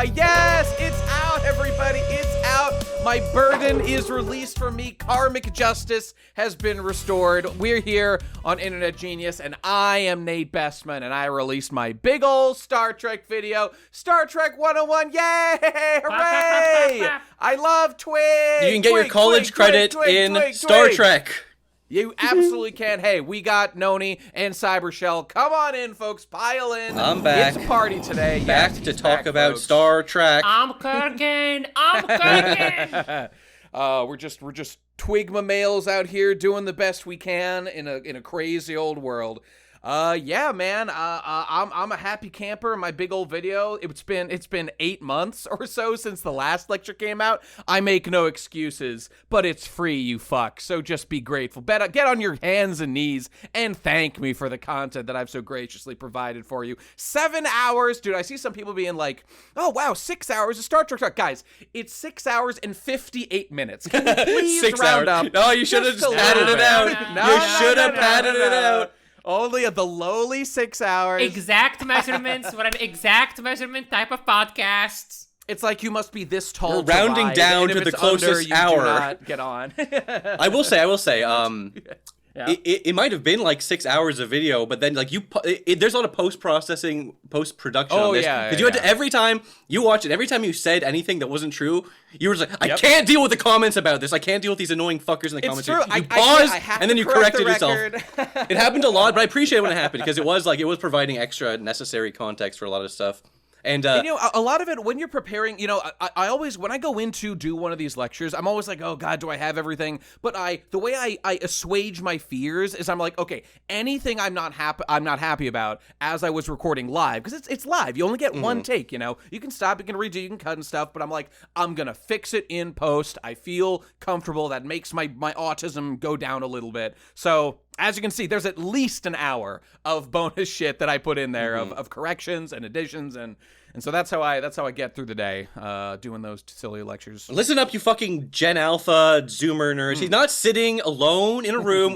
Yes, it's out, everybody. It's out. My burden is released from me. Karmic justice has been restored. We're here on Internet Genius, and I am Nate Bestman, and I released my big old Star Trek video, Star Trek 101. Yay! Hooray! I love Twig. You can get your college credit in Star Trek. You absolutely can. Hey, we got Noni and Cybershell. Come on in, folks. Pile in. I'm back. It's a party today. Back to talk about folks. Star Trek. I'm cooking. We're just twigma males out here doing the best we can in a crazy old world. Yeah, man. I'm a happy camper. My big old video. It's been 8 months or so since the last lecture came out. I make no excuses, but it's free, you fuck. So just be grateful. Get on your hands and knees and thank me for the content that I've so graciously provided for you. 7 hours, dude. I see some people being like, "Oh wow, 6 hours of Star Trek." Guys, it's 6 hours and 58 minutes. Can you please 6 round hours. up? No, you should have just padded it out. You should have padded it out. Only at the lowly 6 hours. Exact measurements. What an exact measurement type of podcasts. It's like you must be this tall. You're rounding ride, down and to the it's closest under, hour. You do not get on. I will say. Yeah. It might have been like 6 hours of video, but then like there's a lot of post-production on this. Because you had to, every time you watch it, every time you said anything that wasn't true, you were just like, I can't deal with the comments about this. I can't deal with these annoying fuckers in the comments. True. You paused and then you corrected the yourself. It happened a lot, but I appreciate it when it happened because it was providing extra necessary context for a lot of stuff. And you know, a lot of it, when you're preparing, you know, I always, when I go in to do one of these lectures, I'm always like, oh God, do I have everything? But the way I assuage my fears is I'm like, okay, anything I'm not happy about as I was recording live, because it's live. You only get one take, you know. You can stop, you can redo, you can cut and stuff, but I'm like, I'm gonna fix it in post. I feel comfortable. That makes my autism go down a little bit. So as you can see, there's at least an hour of bonus shit that I put in there of corrections and additions, and so that's how I get through the day, doing those silly lectures. Listen up, you fucking Gen Alpha Zoomer nerds. He's not sitting alone in a room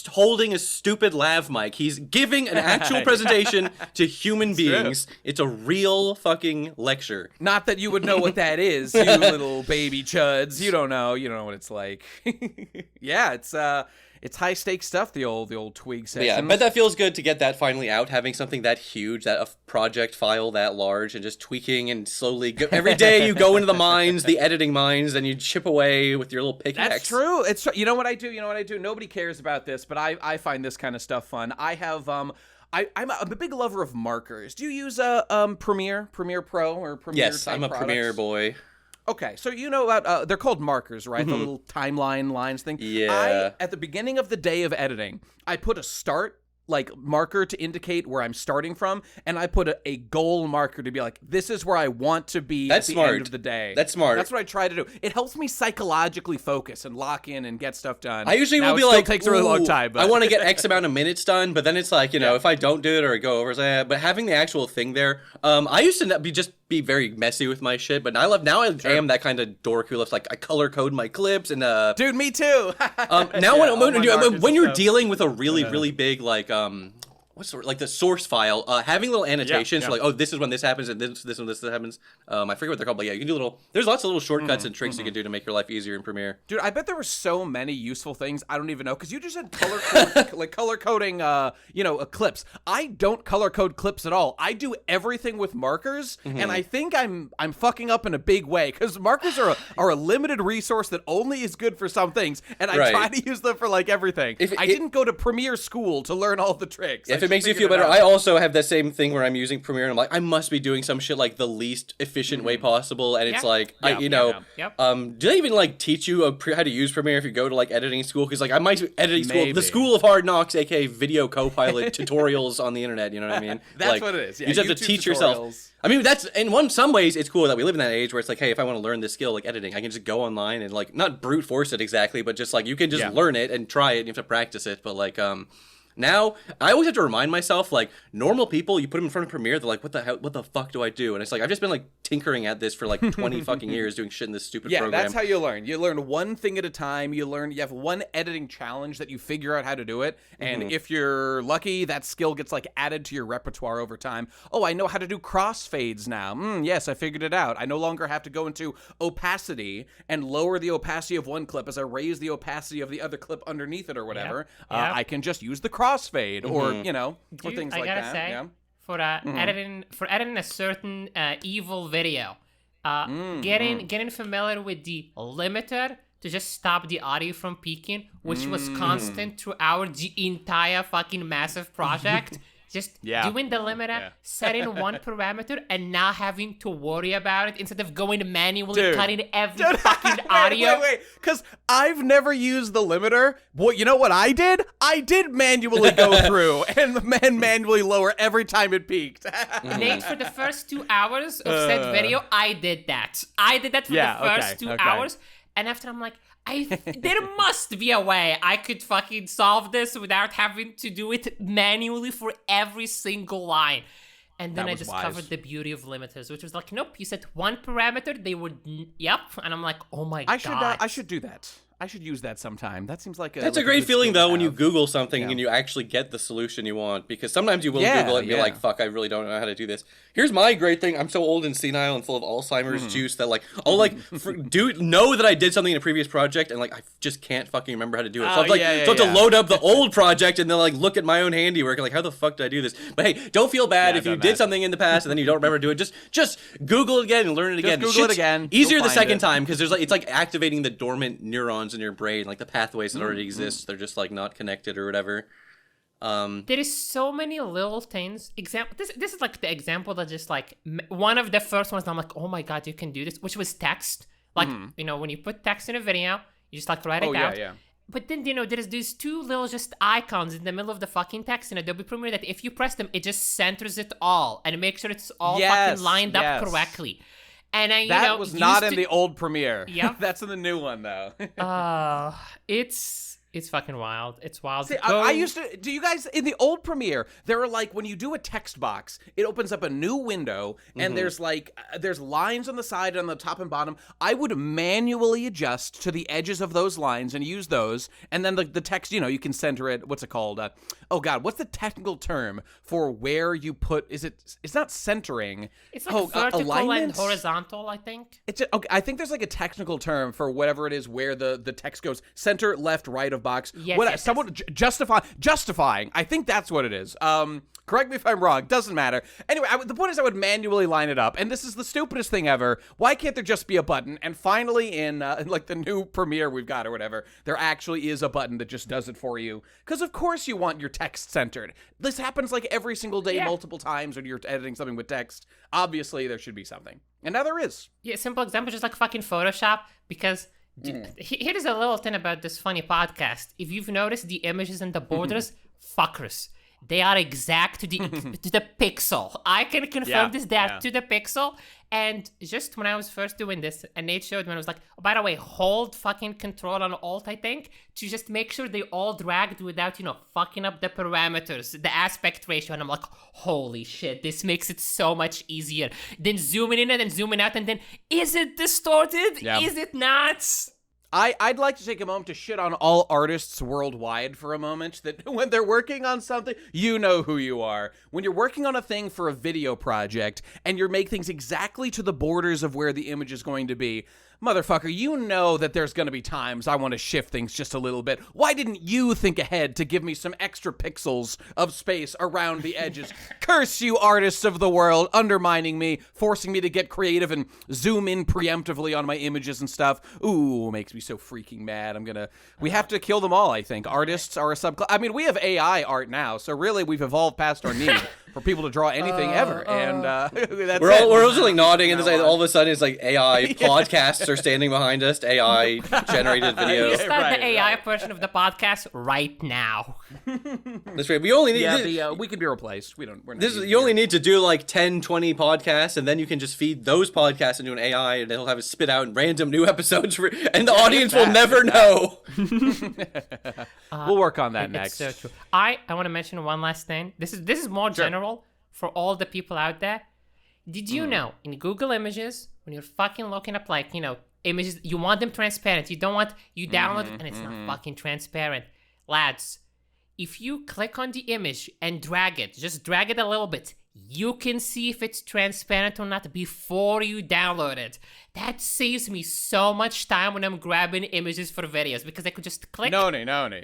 holding a stupid lav mic. He's giving an actual presentation to human beings. It's a real fucking lecture. Not that you would know what that is, you little baby chuds. You don't know what it's like. Yeah, it's high stakes stuff, the old twig sessions. Yeah, I bet that feels good to get that finally out, having something that huge, that a project file that large, and just tweaking and slowly every day you go into the mines, the editing mines, and you chip away with your little pickaxe. That's true. It's true. You know what I do? Nobody cares about this, but I find this kind of stuff fun. I have I'm a big lover of markers. Do you use Premiere Pro or Premiere? Yes, I'm a products? Premiere boy. Okay, so you know about, they're called markers, right? The little timeline lines thing. Yeah. At the beginning of the day of editing, I put a start marker to indicate where I'm starting from, and I put a goal marker to be like, this is where I want to be at the end of the day. That's smart. That's what I try to do. It helps me psychologically focus and lock in and get stuff done. I usually will be like, like, takes a really long time. But I want to get X amount of minutes done, but then it's like, if I don't do it or I go over, but having the actual thing there, I used to be very messy with my shit, but now I am that kind of dork who looks like I color code my clips and dude, me too. Now when you're dealing with a really big like the source file, having little annotations for like, oh, this is when this happens and this when this happens. I forget what they're called, but yeah, you can do there's lots of little shortcuts and tricks you can do to make your life easier in Premiere. Dude, I bet there were so many useful things I don't even know, because you just said color coding, clips. I don't color code clips at all. I do everything with markers, and I think I'm fucking up in a big way, because markers are a limited resource that only is good for some things, and I try to use them for like everything. I didn't go to Premiere school to learn all the tricks. If it makes you feel better, I also have that same thing where I'm using Premiere and I'm like, I must be doing some shit like the least efficient way possible, and it's like, do they even like teach you how to use Premiere if you go to like editing school? Because like I might do editing school, the School of Hard Knocks, aka Video Copilot tutorials on the internet. You know what I mean? That's like, what it is. Yeah, you just have to teach yourself. I mean, that's in some ways it's cool that we live in that age where it's like, hey, if I want to learn this skill like editing, I can just go online and like not brute force it exactly, but just like you can just learn it and try it. And you have to practice it, but like Now, I always have to remind myself, like, normal people, you put them in front of Premiere, they're like, what the fuck do I do? And it's like, I've just been, like, tinkering at this for, like, 20 fucking years doing shit in this stupid program. Yeah, that's how you learn. You learn one thing at a time. You have one editing challenge that you figure out how to do it. And if you're lucky, that skill gets, like, added to your repertoire over time. Oh, I know how to do crossfades now. Yes, I figured it out. I no longer have to go into opacity and lower the opacity of one clip as I raise the opacity of the other clip underneath it or whatever. Yep. I can just use the crossfade or, or things like that. Say, yeah. For editing a certain evil video, getting familiar with the limiter to just stop the audio from peaking, which was constant throughout the entire fucking massive project. Just doing the limiter, setting one parameter, and not having to worry about it instead of going manually cutting every fucking audio. Wait, because I've never used the limiter. Well, you know what I did? I did manually go through and manually lower every time it peaked. Nate, for the first 2 hours of said video, I did that. I did that for the first 2 hours, and after I'm like, there must be a way I could fucking solve this without having to do it manually for every single line. And then I discovered the beauty of limiters, which was like, nope, you set one parameter, they would, yep. And I'm like, oh my God. I should do that. I should use that sometime. That seems like That's a great feeling, though, when you Google something and you actually get the solution you want. Because sometimes you will Google it and be like, fuck, I really don't know how to do this. Here's my great thing. I'm so old and senile and full of Alzheimer's juice that, like, I'll, like, know that I did something in a previous project and, like, I just can't fucking remember how to do it. So I have to load up the old project and then, like, look at my own handiwork and, like, how the fuck did I do this? But, hey, don't feel bad if you did something in the past and then you don't remember to do it. Just Google it again and learn it again. Google it again. Easier the second time because there's, like, it's like activating the dormant neurons in your brain, like the pathways that already exist, they're just like not connected or whatever. There is so many little things. This is like the example that just like one of the first ones. I'm like, oh my God, you can do this, which was text. Like when you put text in a video, you just like write it out. But then there's these two little just icons in the middle of the fucking text in Adobe Premiere that if you press them, it just centers it all and makes sure it's all fucking lined up correctly. And that was not in the old Premiere. Yeah, that's in the new one though. It's fucking wild. It's wild. See, I used to. Do you guys in the old Premiere? There are like when you do a text box, it opens up a new window, and there's lines on the side, on the top and bottom. I would manually adjust to the edges of those lines and use those, and then the text. You can center it. What's it called? Oh God, what's the technical term for where you put? It's not centering. It's like vertical alignment? And horizontal, I think. Okay. I think there's like a technical term for whatever it is where the text goes. Center, left, right of box. Yes. Justifying. I think that's what it is. Correct me if I'm wrong. Doesn't matter. Anyway, the point is I would manually line it up, and this is the stupidest thing ever. Why can't there just be a button? And finally, in like the new Premiere we've got or whatever, there actually is a button that just does it for you. Because of course you want your text centered. This happens like every single day, multiple times when you're editing something with text. Obviously, there should be something, and now there is. Yeah, simple example, just like fucking Photoshop, because. Here's a little thing about this funny podcast. If you've noticed the images and the borders, fuckers. They are exact to the pixel. I can confirm this. They are to the pixel. And just when I was first doing this, and Nate showed me, I was like, oh, by the way, hold fucking control on Alt, I think, to just make sure they all dragged without, fucking up the parameters, the aspect ratio. And I'm like, holy shit, this makes it so much easier. Then zooming in and then zooming out, and then, is it distorted? Yeah. Is it not? I'd like to take a moment to shit on all artists worldwide for a moment, that when they're working on something, you know who you are. When you're working on a thing for a video project, and you make things exactly to the borders of where the image is going to be, motherfucker, you know that there's going to be times I want to shift things just a little bit. Why didn't you think ahead to give me some extra pixels of space around the edges? Curse you, artists of the world, undermining me, forcing me to get creative and zoom in preemptively on my images and stuff. Ooh, makes me so freaking mad. We have to kill them all, I think. Artists are a subclass. I mean, we have AI art now, so really we've evolved past our need for people to draw anything ever. And that's we're also like nodding, and all of a sudden it's like AI podcasts are standing behind us, AI generated videos. You start the AI portion of the podcast right now. That's right. We only need we could be replaced. We're not you only need to do like 10, 20 podcasts, and then you can just feed those podcasts into an AI, and it'll have it spit out random new episodes, and the audience will never know. We'll work on that next. It's so true. I want to mention one last thing. This is more general for all the people out there. Did you know in Google Images, when you're fucking looking up like, images, you want them transparent. You don't want, you download and it's not fucking transparent. Lads, if you click on the image and drag it, just drag it a little bit, you can see if it's transparent or not before you download it. That saves me so much time when I'm grabbing images for videos because I could just click. No.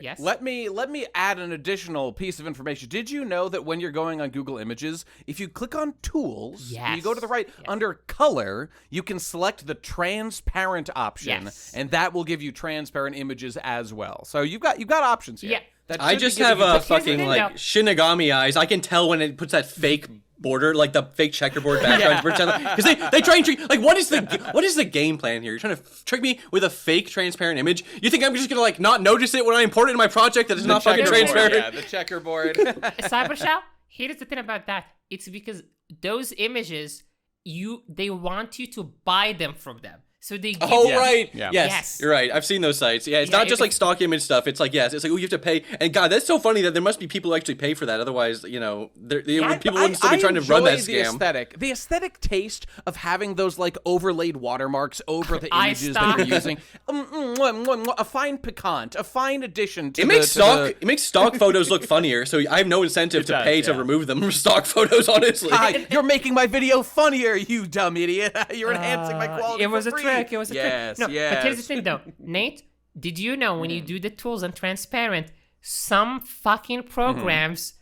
Yes? Let me add an additional piece of information. Did you know that when you're going on Google Images, if you click on Tools, and you go to the right, under Color, you can select the transparent option, and that will give you transparent images as well. So you've got options here. Yeah. I just have a fucking like Shinigami eyes. I can trick when it puts that fake border, like the fake checkerboard background, because they try and treat like what is the game plan here? You're trying to trick me with a fake transparent image. You think I'm just gonna like not notice it when I import it in my project that it's not fucking transparent? Yeah, the checkerboard. Cybershell, here's the thing about that. It's because those images, they want you to buy them from them. So they give right. Yeah. Yes. You're right. I've seen those sites. Yeah, it's not just like stock image stuff. It's like, it's like, you have to pay. And God, that's so funny that there must be people who actually pay for that. Otherwise, people wouldn't still be trying to run that scam. The aesthetic taste of having those like overlaid watermarks over the images that you're using. A fine piquant, a fine addition to it makes stock photos look funnier, so I have no incentive to pay to remove them from stock photos, honestly. You're making my video funnier, you dumb idiot. You're enhancing my quality. It was a trick. It was a trick. No, but here's the thing, though. Nate, did you know when you do the tools on transparent, some fucking programs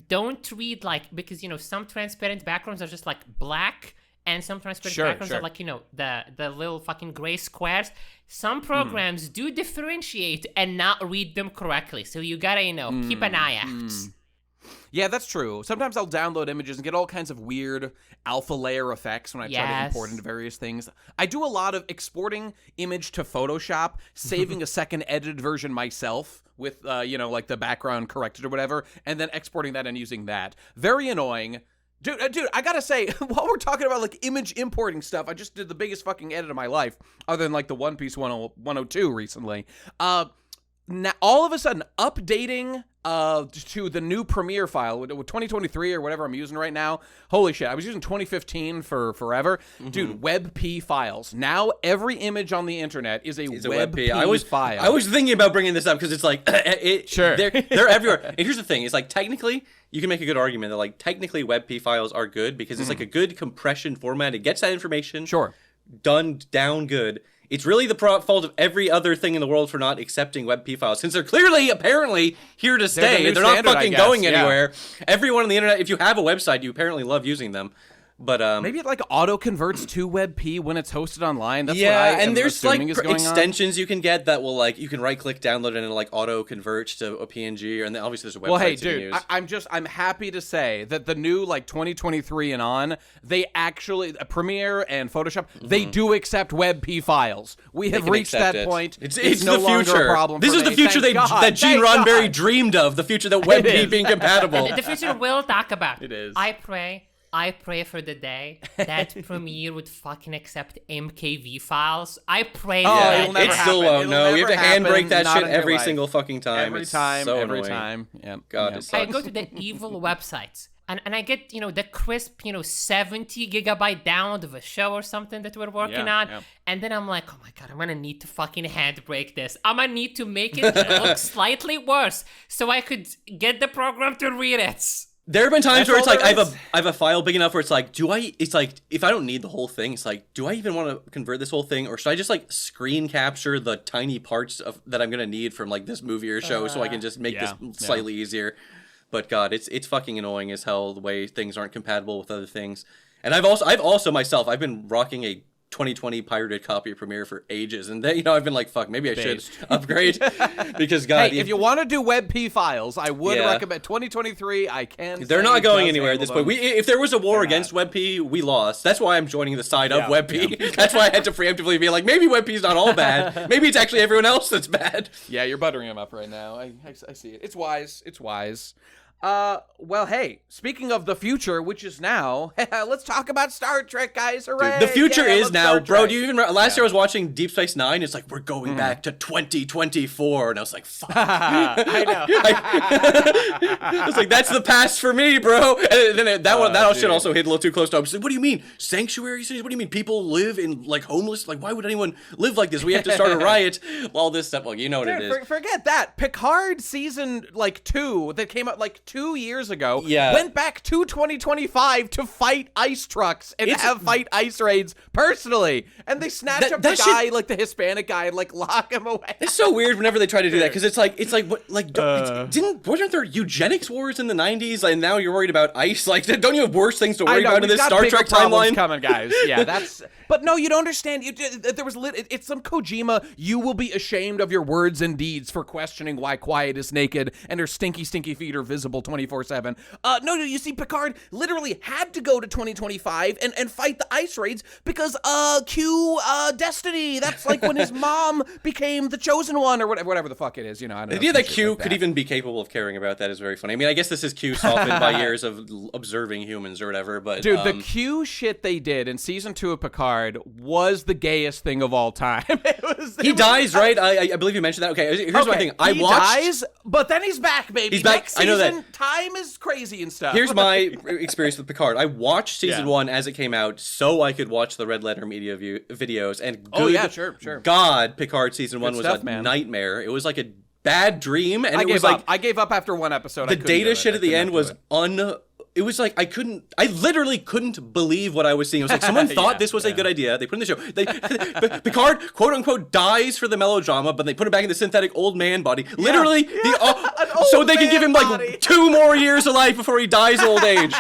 don't read like, because, some transparent backgrounds are just like black, and some transparent backgrounds are like, the little fucking gray squares. Some programs do differentiate and not read them correctly. So you gotta, keep an eye out. Yeah, that's true. Sometimes I'll download images and get all kinds of weird alpha layer effects when I try to import into various things. I do a lot of exporting image to Photoshop, saving a second edited version myself with, like the background corrected or whatever, and then exporting that and using that. Very annoying. Dude, I gotta say, while we're talking about like image importing stuff, I just did the biggest fucking edit of my life, other than like the One Piece 102 recently. Now, all of a sudden, updating to the new Premiere file with 2023 or whatever I'm using right now. Holy shit, I was using 2015 for forever. Dude, WebP files. Now every image on the internet is a WebP file. I was thinking about bringing this up because it's like, they're everywhere. And here's the thing, it's like technically, you can make a good argument that like technically WebP files are good because it's like a good compression format. It gets that information done down good. It's really the fault of every other thing in the world for not accepting WebP files, since they're clearly, apparently, here to stay. They're not fucking going anywhere. Everyone on the internet, if you have a website, you apparently love using them. But maybe it like auto converts to WebP when it's hosted online. That's what I am there's like extensions you can get that will like you can right click, download it, and like auto convert to a PNG. And then obviously there's a website. Well, hey, you dude, I'm happy to say that the new like 2023 and on, they actually Premiere and Photoshop they do accept WebP files. We have reached that point. It's no the future. longer a problem. This is the future that Gene Roddenberry dreamed of. The future that WebP being compatible. The future we'll talk about. It is. I pray for the day that Premiere would fucking accept MKV files. I pray that. It'll never it still won't. No, you have to handbrake that shit every life. Single fucking time. Every time. Yep. God, it sucks. I go to the evil websites. And I get, the crisp, 70 gigabyte download of a show or something that we're working on. Yeah. And then I'm like, oh my God, I'm going to need to fucking handbrake this. I'm going to need to make it look slightly worse so I could get the program to read it. There have been times where it's like I have a file big enough where it's like, it's like if I don't need the whole thing, it's like, do I even want to convert this whole thing, or should I just like screen capture the tiny parts that I'm gonna need from like this movie or show so I can just make this slightly easier? But God, it's fucking annoying as hell the way things aren't compatible with other things. And I've also myself been rocking a 2020 pirated copy of Premiere for ages, and then, I've been like, fuck, maybe I should upgrade because God, hey, if you want to do WebP files, I would recommend 2023. I can. They're not going anywhere at this point. If there was a war against WebP, we lost. That's why I'm joining the side of WebP. Yeah. That's why I had to preemptively be like, maybe WebP's not all bad. Maybe it's actually everyone else that's bad. Yeah, you're buttering him up right now. I see it. It's wise. It's wise. Well, hey, speaking of the future, which is now, let's talk about Star Trek, guys. Hooray! Dude, the future is now, bro. Do you even last year I was watching Deep Space Nine? It's like, we're going back to 2024, and I was like, fuck. I know. I was like, that's the past for me, bro. And then that shit also hit a little too close to home. So what do you mean, sanctuary cities? What do you mean, people live in like homeless? Like, why would anyone live like this? We have to start a riot. All this stuff. Well, you know what it is. Forget that. Picard season 2 that came out 2 years ago went back to 2025 to fight ice trucks and fight ice raids personally, and they snatch up the guy, the Hispanic guy, and lock him away. It's so weird whenever they try to do that, because wasn't there eugenics wars in the 90s, and now you're worried about ice? Don't you have worse things to worry about in this Star Trek timeline? Coming, guys. Yeah, that's. But no, you don't understand. There was it's some Kojima. You will be ashamed of your words and deeds for questioning why Quiet is naked and her stinky feet are visible 24/7. No, you see, Picard literally had to go to 2025 and fight the ice raids because Destiny. That's when his mom became the chosen one or whatever the fuck it is. I don't know. The idea that Q could even be capable of caring about that is very funny. I mean, I guess this is Q softened by years of observing humans or whatever. But dude, the Q shit they did in season 2 of Picard was the gayest thing of all time. He dies, right? I believe you mentioned that. Okay, here's my thing. He dies, but then he's back, baby. He's back. Next season, I know that. Time is crazy and stuff. Here's my experience with Picard. I watched season 1 as it came out so I could watch the Red Letter Media videos. And sure. God, Picard season 1 was a nightmare. It was like a bad dream, and I gave up after one episode. The data shit at the end was it was like I literally couldn't believe what I was seeing. It was like someone thought this was a good idea. They put in the show. Picard, quote unquote, dies for the melodrama, but they put him back in the synthetic old man body. Literally, so they can give him 2 more years of life before he dies of old age.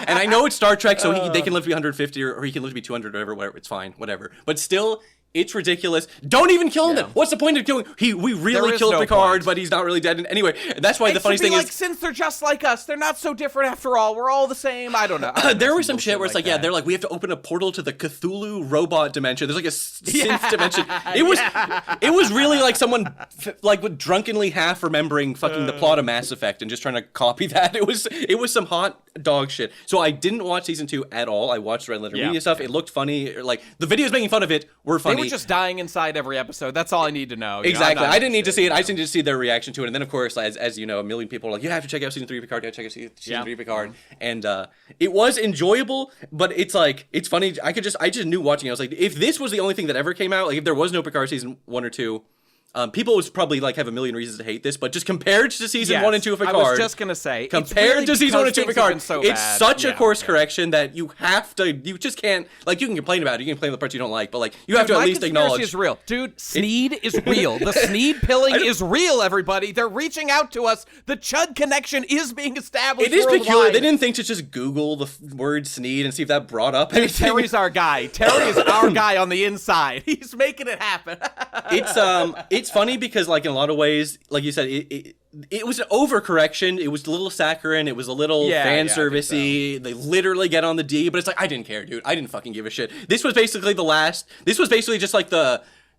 And I know it's Star Trek, so they can live to be 150 or he can live to be 200 or whatever. It's fine, whatever. But still. It's ridiculous. Don't even kill him then. What's the point of killing him? We really killed Picard, but he's not really dead. And anyway, that's why the funniest thing is... since they're just like us, they're not so different after all. We're all the same. I don't know. There was some shit where it's they're like, we have to open a portal to the Cthulhu robot dimension. There's a synth dimension. It was really like someone with drunkenly half remembering fucking the plot of Mass Effect and just trying to copy that. It was some hot dog shit. So I didn't watch season 2 at all. I watched Red Letter Media stuff. It looked funny. The videos making fun of it were funny. They were just dying inside every episode. That's all I need to know. Exactly. I didn't need to see it. I just needed to see their reaction to it. And then, of course, as you know, a million people are like, you have to check out season 3 of Picard. You have to check out season 3 of Picard. And it was enjoyable, but it's funny. I just knew watching it. I was like, if this was the only thing that ever came out, if there was no Picard season 1 or 2, people would probably have a million reasons to hate this, but just compared to season 1 and 2 of Picard, I was just gonna say, compared to season 1 and 2 of Picard, it's such a course correction that you just can't. You can complain about it, you can complain about the parts you don't like, but you have to at least acknowledge. Is real, dude. Sneed is real. The Sneed pilling is real. Everybody, they're reaching out to us. The Chud connection is being established. It is peculiar. They didn't think to just Google the word Sneed and see if that brought up anything. Terry's our guy. Terry is our guy on the inside. He's making it happen. It's funny because in a lot of ways, like you said, it was an overcorrection. It was a little saccharine. It was a little fan servicey. So. They literally get on the D, but it's I didn't care, dude. I didn't fucking give a shit. This was basically just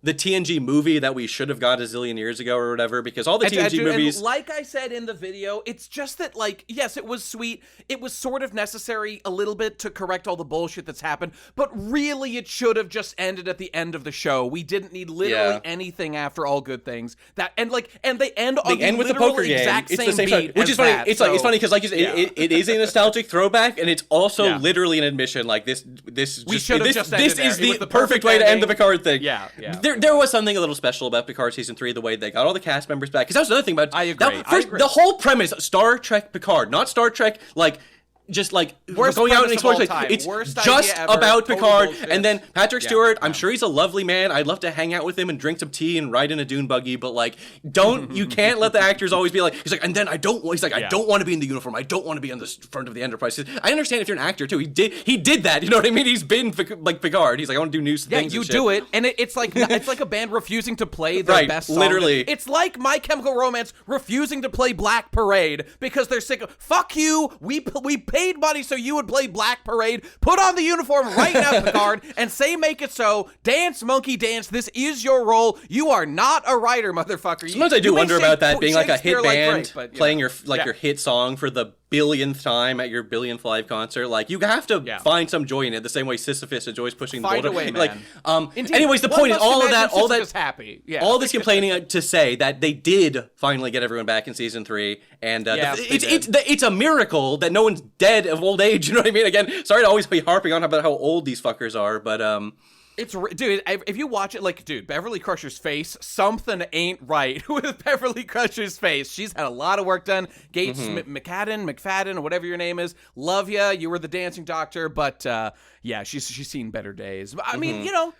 the TNG movie that we should have got a zillion years ago or whatever, because all the TNG movies... And like I said in the video, it's just that, yes, it was sweet. It was sort of necessary a little bit to correct all the bullshit that's happened, but really it should have just ended at the end of the show. We didn't need literally anything after All Good Things. And they end on the with the poker game. Exact it's same the same beat which is funny. It's funny because you said, it is a nostalgic throwback, and it's also literally an admission. This is the perfect way to end the Picard thing. Yeah. There was something a little special about Picard season 3, the way they got all the cast members back. Because that was another thing about. I agree. The whole premise, Star Trek Picard, not Star Trek just like Worst going out and premise of all exploring. time. It's Worst just idea ever. about Total Picard, bullshit. and then Patrick Stewart. I'm sure he's a lovely man. I'd love to hang out with him and drink some tea and ride in a dune buggy. But like, you can't let the actors always be like. He's like, and then I don't. He's like, I don't want to be in the uniform. I don't want to be on the front of the Enterprise. I understand if you're an actor too. He did that. You know what I mean? He's been like Picard. He's like, I want to do new things. Yeah, you and do it, and it's like a band refusing to play their Right, best song. literally. It's like My Chemical Romance refusing to play Black Parade because they're sick of, fuck you, we paid money so you would play Black Parade. Put on the uniform right now, Picard, and say make it so. Dance, monkey, dance. This is your role. You are not a writer, motherfucker. Sometimes I do wonder about that being like a hit Shakespeare band great, but, playing your hit song for the billionth time at your billionth live concert. Like, you have to find some joy in it, the same way Sisyphus enjoys pushing the boulder. Find a way, like, man. Indeed. Anyways, the point is all that happy. Yeah. all this complaining to say that they did finally get everyone back in season 3, and it's a miracle that no one's dead of old age. You know what I mean? Again, sorry to always be harping on about how old these fuckers are, but dude, if you watch it, like, dude, Beverly Crusher's face, something ain't right with Beverly Crusher's face. She's had a lot of work done. Gates McFadden, or whatever your name is, love ya. You were the dancing doctor, but yeah, she's seen better days. I mean, you know,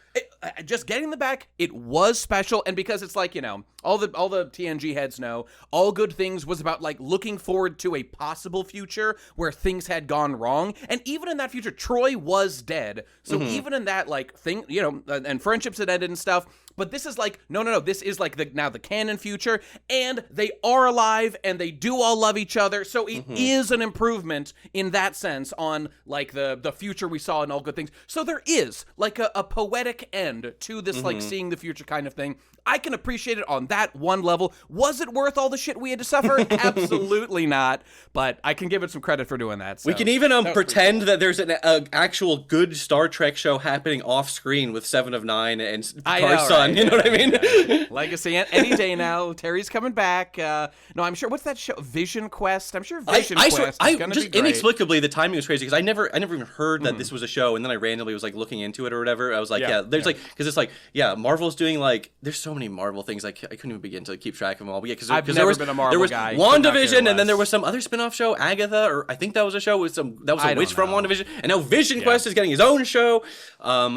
just getting them back, it was special, and because it's like, you know, all the TNG heads know, All Good Things was about like looking forward to a possible future where things had gone wrong, and even in that future, Troy was dead. So even in that like thing, you know, and friendships had ended and stuff. But this is like, no. This is like the canon future, and they are alive, and they do all love each other. So it is an improvement in that sense on like the future we saw in All Good Things. So there is like a poetic end to this like seeing the future kind of thing. I can appreciate it on that one level. Was it worth all the shit we had to suffer? Absolutely not. But I can give it some credit for doing that. So. We can even pretend that there's an actual good Star Trek show happening off screen with Seven of Nine and Picard's son. Right? You know what I mean? Yeah. Legacy any day now. Terry's coming back. No, I'm sure. What's that show? Vision Quest. I'm sure Vision Quest is going to be great. Inexplicably, the timing was crazy because I never even heard that this was a show, and then I randomly was like looking into it or whatever. I was like, like because it's like Marvel's doing like there's so many Marvel things I couldn't even begin to keep track of them all. But yeah, because I've never been a Marvel guy. There was WandaVision, and then there was some other spin-off show, Agatha, or I think that was a show with that was a witch from WandaVision, and now Vision Quest is getting his own show. I'm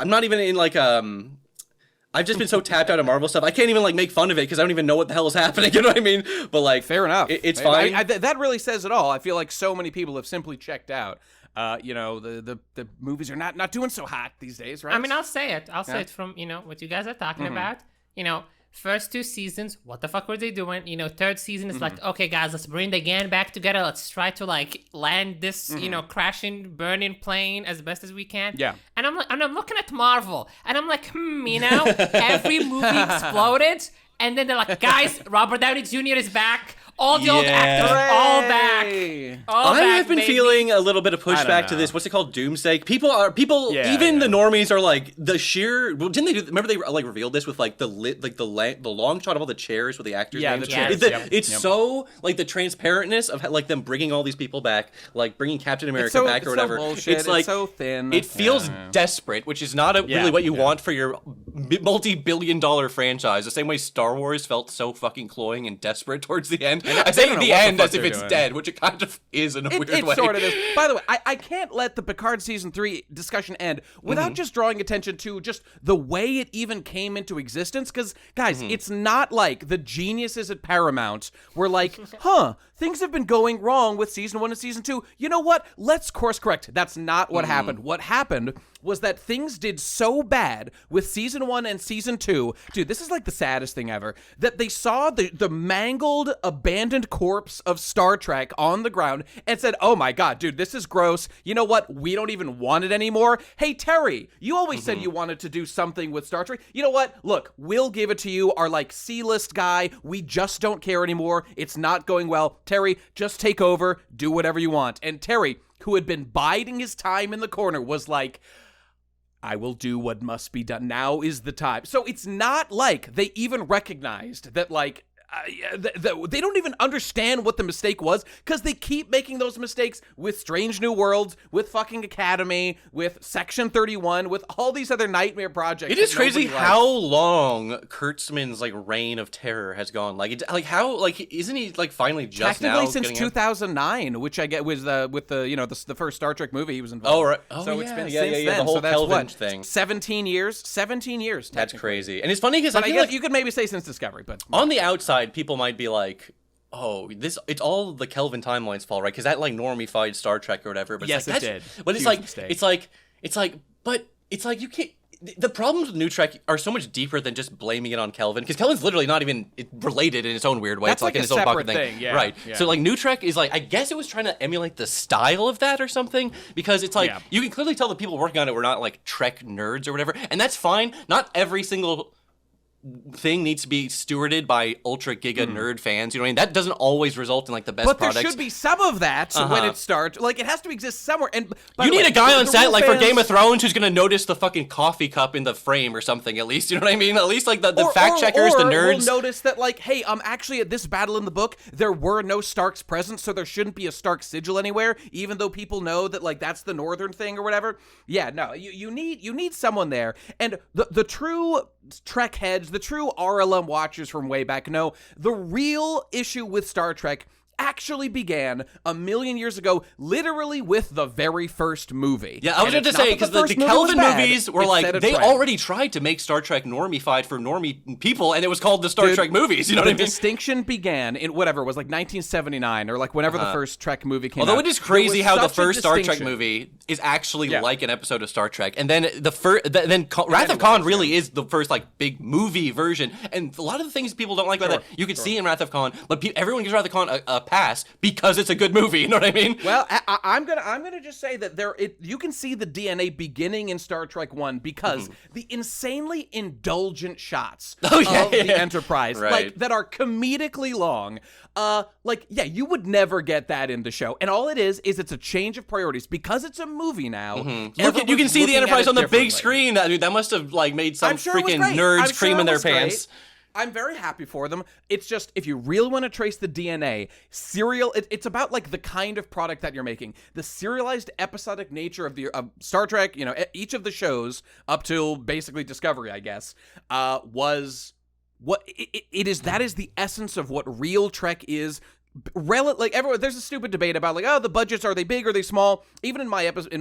not even in like I've just been so tapped out of Marvel stuff. I can't even like make fun of it because I don't even know what the hell is happening. You know what I mean? But like, fair enough. It's fine. That really says it all. I feel like so many people have simply checked out. You know, the movies are not doing so hot these days, right? I mean, I'll say it. I'll say it from, you know, what you guys are talking about. You know, first 2 seasons, what the fuck were they doing? You know, 3rd season is like, okay, guys, let's bring the gang back together. Let's try to like land this, you know, crashing, burning plane as best as we can. Yeah. And I'm looking at Marvel, and I'm like, you know, every movie exploded, and then they're like, guys, Robert Downey Jr. is back. All the old actors, all back. I have been feeling a little bit of pushback to this. What's it called? Doomsday. People, even the normies are like the sheer. Well, didn't they do? Remember they like revealed this with like the long shot of all the chairs with the actors. Yeah, names. the chairs. It's so like the transparentness of like them bringing all these people back, like bringing Captain America back or whatever. It's like so thin. It feels desperate, which is not really what you want for your multi-billion-dollar franchise. The same way Star Wars felt so fucking cloying and desperate towards the end. I say the end as if it's dead, which it kind of is in a weird way. It sort of is. By the way, I can't let the Picard Season 3 discussion end without just drawing attention to just the way it even came into existence. Because, guys, it's not like the geniuses at Paramount were like, things have been going wrong with Season 1 and Season 2. You know what? Let's course correct. That's not what happened. What happened was that things did so bad with Season 1 and Season 2. Dude, this is like the saddest thing ever. That they saw the mangled, abandoned corpse of Star Trek on the ground and said, oh my god, dude, this is gross. You know what? We don't even want it anymore. Hey, Terry, you always said you wanted to do something with Star Trek. You know what? Look, we'll give it to you. Our, like, C-list guy. We just don't care anymore. It's not going well. Terry, just take over. Do whatever you want. And Terry, who had been biding his time in the corner, was like, I will do what must be done. Now is the time. So it's not like they even recognized that, like, they don't even understand what the mistake was because they keep making those mistakes with Strange New Worlds, with fucking Academy, with Section 31, with all these other nightmare projects. It is crazy how long Kurtzman's like reign of terror has gone. Like, isn't he like finally just now? Technically since 2009, which I get was with the first Star Trek movie he was involved. Oh right. Oh, so yeah, it's been yeah, since yeah, then. the whole so that's Kelvin what, thing. 17 years. 17 years. That's crazy, and it's funny because I feel like you could maybe say since Discovery, but on the outside, people might be like, "Oh, it's all the Kelvin timeline's fault, right?" Because that like normified Star Trek or whatever. But yes, it's like, it did. But it's like you can't. The problems with New Trek are so much deeper than just blaming it on Kelvin, because Kelvin's literally not even related in its own weird way. That's it's like in a its own separate pocket thing. Yeah, right. Yeah. So like New Trek is like, I guess it was trying to emulate the style of that or something, because it's like you can clearly tell the people working on it were not like Trek nerds or whatever, and that's fine. Not every single thing needs to be stewarded by ultra giga nerd fans. You know what I mean? That doesn't always result in like the best products. But there should be some of that when it starts. Like, it has to exist somewhere. And you need a guy on set, like fans... for Game of Thrones, who's gonna notice the fucking coffee cup in the frame or something. At least, you know what I mean? At least like the fact checkers, the nerds. Will notice that like, hey, actually at this battle in the book, there were no Starks present, so there shouldn't be a Stark sigil anywhere, even though people know that like that's the Northern thing or whatever. Yeah, no, you need someone there, and the true Trek heads, the true RLM watchers from way back know the real issue with Star Trek actually began a million years ago, literally with the very first movie. Yeah, I was going to say, because the Kelvin movies were like, they already tried to make Star Trek normified for normie people, and it was called the Star Trek movies, you know what I mean? The distinction began in whatever, it was like 1979, or like whenever the first Trek movie came out. Although it is crazy how the first Star Trek movie is actually like an episode of Star Trek, and then Wrath of Khan really is the first like big movie version, and a lot of the things people don't like about that, you could see in Wrath of Khan, but everyone gives Wrath of Khan a pass because it's a good movie, you know what I mean? Well, I'm gonna just say that you can see the DNA beginning in Star Trek 1 because the insanely indulgent shots of the Enterprise, like that are comedically long, you would never get that in the show. And all it is it's a change of priorities because it's a movie now. You can see the Enterprise on the big screen. That must have like made some freaking nerds cream in their pants. I'm very happy for them. It's just, if you really want to trace the DNA, it's about like the kind of product that you're making. The serialized episodic nature of Star Trek, you know, each of the shows up till basically Discovery, I guess, was what it is. That is the essence of what real Trek is. Like everyone, there's a stupid debate about like, oh, the budgets, are they big, are they small? Even in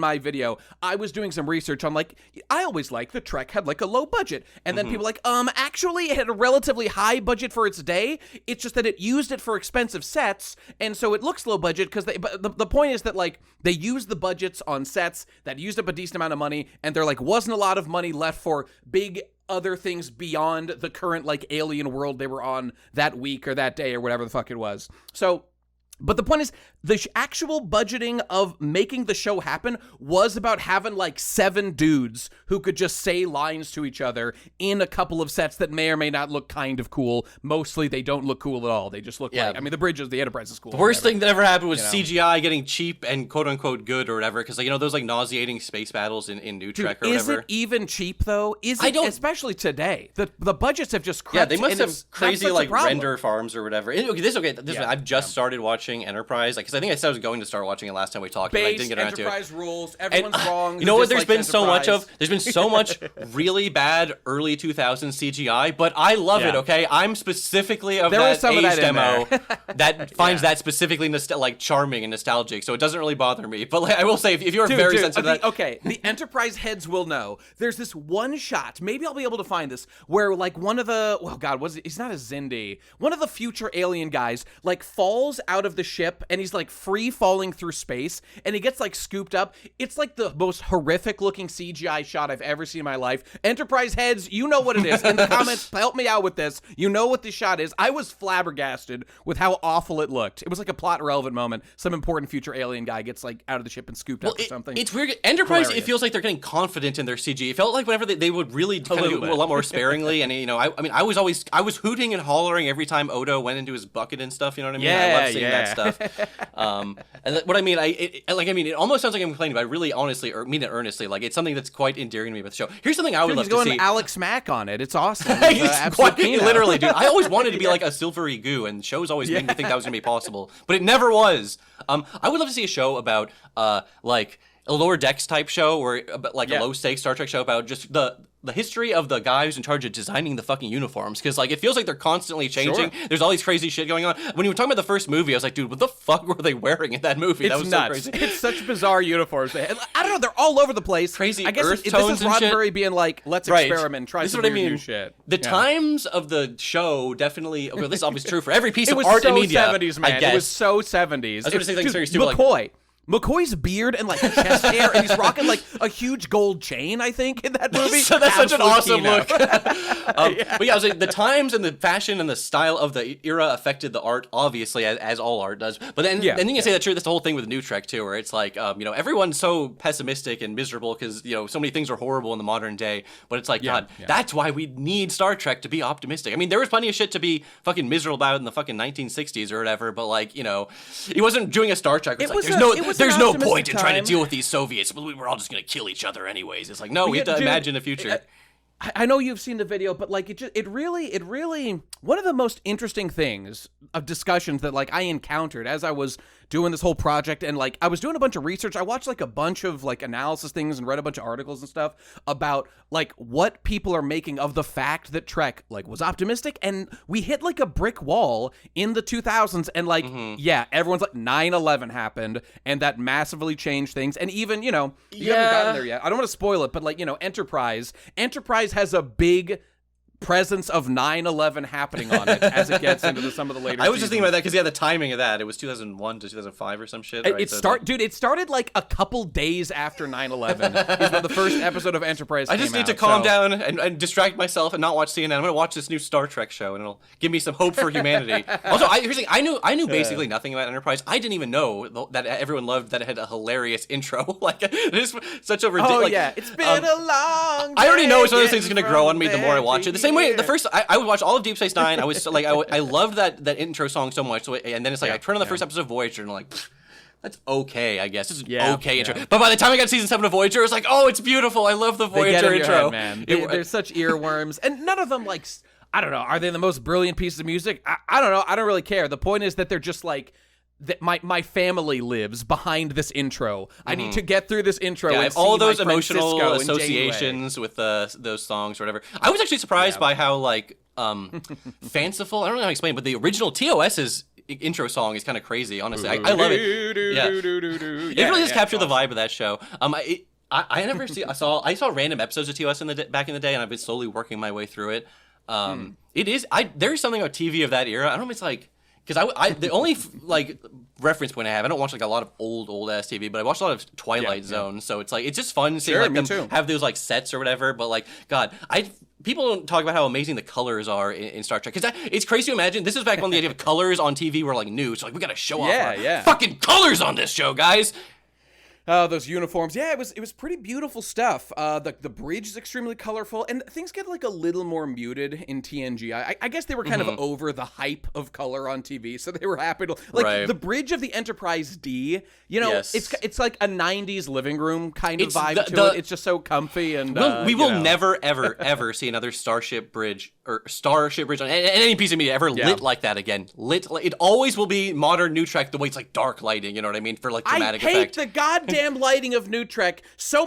my video, I was doing some research on like, I always like the Trek had like a low budget, and then people like, actually it had a relatively high budget for its day. It's just that it used it for expensive sets, and so it looks low budget because the point is that like they used the budgets on sets that used up a decent amount of money, and there like wasn't a lot of money left for big other things beyond the current like alien world they were on that week or that day or whatever the fuck it was. So, but the point is, the actual budgeting of making the show happen was about having like 7 dudes who could just say lines to each other in a couple of sets that may or may not look kind of cool. Mostly they don't look cool at all. They just look like, I mean, the bridges, the Enterprise is cool. The worst thing that ever happened was CGI getting cheap and quote unquote good or whatever. Because, like, you know, those like nauseating space battles in New Trek or whatever. Is it even cheap though? Especially today. The budgets have just crept. Yeah, they must have crazy like render farms or whatever. I've just started watching Enterprise, because I think I said I was going to start watching it last time we talked, and I didn't get around to it. Enterprise rules. Everyone's wrong. You know what? There's been so much of. There's been so much really bad early 2000s CGI, but I love it. Okay, I'm specifically of that age demo that finds that specifically charming and nostalgic, so it doesn't really bother me. But like, I will say, if you're very sensitive, the Enterprise heads will know. There's this one shot. Maybe I'll be able to find this where like one of the he's not a Xindi. One of the future alien guys like falls out of the ship and he's like free falling through space and he gets like scooped up. It's like the most horrific looking CGI shot I've ever seen in my life. Enterprise heads, you know what it is. In the comments, help me out with this. You know what this shot is. I was flabbergasted with how awful it looked. It was like a plot relevant moment. Some important future alien guy gets like out of the ship and scooped up or something. It's weird. Enterprise, hilarious. It feels like they're getting confident in their CG. It felt like whenever they would really kind of do a lot more sparingly. And, you know, I was hooting and hollering every time Odo went into his bucket and stuff. You know what I mean? I love seeing that stuff. And what I mean, it almost sounds like I'm complaining, but I really honestly mean it earnestly. Like, it's something that's quite endearing to me about the show. Here's something I would love to see. He's going Alex Mack on it. It's awesome. Literally, dude. I always wanted to be like a silvery goo, and shows always made me think that was gonna be possible, but it never was. I would love to see a show about like a lower decks type show, or like a low stakes Star Trek show about just the history of the guy who's in charge of designing the fucking uniforms, because like it feels like they're constantly changing. Sure. There's all these crazy shit going on. When you were talking about the first movie, I was like, dude, what the fuck were they wearing in that movie? That was nuts. So crazy. It's such bizarre uniforms. I don't know. They're all over the place. Crazy. I guess earth this tones is Roddenberry being like, let's experiment, try some new shit. The times of the show definitely. Okay, this is obviously true for every piece of art so and media. 70s, man. It was so 70s. I was going to say things very stupid. McCoy's beard and like chest hair, and he's rocking like a huge gold chain, I think, in that movie. So that's such an awesome look. But yeah, I was like, the times and the fashion and the style of the era affected the art, obviously, as all art does. But then you can say that's true. That's the whole thing with New Trek too, where it's like, everyone's so pessimistic and miserable because so many things are horrible in the modern day. But it's like, that's why we need Star Trek to be optimistic. I mean, there was plenty of shit to be fucking miserable about in the fucking 1960s or whatever. But like, he wasn't doing a Star Trek. There's no point in trying to deal with these Soviets, but we're all just going to kill each other anyways. It's like, no, we have to imagine a future. I know you've seen the video, but like it really one of the most interesting things of discussions that like I encountered as I was doing this whole project, and like I was doing a bunch of research. I watched like a bunch of like analysis things and read a bunch of articles and stuff about like what people are making of the fact that Trek like was optimistic, and we hit like a brick wall in the 2000s, and like everyone's like 9/11 happened and that massively changed things, and even you haven't gotten there yet. I don't want to spoil it, but like Enterprise has a big presence of 9/11 happening on it as it gets into some of the later I was just seasons. thinking about that because the timing of that, it was 2001 to 2005 or some shit. Right? It started like a couple days after 9/11 is when the first episode of Enterprise came out. I just need to calm down and distract myself and not watch CNN. I'm going to watch this new Star Trek show and it'll give me some hope for humanity. Also, here's the thing. I knew basically nothing about Enterprise. I didn't even know that everyone loved that it had a hilarious intro. Like, it is such a ridiculous... Oh, yeah. It's been a long I already know it's one of those things that's going to grow on me the more I watch it. The same way, the first... I would watch all of Deep Space Nine. I was like, I loved that intro song so much. So, and then it's like, I turn on the first episode of Voyager and I'm like... That's okay, I guess. It's an okay intro. But by the time I got season 7 of Voyager, it's like, oh, it's beautiful. I love the Voyager intro. Head, man. They're such earworms. And none of them, like, I don't know, are they the most brilliant pieces of music? I don't know. I don't really care. The point is that they're just like, that my family lives behind this intro. I need to get through this intro. Yeah, and all those emotional associations with those songs or whatever. I was actually surprised by how, like, fanciful, I don't know how to explain, but the original TOS's intro song is kind of crazy, honestly. I love it. It really does capture the vibe of that show. I never I saw random episodes of TOS back in the day, and I've been slowly working my way through it. There's something about TV of that era. I don't know if it's like, because the only like reference point I have, I don't watch like a lot of old ass TV, but I watch a lot of Twilight Zone, so it's like it's just fun seeing like them have those like sets or whatever. But like, God, people don't talk about how amazing the colors are in Star Trek, because it's crazy to imagine. This is back when the idea of colors on TV were like new, so like we gotta show off our fucking colors on this show, guys. Oh, those uniforms. Yeah, it was pretty beautiful stuff. The bridge is extremely colorful, and things get like a little more muted in TNG. I guess they were kind of over the hype of color on TV, so they were happy to like the bridge of the Enterprise D. It's like a 90s living room kind of vibe to it. It's just so comfy, and we will never ever see another Starship bridge on any piece of media ever lit like that again. It always will be modern New Trek the way it's like dark lighting. You know what I mean, for like dramatic effect. I hate the goddamn lighting of New Trek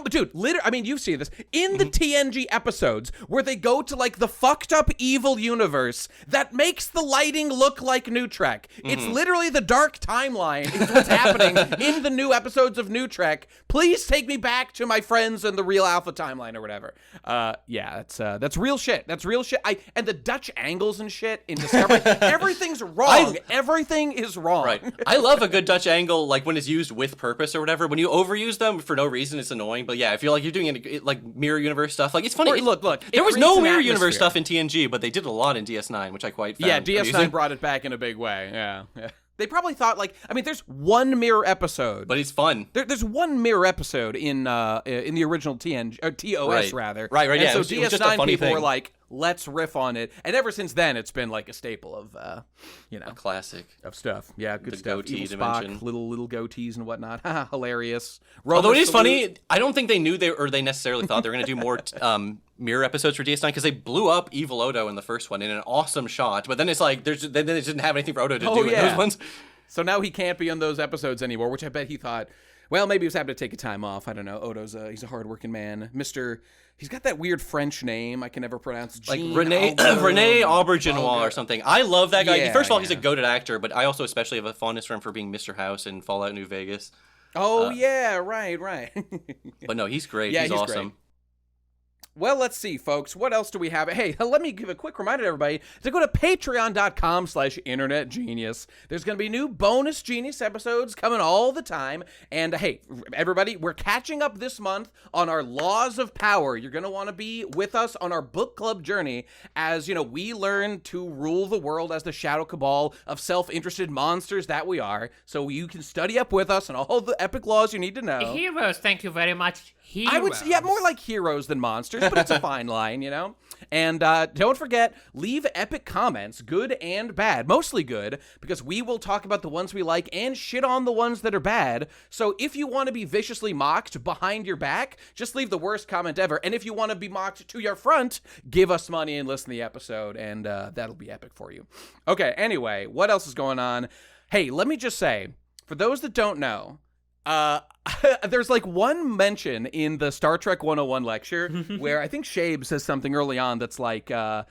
dude, literally, I mean, you've seen this in the TNG episodes where they go to like the fucked up evil universe that makes the lighting look like New Trek. It's literally the dark timeline is what's happening in the new episodes of New Trek. Please take me back to my friends in the real Alpha timeline or whatever. That's real shit. That's real shit. And the Dutch angles and shit in Discovery, everything's wrong. Everything is wrong. Right. I love a good Dutch angle, like when it's used with purpose or whatever. When you overuse them for no reason, it's annoying. But yeah, I feel like you're doing it like mirror universe stuff. Like, it's funny. Look. There was no mirror universe stuff in TNG, but they did a lot in DS9, which I quite found DS9 brought it back in a big way. Yeah. They probably thought like, I mean, there's one mirror episode, but it's fun. There's one mirror episode in the original TNG or TOS rather. Right. And so DS9 people were like, let's riff on it. And ever since then, it's been like a staple of, a classic of stuff. Yeah, good the stuff. Goatee Evil dimension. Spock, little goatees and whatnot. Hilarious. Although it is funny, I don't think they knew they necessarily thought they were going to do more mirror episodes for DS9 because they blew up Evil Odo in the first one in an awesome shot. But then it's like then they didn't have anything for Odo to do in those ones. So now he can't be on those episodes anymore, which I bet he thought, well, maybe he was happy to take a time off. I don't know. Odo's he's a hardworking man. He's got that weird French name I can never pronounce. Like Rene Aubergenois or something. I love that guy. Yeah, First of all, he's a goated actor, but I also especially have a fondness for him for being Mr. House in Fallout New Vegas. Oh, yeah, right. But no, he's great. Yeah, he's awesome. Great. Well, let's see, folks. What else do we have? Hey, let me give a quick reminder to everybody to go to patreon.com/internetgenius. There's going to be new bonus Genius episodes coming all the time. And hey, everybody, we're catching up this month on our Laws of Power. You're going to want to be with us on our book club journey as, we learn to rule the world as the shadow cabal of self-interested monsters that we are. So you can study up with us on all the epic laws you need to know. Heroes, thank you very much. Heroes. I would say, more like heroes than monsters, but it's a fine line, And don't forget, leave epic comments, good and bad, mostly good, because we will talk about the ones we like and shit on the ones that are bad. So if you want to be viciously mocked behind your back, just leave the worst comment ever. And if you want to be mocked to your front, give us money and listen to the episode, and that'll be epic for you. Okay, anyway, what else is going on? Hey, let me just say, for those that don't know, there's like one mention in the Star Trek 101 lecture where I think Shabe says something early on that's like, oh,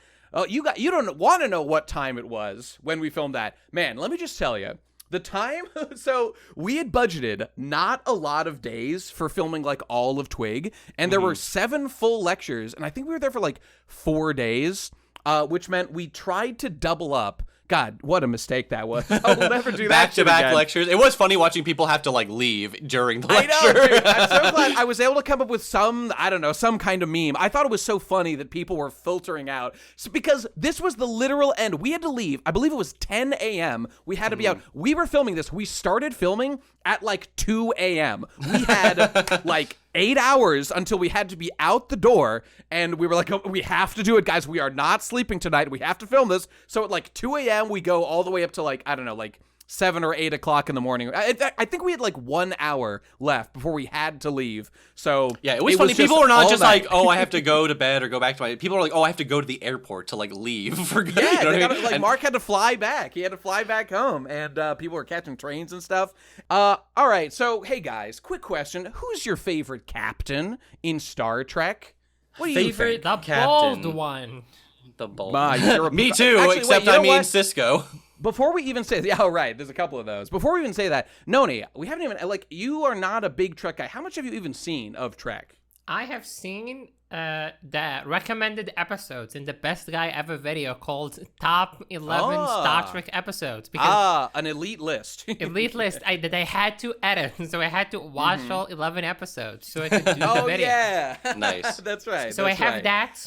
you don't want to know what time it was when we filmed that. Man, let me just tell you, the time, so we had budgeted not a lot of days for filming like all of Twig, and there were 7 full lectures, and I think we were there for like 4 days, which meant we tried to double up. God, what a mistake that was. I will never do that back-to-back lectures. It was funny watching people have to, leave during the lecture. I know, dude. I'm so glad I was able to come up with some kind of meme. I thought it was so funny that people were filtering out. Because this was the literal end. We had to leave. I believe it was 10 a.m. We had to be out. We were filming this. We started filming at 2 a.m. We had 8 hours until we had to be out the door, and we were like, oh, we have to do it, guys. We are not sleeping tonight. We have to film this. So at 2 a.m., we go all the way up to 7 or 8 o'clock in the morning. I think we had 1 hour left before we had to leave. So yeah, it was funny. People were not just oh, I have to go to bed or go back to my. People were like, oh, I have to go to the airport to leave for good. Yeah, you know what I mean? Mark had to fly back. He had to fly back home, and people were catching trains and stuff. All right, so hey guys, quick question: who's your favorite captain in Star Trek? What do you think? The bald one. The bald. Me too. Actually, except wait, I mean Cisco. Before we even say, right, there's a couple of those. Before we even say that, Noni, we haven't even, you are not a big Trek guy. How much have you even seen of Trek? I have seen the recommended episodes in the Best Guy Ever video called Top 11 Star Trek Episodes. Because an elite list. Elite list that I had to edit, so I had to watch all 11 episodes so I could do the video. Yeah. Nice. That's right. So I have that.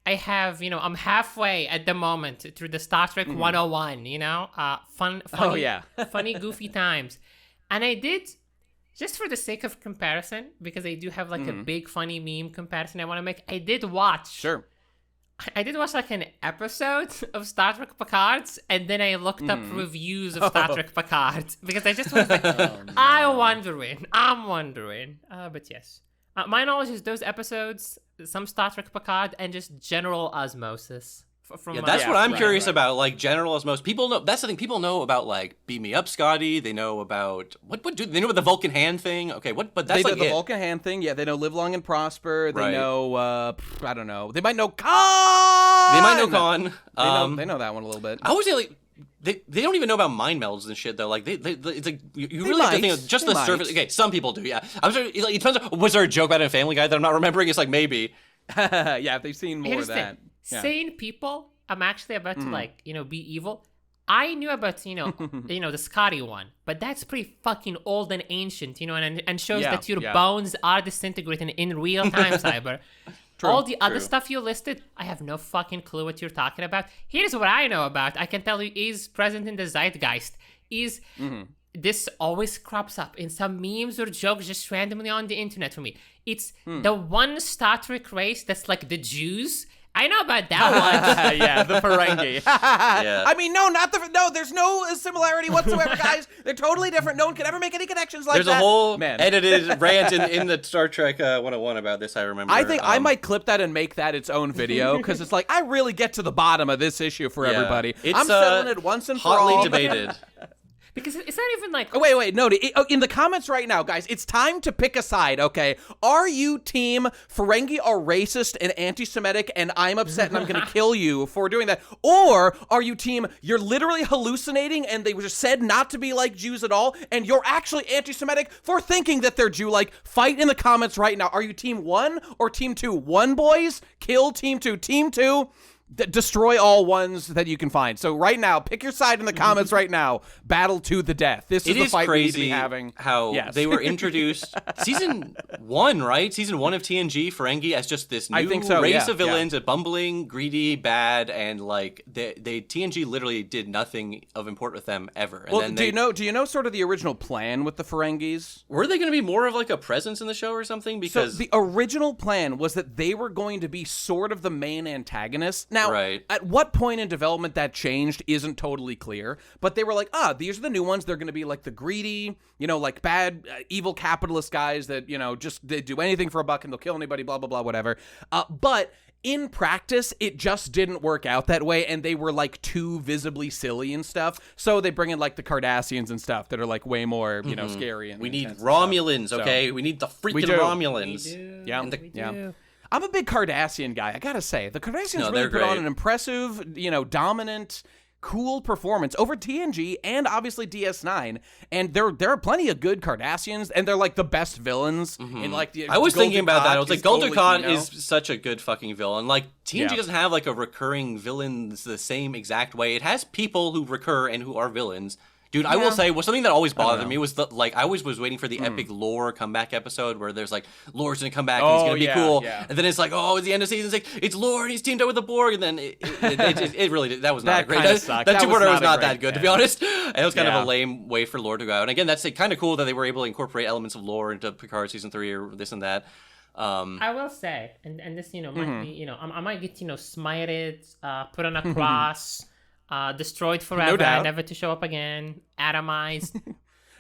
I have, I'm halfway at the moment through the Star Trek 101, funny, goofy times. And I did, just for the sake of comparison, because I do have a big funny meme comparison I want to make, I did watch an episode of Star Trek Picard, and then I looked up reviews of Star Trek Picard, because I just was like, I'm wondering. But yes. My knowledge is those episodes, some Star Trek Picard, and just general osmosis. That's what I'm curious about, general osmosis. People know, that's the thing, people know about, Beam Me Up, Scotty. They know about, they know about the Vulcan hand thing. Okay, but that's the Vulcan hand thing, yeah, they know Live Long and Prosper. They know, I don't know. They might know Khan! They know that one a little bit. I always say, They don't even know about mind melds and shit though. It's you really have to think of just the surface. Okay, some people do. Yeah, I'm sure. It depends. Was there a joke about it in Family Guy that I'm not remembering? It's maybe. Yeah, if they've seen more of that. Yeah. Sane people. I'm actually about to be evil. I knew about the Scotty one, but that's pretty fucking old and ancient, and shows that your bones are disintegrating in real time, Cyber. All the other stuff you listed, I have no fucking clue what you're talking about. Here's what I know about. I can tell you is present in the zeitgeist. This always crops up in some memes or jokes just randomly on the internet for me. It's the one Star Trek race that's like the Jews, I know about that one. Yeah, the Ferengi. Yeah. I mean, no, there's no similarity whatsoever, guys. They're totally different. No one can ever make any connections like There's that. a whole edited rant in the Star Trek 101 about this, I remember. I think I might clip that and make that its own video, because it's like, I really get to the bottom of this issue for everybody. I'm settling it once and for all. Hotly debated. Because it's not even like... Oh, wait, no. In the comments right now, guys, it's time to pick a side, okay? Are you team Ferengi are racist and anti-Semitic and I'm upset and I'm going to kill you for doing that? Or are you team you're literally hallucinating and they just said not to be like Jews at all and you're actually anti-Semitic for thinking that they're Jew-like? Fight in the comments right now. Are you team 1 or team 2? 1, boys? Kill team 2. Team 2... destroy all ones that you can find. So right now, pick your side in the comments right now. Battle to the death. This is the fight we need to be having. How they were introduced season 1, right? Season 1 of TNG, Ferengi as just this new race of villains, a bumbling, greedy, bad, and like they TNG literally did nothing of import with them ever. And well, then do you know sort of the original plan with the Ferengis? Were they going to be more of like a presence in the show or something? Because so the original plan was that they were going to be sort of the main antagonists. Now, at what point in development that changed isn't totally clear, but they were like, these are the new ones. They're going to be like the greedy, like bad, evil capitalist guys that, just they do anything for a buck and they'll kill anybody, blah, blah, blah, whatever. But in practice, it just didn't work out that way, and they were like too visibly silly and stuff. So they bring in like the Cardassians and stuff that are like way more, scary. And we need Romulans, okay? We need the freaking Romulans. We do. I'm a big Cardassian guy. I gotta say, the Cardassians really put on an impressive, dominant, cool performance over TNG and obviously DS9. And there are plenty of good Cardassians, and they're like the best villains in like the. I was thinking about that. I was like, Gul Dukat totally, is such a good fucking villain. Like TNG doesn't have like a recurring villains the same exact way. It has people who recur and who are villains. Dude, I will say, something that always bothered me was I always was waiting for the epic Lore comeback episode where there's like, Lore's gonna come back and he's gonna be cool. Yeah. And then it's like, it's the end of season 6, it's Lore and he's teamed up with the Borg, and then it really did. That was not great. That two-parter was not that good, to be honest. And it was kind of a lame way for Lore to go out. And again, that's kind of cool that they were able to incorporate elements of Lore into Picard season 3 or this and that. I will say, and this, might be, I might get, smited, put on a cross, destroyed forever, never to show up again, atomized.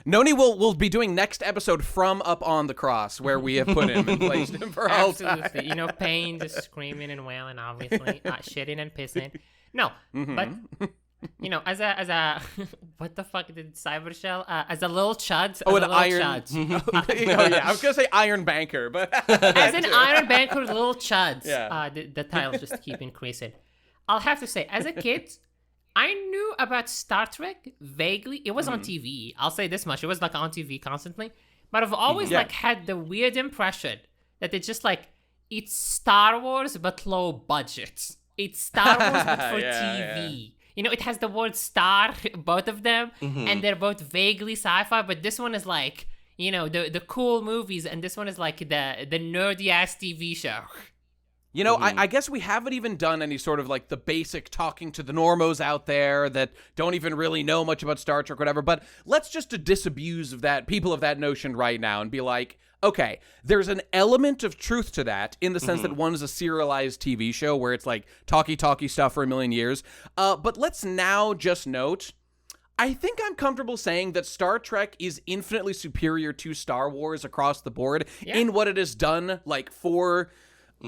Noni will be doing next episode from Up on the Cross, where we have put him and placed him for all time. Absolutely. Pain, just screaming and wailing, obviously, shitting and pissing. No, but... as a what the fuck did Cybershell? As a little chud. An iron. Chud. I was gonna say Iron Banker, but as an Iron Banker, little chuds. Yeah. The titles just keep increasing. I'll have to say, as a kid, I knew about Star Trek vaguely. It was on TV. I'll say this much: it was like on TV constantly. But I've always had the weird impression that it's just like it's Star Wars but low budget. It's Star Wars but for TV. Yeah. It has the word star, both of them, and they're both vaguely sci-fi, but this one is like, the cool movies, and this one is like the nerdy-ass TV show. I guess we haven't even done any sort of like the basic talking to the normos out there that don't even really know much about Star Trek or whatever, but let's just disabuse of that, people of that notion right now and be like, okay, there's an element of truth to that in the sense that one is a serialized TV show where it's like talky stuff for a million years. But let's now just note, I think I'm comfortable saying that Star Trek is infinitely superior to Star Wars across the board in what it has done, like for...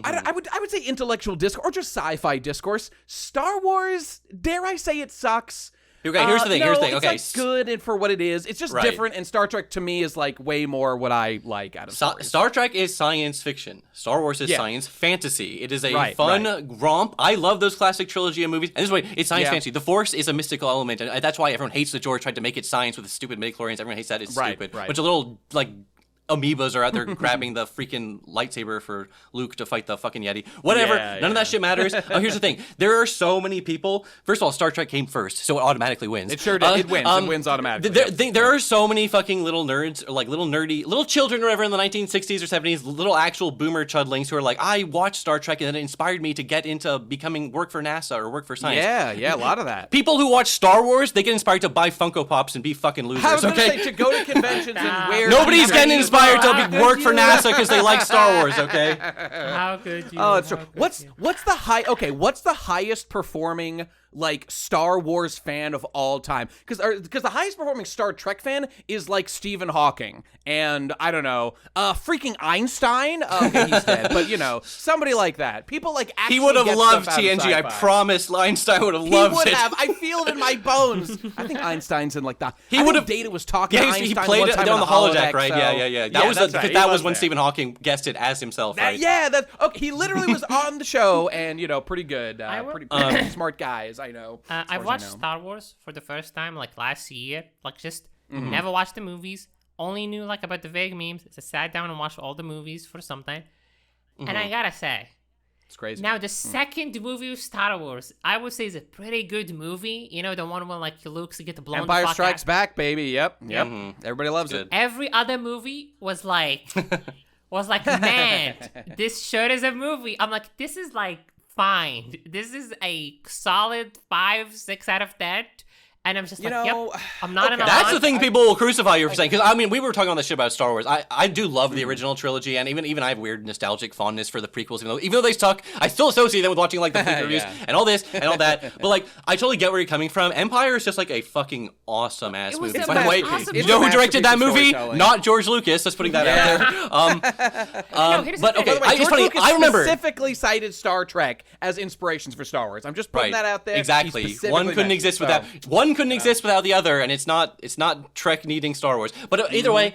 I would say intellectual discourse or just sci-fi discourse. Star Wars, dare I say it sucks. Okay, here's the thing. Okay, it's like good and for what it is. It's just different, and Star Trek to me is like way more what I like out of stories. Star Trek is science fiction. Star Wars is science fantasy. It is a fun romp. I love those classic trilogy of movies. And this way, it's science fantasy. The Force is a mystical element, and that's why everyone hates that George tried to make it science with the stupid midichlorians. Everyone hates that. It's stupid. Bunch of little like amoebas are out there grabbing the freaking lightsaber for Luke to fight the fucking Yeti. Whatever. None of that shit matters. Here's the thing. There are so many people. First of all, Star Trek came first, so it automatically wins. It sure does. It wins. It wins automatically. There are so many fucking little nerds, or like little nerdy, little children or whatever in the 1960s or 70s, little actual boomer chudlings who are like, I watched Star Trek and it inspired me to get into work for NASA or work for science. Yeah, a lot of that. People who watch Star Wars, they get inspired to buy Funko Pops and be fucking losers, I was gonna say, to go to conventions and wear... Nobody's getting inspired Empire to work for NASA because they like Star Wars. Okay. How could you? Oh, it's true. What's the highest performing like Star Wars fan of all time? Because the highest performing Star Trek fan is like Stephen Hawking, and I don't know, freaking Einstein. Okay, he's dead, but you know, somebody like that. People like actually He would have get loved stuff out of TNG. I sci-fi. promise. Einstein would have loved He would it. have. I feel it in my bones. I think Einstein's in like the. He would have. Data was talking. Yeah, to he Einstein played one it time on in the holodeck, holodeck, right? so- Yeah. That was that's right. that He was when there. Stephen Hawking guessed it as himself, right? Yeah, that's okay. He literally was on the show, and you know, pretty good, pretty smart guys. I know. I watched Star Wars for the first time like last year. Like just never watched the movies. Only knew like about the vague memes. So sat down and watched all the movies for some time. And I gotta say, It's crazy. now the second movie of Star Wars, I would say is a pretty good movie. You know, the one where like Luke's get blown Empire the fuck Strikes out. Back, baby. Yep. Everybody loves it. Every other movie was like, man, this shirt is a movie. I'm like, this is like fine. This is a solid 5, 6 out of 10. And I'm just You like, know, yep, I'm not in a That's line. the thing people will crucify you for saying. Because I mean, we were talking on this shit about Star Wars. I do love the original trilogy, and even I have weird nostalgic fondness for the prequels. Even though they suck, I still associate them with watching like the prequel reviews and all this and all that. But like, I totally get where you're coming from. Empire is just like a fucking awesome ass was movie. a By the way, awesome you movie. know who It's a directed that masterpiece of movie? storytelling. Not George Lucas. Just putting that out there. No, here's the But thing. okay, By the way, it's George funny. Lucas I remember. specifically cited Star Trek as inspirations for Star Wars. I'm just putting that out there. Exactly. He specifically One couldn't mentioned, exist so. without one couldn't exist without the other, and it's not Trek needing Star Wars. But either way,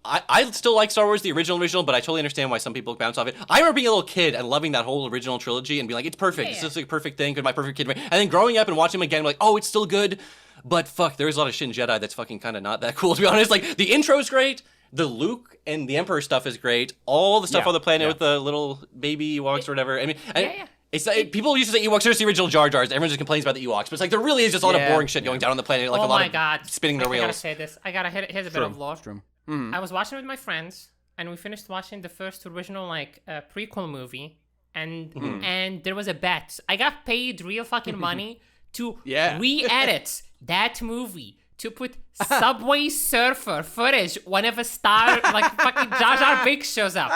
I still like Star Wars, the original, but I totally understand why some people bounce off it. I remember being a little kid and loving that whole original trilogy and being like, it's perfect. It's just like a perfect thing. Could my perfect kid? And then growing up and watching them again, I'm like, oh, it's still good. But fuck, there's a lot of shit in Jedi that's fucking kind of not that cool, to be honest. Like, the intro's great. The Luke and the Emperor stuff is great. All the stuff on the planet with the little baby Ewoks or whatever. I mean, it's like, people used to say Ewoks are just the original Jar Jars. Everyone just complains about the Ewoks, but it's like there really is just a lot of boring shit going down on the planet, like a lot of spinning their I wheels. gotta say this. Here's a bit of lore. I was watching with my friends, and we finished watching the first original prequel movie, and there was a bet. I got paid real fucking money to re-edit that movie. To put Subway Surfer footage whenever fucking Jar Jar Binks shows up.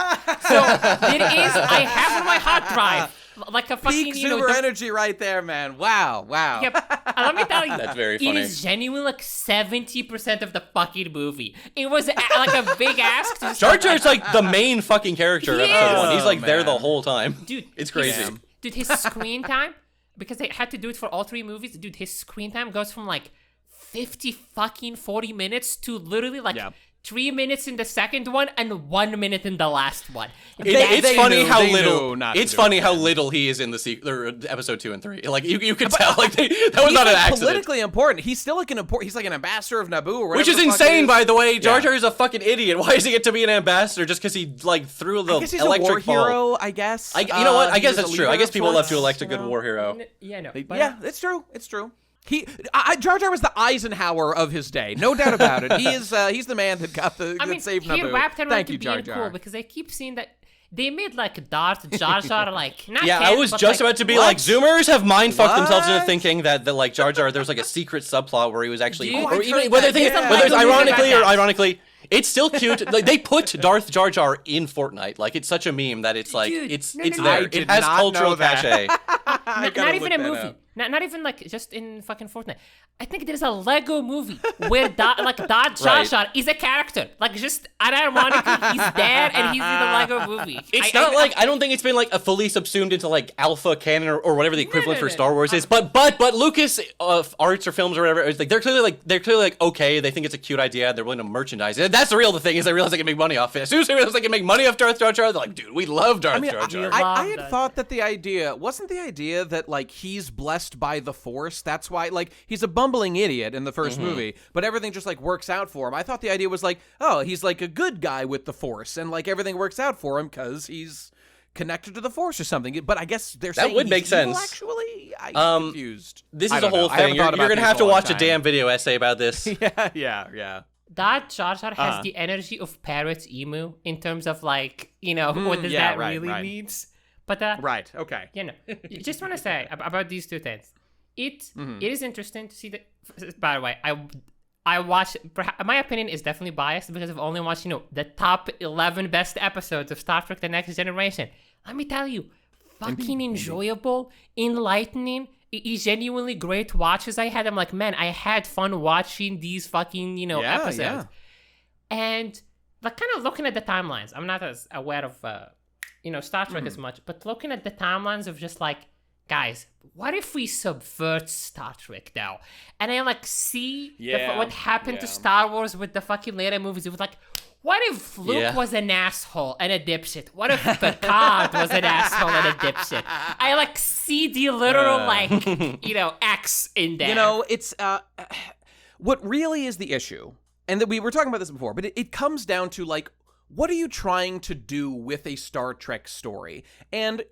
So there is, I have on my hard drive, like a fucking, Peak Zoomer energy right there, man. Wow. Yep. Let me tell you, That's very funny. It is genuinely like 70% of the fucking movie. It was like a big ask. To Jar Jar's like the main fucking character of He episode is. 1. He's like there man. the whole time. Dude, It's crazy. His screen time, because they had to do it for all 3 movies, dude, his screen time goes from like 40 minutes to literally 3 minutes in the second one and 1 minute in the last one. It's funny how they little. knew not to It's do funny it. how little he is in the episode 2 and 3. Like you could tell, like that was not an accident. Politically important. He's still like he's like an ambassador of Naboo or whatever. Which is the fuck insane, it by the way. Jar Yeah. Jar is a fucking idiot. Why does he get to be an ambassador just because he like threw the I guess he's electric a war ball? hero, I guess. You know what? I He guess was a that's true. I leader guess of people love to sorts, elect a you good know? war hero. It's true. It's true. Jar Jar was the Eisenhower of his day, no doubt about it. He's the man that got that saved he Naboo. wrapped around Thank to you, Jar being Jar. cool because I keep seeing that they made like Darth Jar Jar like not Yeah, I canon, was but, just like, about to be what? like, Zoomers have mind fucked themselves into What? thinking that like Jar Jar, there's like a secret subplot where he was actually, Dude, or I've even heard whether that, yeah. whether it's I've heard ironically about or that. ironically, it's still cute. Like they put Darth Jar Jar in Fortnite. Like it's such a meme that it's like Dude, it's no, it's no, there. I It did has not cultural know that. cachet. not even a look that movie. up. Not even like just in fucking Fortnite. I think there's a Lego movie where Darth Jar Jar is a character. Like just unironically, he's there and he's in the Lego movie. It's not like I don't think it's been like a fully subsumed into like alpha canon or whatever the equivalent for Star Wars is. But Lucas arts or films or whatever, it's like they're clearly like okay, they think it's a cute idea, they're willing to merchandise it. That's the real thing is they realize they can make money off it. As soon as they realize they can make money off Darth Jar Jar, they're like, dude, we love Darth Jar Jar. I had thought that the idea that like he's blessed by the Force. That's why like he's a bumbling idiot in the first movie, but everything just like works out for him. I thought the idea was like, oh, he's like a good guy with the Force, and like everything works out for him because he's connected to the Force or something. But I guess they're saying would he's make evil, sense. Actually, I'm confused. This I is a don't know. whole I haven't thing. You're thought about gonna these have to in a long watch a time. damn video essay about this. Yeah. Darth Jar Jar has the energy of Parrot's emu in terms of like, what does that really means? But Right. Okay. Just want to say about these two things. It is interesting to see that. By the way, my opinion is definitely biased because I've only watched, the top 11 best episodes of Star Trek The Next Generation. Let me tell you, fucking enjoyable, enlightening, genuinely great watches I had. I'm like, man, I had fun watching these fucking, episodes. Yeah. And like kind of looking at the timelines, I'm not as aware of, Star Trek as much, but looking at the timelines of just like, guys, what if we subvert Star Trek now? And I like see what happened to Star Wars with the fucking later movies. It was like, what if Luke was an asshole and a dipshit? What if Picard was an asshole and a dipshit? I like see the literal X in there. It's what really is the issue, and that we were talking about this before, but it comes down to like, what are you trying to do with a Star Trek story? And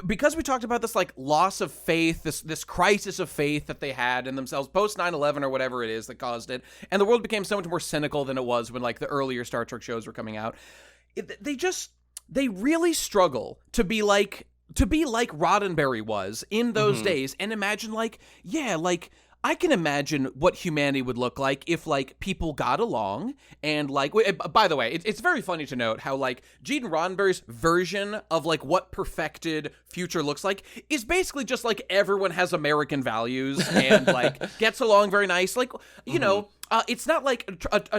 because we talked about this like loss of faith, this crisis of faith that they had in themselves post 9/11 or whatever it is that caused it, and the world became so much more cynical than it was when like the earlier Star Trek shows were coming out. They really struggle to be like Roddenberry was in those days, and imagine I can imagine what humanity would look like if, like, people got along and, like... By the way, it's very funny to note how, like, Gene Roddenberry's version of, like, what perfected future looks like is basically just, like, everyone has American values and, like, gets along very nice. Like, you know, it's not like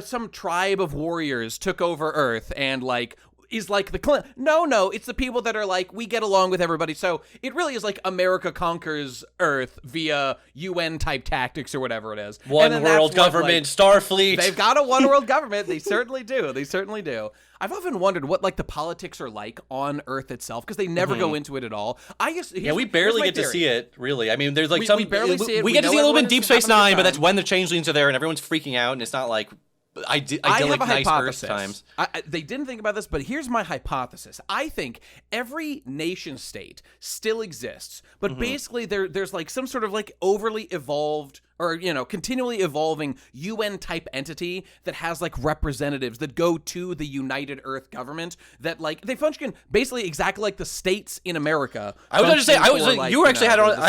some tribe of warriors took over Earth and, like... is like the no, it's the people that are like, we get along with everybody. So it really is like America conquers Earth via UN type tactics or whatever it is. One world government, Starfleet. They've got a one world government. They certainly do. They certainly do. I've often wondered what like the politics are like on Earth itself because they never go into it at all. We barely get to see it. Really, I mean, there's like we barely see it. We get to see a little bit in Deep Space Nine, but that's when the changelings are there and everyone's freaking out, and it's not like. I have a nice hypothesis. Earth times. They didn't think about this, but here's my hypothesis. I think every nation state still exists, but basically there's like some sort of like overly evolved or, you know, continually evolving UN type entity that has like representatives that go to the United Earth government that like they function basically exactly like the states in America. I was going to say, I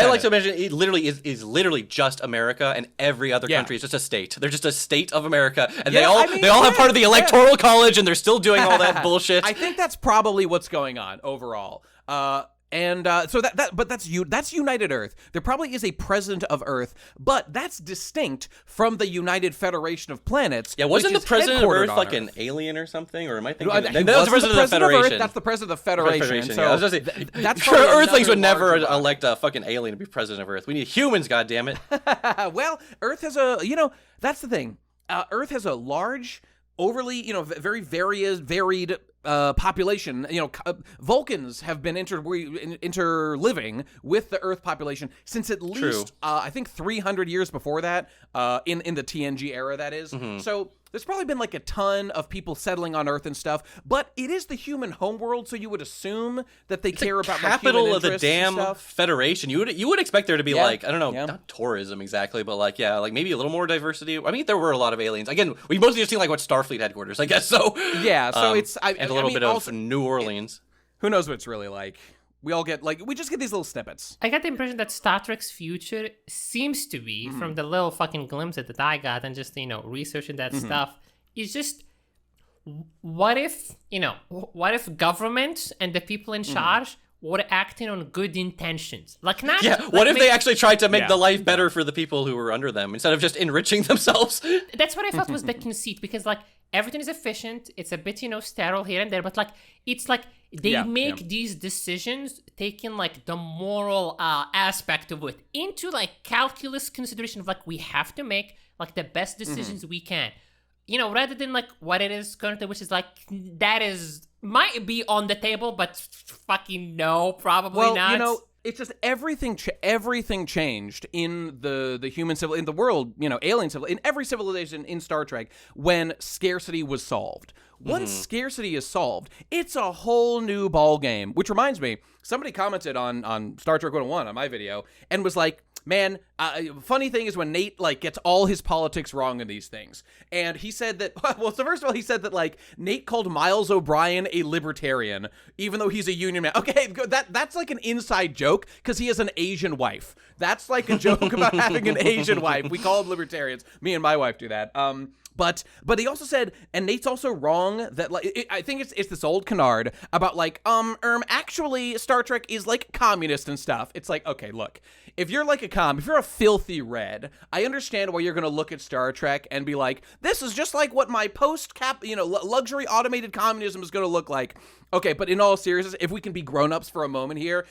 like to mention it literally is literally just America, and every other country is just a state. They're just a state of America, and they all have part of the Electoral College, and they're still doing all that bullshit. I think that's probably what's going on overall. So that's United Earth. There probably is a president of Earth, but that's distinct from the United Federation of Planets. Yeah, wasn't the president of Earth like an alien or something? Or am I thinking? That was the president of the Federation. That's the president of the Federation. So I was just saying, that's Earthlings would never elect a fucking alien to be president of Earth. We need humans, goddammit. Well, Earth has that's the thing. Earth has a large, overly, very varied population. Vulcans have been interliving with the Earth population since at least I think 300 years before that, in the TNG era, that is. So there's probably been like a ton of people settling on Earth and stuff, but it is the human homeworld, so you would assume that they care about like human capital of the damn Federation. You would expect there to be like, I don't know, not tourism exactly, but like maybe a little more diversity. I mean, there were a lot of aliens. Again, we mostly just seen like what Starfleet headquarters, I guess. So so it's and a little bit of New Orleans. Who knows what it's really like? We all get we just get these little snippets. I got the impression that Star Trek's future seems to be, from the little fucking glimpse that I got and just, researching that stuff, is just what if government and the people in charge were acting on good intentions? Like not what if they actually tried to make the life better for the people who were under them instead of just enriching themselves? That's what I thought was the conceit, because like everything is efficient, it's a bit, sterile here and there, but like it's like they make these decisions taking like the moral aspect of it into like calculus consideration of like we have to make like the best decisions we can, rather than like what it is currently, which is like that is might be on the table, but fucking no, probably not. It's just everything changed in the human in the world, alien civil, in every civilization in Star Trek when scarcity was solved. Once scarcity is solved, it's a whole new ball game. Which reminds me, somebody commented on Star Trek 101 on my video and was like, man, funny thing is when Nate like gets all his politics wrong in these things, and he said that. Well, so first of all, he said that like Nate called Miles O'Brien a libertarian, even though he's a union man. Okay, that's like an inside joke because he has an Asian wife. That's like a joke about having an Asian wife. We call them libertarians. Me and my wife do that. But he also said, and Nate's also wrong that like I think it's this old canard about like actually Star Trek is like communist and stuff. It's like, okay, look, if you're like if you're a filthy red, I understand why you're gonna look at Star Trek and be like, this is just like what my luxury automated communism is gonna look like. Okay, but in all seriousness, if we can be grown-ups for a moment here.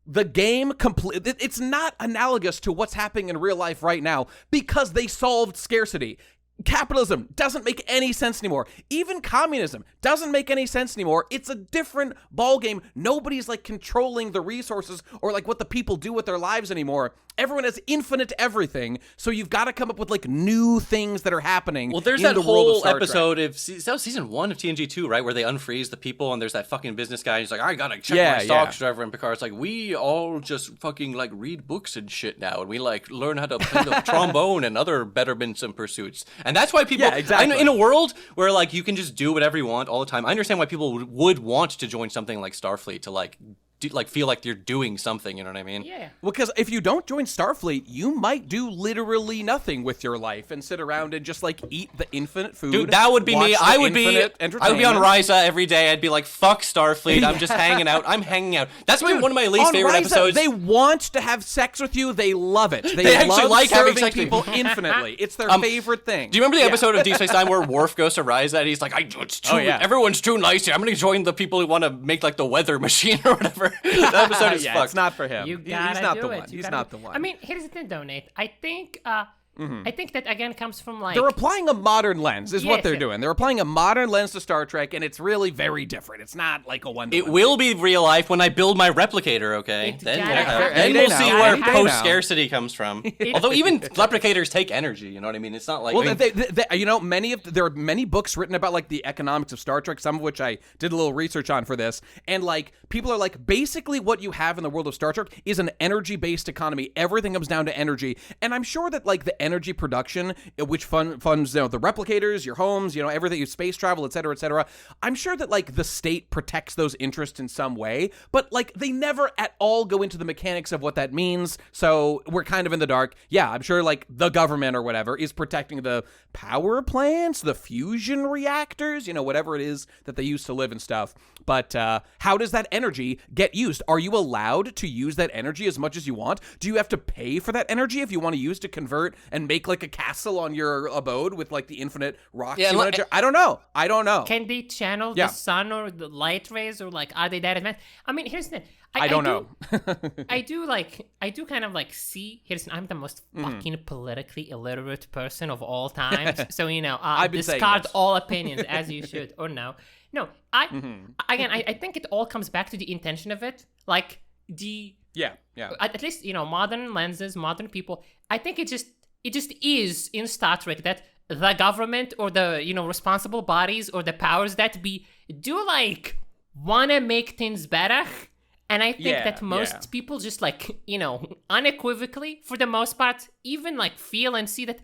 The game it's not analogous to what's happening in real life right now because they solved scarcity. Capitalism doesn't make any sense anymore. Even communism doesn't make any sense anymore. It's a different ballgame. Nobody's like controlling the resources or like what the people do with their lives anymore. Everyone has infinite everything, so you've got to come up with like new things that are happening. Well, there's that whole episode of that was season 1 of TNG 2, right, where they unfreeze the people, and there's that fucking business guy. He's like, I gotta check my stocks, whatever. And Picard's like, we all just fucking like read books and shit now, and we like learn how to play the trombone and other betterments and pursuits. And that's why people, in a world where like you can just do whatever you want all the time, I understand why people would want to join something like Starfleet to like feel like you're doing something, you know what I mean? Yeah. Well, because if you don't join Starfleet, you might do literally nothing with your life and sit around and just like eat the infinite food. Dude, that would be me. I would be on Risa every day. I'd be like, fuck Starfleet. I'm just hanging out. I'm hanging out. That's one of my least favorite episodes. They want to have sex with you. They love it. They actually love like having serving sex with people infinitely. It's their favorite thing. Do you remember the episode of Deep Space Nine where Worf goes to Risa and he's like, everyone's too nice here. I'm going to join the people who want to make like the weather machine or whatever. That episode is fucked. It's not for him. He's not the one. He's not the one. I mean, here's the thing, though, Nate. I think that again comes from like they're applying a modern lens is what they're doing. They're applying a modern lens to Star Trek, and it's really very different. It's not like a one. It will be real life when I build my replicator. Okay, then we'll see where post scarcity comes from. Although even replicators take energy. You know what I mean? It's not like there are many books written about like the economics of Star Trek. Some of which I did a little research on for this, and like people are like basically what you have in the world of Star Trek is an energy-based economy. Everything comes down to energy, and I'm sure that like the energy production, which funds the replicators, your homes, everything, your space travel, et cetera, I'm sure that like the state protects those interests in some way, but like they never at all go into the mechanics of what that means. So we're kind of in the dark. Yeah, I'm sure like the government or whatever is protecting the power plants, the fusion reactors, whatever it is that they use to live and stuff. But how does that energy get used? Are you allowed to use that energy as much as you want? Do you have to pay for that energy if you want to use to convert and make like a castle on your abode with like the infinite rocks? I don't know. Can they channel the sun or the light rays, or like are they that advanced? I mean, here's the thing. I don't know. I do kind of like see. I'm the most fucking politically illiterate person of all time. So discard all opinions as you should. Or no, I think it all comes back to the intention of it. Like at least modern lenses, modern people. I think it just is in Star Trek that the government or the responsible bodies or the powers that be do like want to make things better. And I think that most people just like, unequivocally, for the most part, even like feel and see that,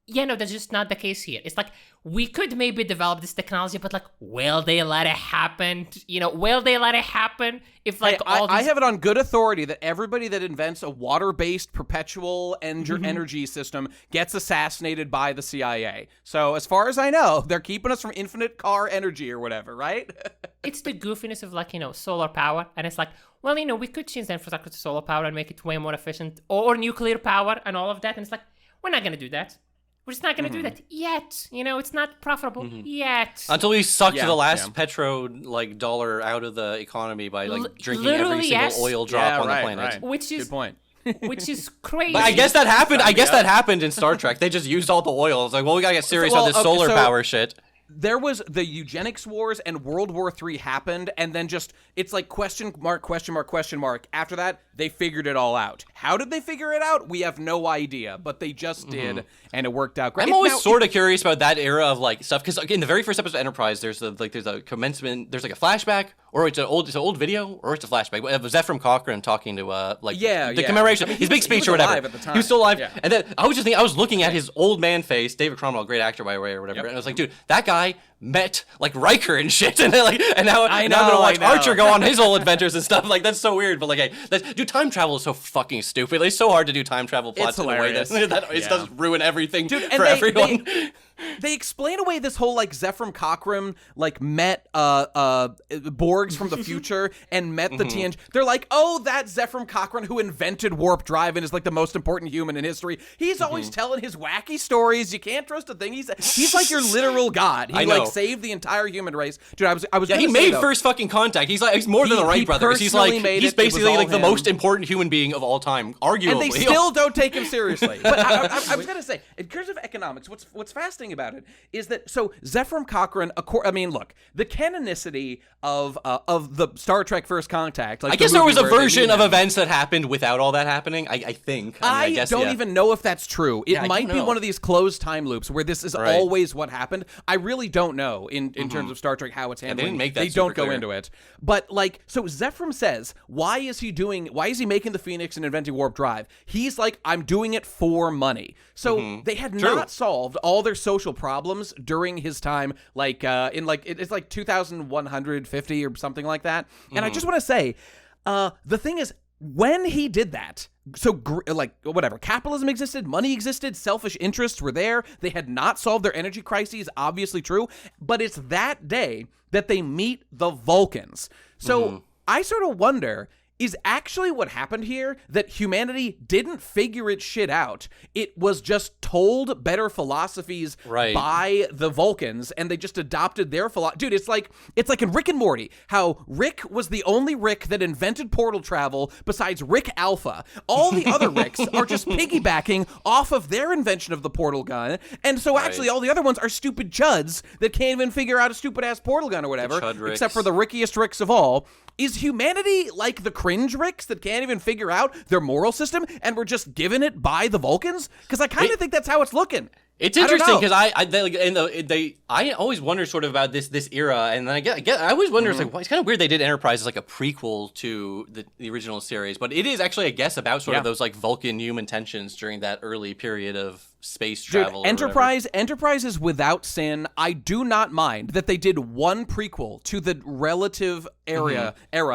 that's just not the case here. It's like, we could maybe develop this technology, but like, will they let it happen? Will they let it happen if like I have it on good authority that everybody that invents a water-based perpetual energy system gets assassinated by the CIA. So as far as I know, they're keeping us from infinite car energy or whatever, right? It's the goofiness of like, solar power. And it's like, well, we could change the infrastructure to solar power and make it way more efficient, or nuclear power and all of that. And it's like, we're not going to do that. We're just not going to do that yet. It's not profitable yet. Until we suck the last petro dollar out of the economy by drinking every single oil drop on the planet. Right. Which is good point. Which is crazy. But I guess that happened. That happened in Star Trek. They just used all the oil. It's like, well, we gotta get serious on this solar power shit. there was the eugenics wars and World War III happened, and then just it's like question mark, question mark, question mark. After that, they figured it all out. How did they figure it out? We have no idea, but they just did, and it worked out great. I'm always sort of curious about that era of like stuff because in the very first episode of Enterprise, there's a commencement, there's like a flashback, or it's an old video, or it's a flashback. It was Zephram Cochrane talking to the commemoration, his big speech or whatever. Alive at the time. He was still alive, and then I was just thinking, I was looking at his old man face, David Cromwell, great actor by the way, or whatever, and I was like, dude, that guy met like Riker and shit, and now I'm gonna watch Archer go on his whole adventures and stuff. Like that's so weird, but like, hey, dude, time travel is so fucking stupid. It's so hard to do time travel plots in a way that it does ruin everything for everyone. They explain away this whole like Zephram Cochrane like met Borgs from the future and met the TNG. They're like, oh, that's Zephram Cochrane who invented warp drive and is like the most important human in history. He's always telling his wacky stories. You can't trust a thing. He's like your literal god. He like saved the entire human race, dude. I was he made first fucking contact. He's more than the Wright brothers. He's basically like the most important human being of all time, arguably. And they still don't take him seriously. But I was gonna say, in terms of economics, what's fascinating about it is that so Zephram Cochrane, I mean, look, the canonicity of the Star Trek First Contact. Like I guess there was a version of events that happened without all that happening. I think. I guess, don't even know if that's true. It might be know. one of these closed time loops where this is always what happened. I really don't know in terms of Star Trek how it's handling. They didn't make that they don't clear. go into it. But like, so Zephram says, why is he making the Phoenix and inventing warp drive? He's like, I'm doing it for money. So they had not solved all their social problems during his time, like it's like 2150 or something like that. And I just want to say, the thing is, when he did that, so like whatever, capitalism existed, money existed, selfish interests were there. They had not solved their energy crises, obviously true. But it's that day that they meet the Vulcans. So I sort of wonder, is actually what happened here that humanity didn't figure its shit out. It was just told better philosophies by the Vulcans, and they just adopted their philosophy. Dude, it's like in Rick and Morty, how Rick was the only Rick that invented portal travel besides Rick Alpha. All the other Ricks are just piggybacking off of their invention of the portal gun, and so actually all the other ones are stupid chuds that can't even figure out a stupid-ass portal gun or whatever, except for the rickiest Ricks of all. Is humanity like the cringe Ricks that can't even figure out their moral system, and we're just given it by the Vulcans? Because I kind of think that's how it's looking. It's interesting because I always wonder sort of about this era, and then I always wonder it's like, well, it's kind of weird they did Enterprise as like a prequel to the original series, but it is actually, I guess, about sort of those like Vulcan human tensions during that early period of space travel. Dude, Enterprise is without sin. I do not mind that they did one prequel to the relative era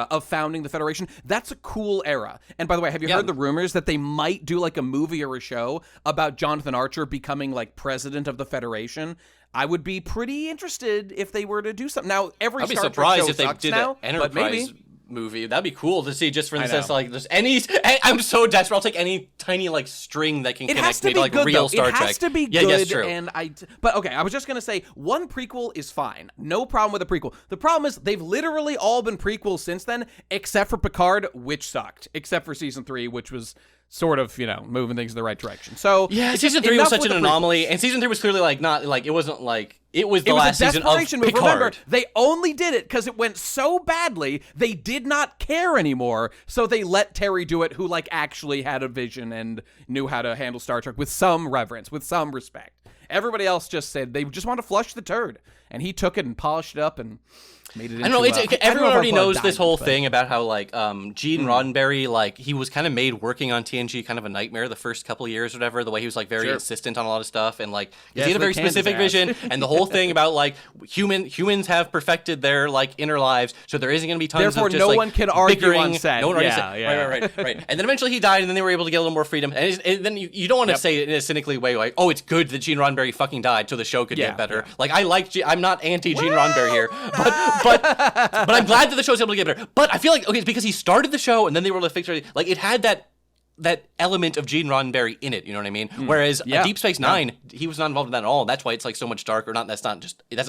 of founding the Federation. That's a cool era. And by the way, have you heard the rumors that they might do like a movie or a show about Jonathan Archer becoming like president of the Federation? I would be pretty interested if they were to do something. Now, every Star Trek show if they sucks did now, an Enterprise but maybe. movie. That'd be cool to see, just for the sense like there's any. I'm so desperate. I'll take any tiny like string that can connect me to like real Star Trek. It has to be good. Yes, true. But okay, I was just gonna say one prequel is fine. No problem with a prequel. The problem is they've literally all been prequels since then, except for Picard, which sucked. Except for season 3, which was sort of, moving things in the right direction. So yeah, season 3 was such an anomaly, and season 3 was clearly like not like it wasn't like. It was the last season of Picard. Remember, they only did it because it went so badly, they did not care anymore, so they let Terry do it, who, like, actually had a vision and knew how to handle Star Trek with some reverence, with some respect. Everybody else just said they just want to flush the turd, and he took it and polished it up and made it into everyone already knows this whole thing about how, like, Gene Roddenberry, like, he was kind of made working on TNG kind of a nightmare the first couple of years or whatever, the way he was, like, very insistent on a lot of stuff, and, like, he had a very specific vision, and the whole thing about, like, humans have perfected their, like, inner lives, so there isn't going to be tons Therefore, of just, no like, one can argue bickering. on set. No one Right. And then eventually he died, and then they were able to get a little more freedom, and then you don't want to say it in a cynically way, like, oh, it's good that Gene Roddenberry fucking died so the show could get better. Like, I'm not anti-Gene Roddenberry here, but I'm glad that the show's able to get better. But I feel like, okay, it's because he started the show and then they were able to fix it. Like, it had that element of Gene Roddenberry in it, you know what I mean? Whereas Deep Space Nine, he was not involved in that at all. That's why it's like so much darker. That's not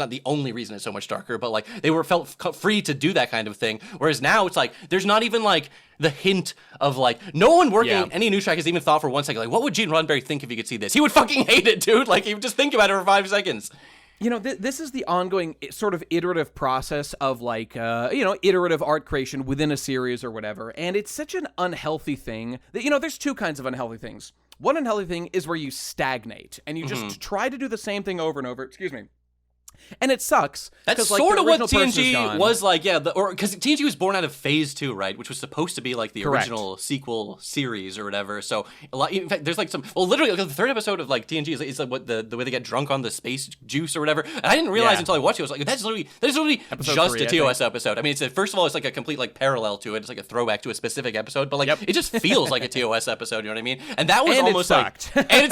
the only reason it's so much darker, but like they felt free to do that kind of thing. Whereas now it's like there's not even like the hint of like no one working any news track has even thought for 1 second like what would Gene Roddenberry think if he could see this? He would fucking hate it, dude. Like he would just think about it for 5 seconds. This is the ongoing sort of iterative process of like, iterative art creation within a series or whatever. And it's such an unhealthy thing that, there's two kinds of unhealthy things. One unhealthy thing is where you stagnate and you just try to do the same thing over and over. Excuse me. And it sucks. That's sort of what TNG was like, yeah. Because TNG was born out of Phase 2, right? Which was supposed to be like the original sequel series or whatever. So, in fact, there's like some... Well, literally, like, the third episode of like TNG is like what the way they get drunk on the space juice or whatever. And I didn't realize until I watched it. I was like, that's literally episode just 3, a TOS episode. I mean, first of all, it's like a complete like parallel to it. It's like a throwback to a specific episode. But like, it just feels like a TOS episode, you know what I mean? And that was almost like... And it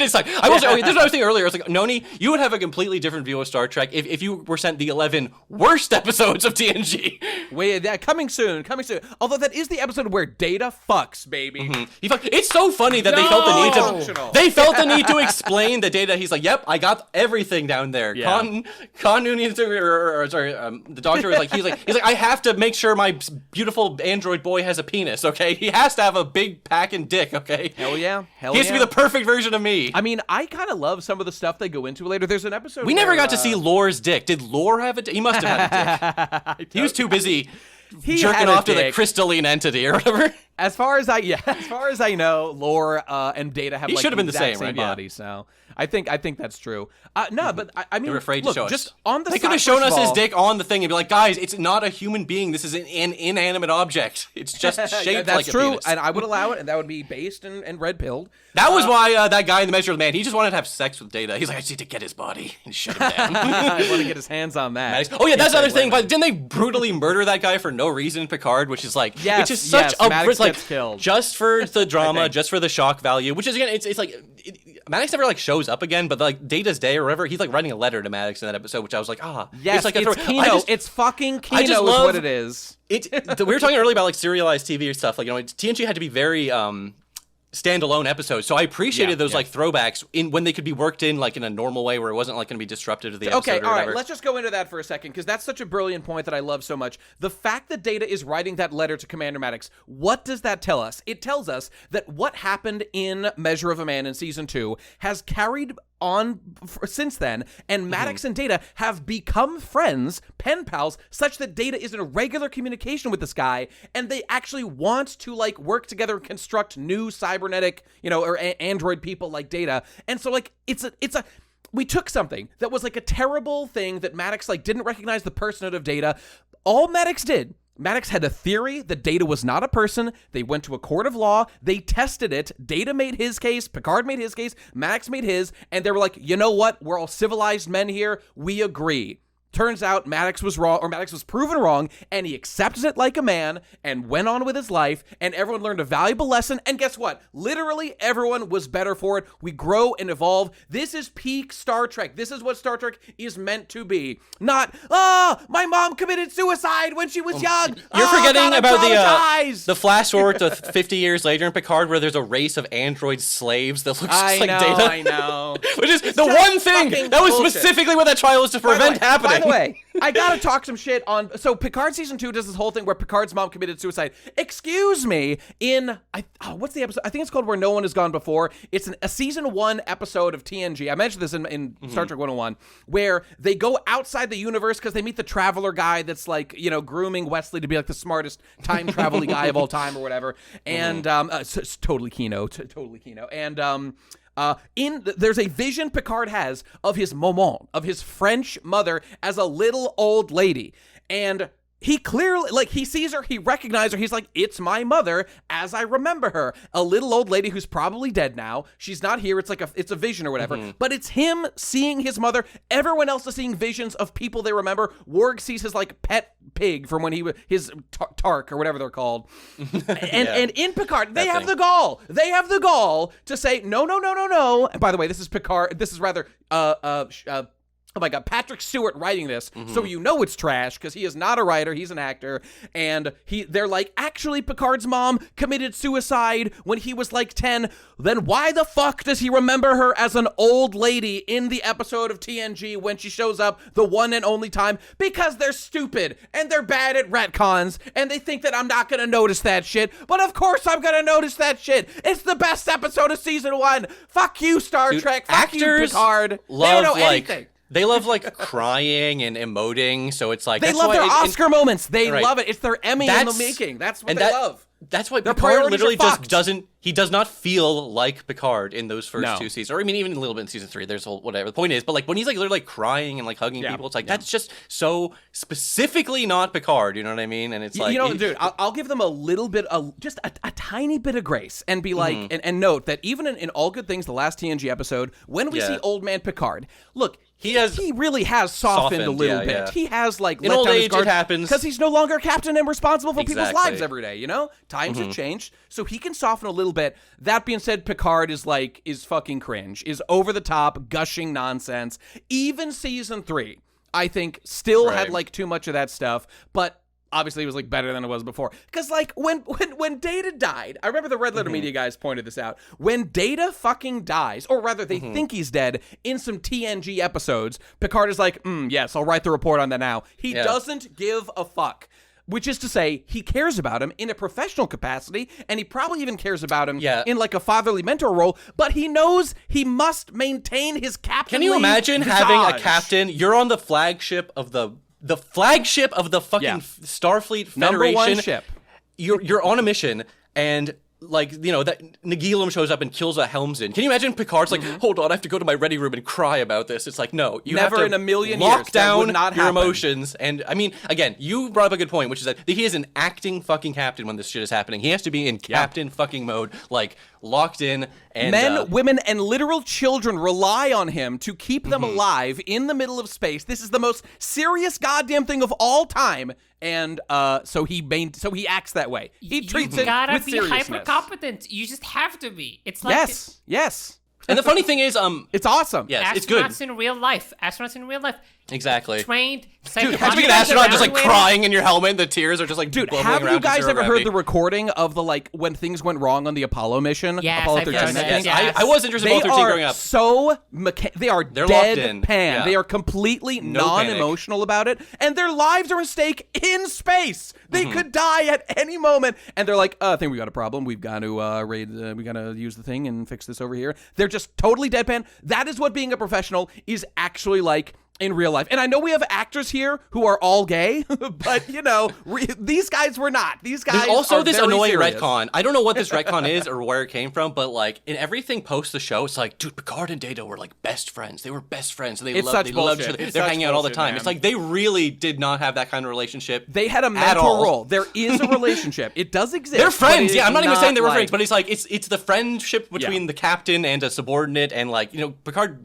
sucked. I will say, this is what I was saying earlier. I was like, Noni, you would have a completely different view of Star Trek if you were sent the 11 worst episodes of TNG. Wait, coming soon. Although that is the episode where Data fucks, baby. It's so funny that they felt the need to explain the Data. He's like, yep, I got everything down there. Yeah. The doctor was like, he's like, I have to make sure my beautiful android boy has a penis, okay? He has to have a big packing dick, okay? Hell yeah. He has to be the perfect version of me. I mean, I kind of love some of the stuff they go into later. There's an episode we never got to see Lore's dick. Did Lore have a dick? He must have had a dick. He was too busy jerking off to the crystalline entity or whatever. As far as I know, Lore and Data have should have been the same, right? body. Yeah. So I think that's true. No, but I mean, they were afraid to show us. Just on the they could have shown us his dick on the thing and be like, guys, it's not a human being. This is an inanimate object. It's just shaped like a true, penis. And I would allow it, and that would be based and red pilled. That was why that guy in the Measure of the Man, he just wanted to have sex with Data. He's like, I just need to get his body and shut him down. I want to get his hands on that. Oh yeah, that's another thing. But didn't they brutally murder that guy for no reason in Picard? Which is like, which is such a Maddox like gets killed. Just for the drama, just for the shock value. Which is again, it's like Maddox never like shows up again, but like Data's Day or whatever, he's like writing a letter to Maddox in that episode, which I was like, yes, it's Kino. It's fucking Kino is what it is. We were talking earlier about like serialized TV or stuff. Like, TNG had to be very standalone episodes, so I appreciated those like throwbacks in when they could be worked in like in a normal way where it wasn't like going to be disruptive to the episode. Okay, all right. Let's just go into that for a second because that's such a brilliant point that I love so much. The fact that Data is writing that letter to Commander Maddox, what does that tell us? It tells us that what happened in Measure of a Man in season 2 has carried on since then, and Maddox and Data have become friends, pen pals, such that Data is in regular communication with this guy, and they actually want to like work together and construct new cybernetic, or android people like Data. And so like it's a we took something that was like a terrible thing that Maddox like didn't recognize the personhood of Data. All Maddox had a theory that Data was not a person. They went to a court of law. They tested it. Data made his case. Picard made his case. Maddox made his. And they were like, you know what? We're all civilized men here. We agree. Turns out Maddox was wrong, or Maddox was proven wrong, and he accepted it like a man and went on with his life, and everyone learned a valuable lesson, and guess what? Literally everyone was better for it. We grow and evolve. This is peak Star Trek. This is what Star Trek is meant to be. Not, my mom committed suicide when she was young. You're forgetting about the flash forward to 50 years later in Picard where there's a race of android slaves that looks just like Data. I know. Which is the one thing that was specifically what that trial was to prevent happening. By the way, I gotta talk some shit on. So Picard season 2 does this whole thing where Picard's mom committed suicide. Excuse me, what's the episode? I think it's called Where No One Has Gone Before. It's a season 1 episode of TNG. I mentioned this in Star Trek 101, where they go outside the universe because they meet the Traveler guy that's like grooming Wesley to be like the smartest time travel-y guy of all time or whatever. And it's totally Kino, and there's a vision Picard has of his maman, of his French mother as a little old lady. And he clearly, like, he sees her, he recognizes her, he's like, it's my mother as I remember her. A little old lady who's probably dead now. She's not here, it's a vision or whatever. But it's him seeing his mother. Everyone else is seeing visions of people they remember. Warg sees his, like, pet pig from when he was, his Tark or whatever they're called. And in Picard, they have the gall. They have the gall to say, no. And by the way, this is Picard, this is rather, oh my God, Patrick Stewart writing this, so it's trash, because he is not a writer, he's an actor, and they're like, actually, Picard's mom committed suicide when he was like 10, then why the fuck does he remember her as an old lady in the episode of TNG when she shows up the one and only time? Because they're stupid, and they're bad at retcons, and they think that I'm not gonna notice that shit, but of course I'm gonna notice that shit. It's the best episode of season 1. Fuck you, Star Trek. Fuck you, Picard. Love, they don't know anything. They love like crying and emoting, so it's like they that's love why their Oscar moments. They right. love it. It's their Emmy in the making. That's what they love. That's why Their Picard priorities literally are just fucked. doesn't. He does not feel like Picard in those first No. 2 seasons, or I mean, even a little bit in season 3. There's whole whatever the point is, but like when he's like literally like crying and like hugging people, it's like that's just so specifically not Picard. You know what I mean? And it's like dude, I'll give them a little bit, just a tiny bit of grace, and be like, and note that even in All Good Things, the last TNG episode, when we see old man Picard, look. He really has softened a little bit. Yeah. He has like in let old down his age guard it happens because he's no longer captain and responsible for people's Exactly. lives every day. You know, times have changed, so he can soften a little bit. That being said, Picard is fucking cringe, is over the top, gushing nonsense. Even season 3, I think, still had like too much of that stuff, but. Obviously, it was like better than it was before. Because like when Data died, I remember the Red Letter Media guys pointed this out. When Data fucking dies, or rather they think he's dead in some TNG episodes, Picard is like, yes, I'll write the report on that now. He doesn't give a fuck. Which is to say, he cares about him in a professional capacity, and he probably even cares about him in like a fatherly mentor role, but he knows he must maintain his captainly Can you imagine visage. having a captain? You're on the flagship of the flagship of the fucking Starfleet Federation. Number one ship. You're on a mission, and like, you know, that Nagilum shows up and kills a helmsman. Can you imagine Picard's like, hold on, I have to go to my ready room and cry about this. It's like, no, you Never have to in a million lock years. That would down not your happen. emotions. And I mean, again, you brought up a good point, which is that he is an acting fucking captain when this shit is happening. He has to be in captain fucking mode, like locked in. And men, women, and literal children rely on him to keep them alive in the middle of space. This is the most serious goddamn thing of all time. And so he acts that way. He treats it with seriousness. You gotta be hyper competent. You just have to be. It's like yes. And the funny thing is, it's awesome. Yes, it's good. Astronauts in real life. Exactly. Trained. Dude, have you been an astronaut just like crying in your helmet? The tears are just like Dude, bubbling have around you guys zero ever gravity. heard the recording of the like when things went wrong on the Apollo mission? Yes, Apollo I've 13, heard I that, think. yes. I was interested in Apollo 13 growing up. They're locked in. deadpan. Yeah. They are completely No non-emotional about it, and their lives are at stake in space. They could die at any moment, and they're like, I think we got a problem. We've got to we got to use the thing and fix this over here. They're just totally deadpan. That is what being a professional is actually like in real life. And I know we have actors here who are all gay, but you know, these guys were not. These guys There's also are this very annoying serious. retcon. I don't know what this retcon is or where it came from, but like in everything post the show, it's like, dude, Picard and Data were like best friends. They were best friends. And they loved each other. It's They're such hanging out all the bullshit, time. man. It's like they really did not have that kind of relationship. They had a mentor role. There is a relationship. It does exist. They're friends. Yeah, I'm not even saying they were friends, but it's like it's the friendship between the captain and a subordinate, and like, you know, Picard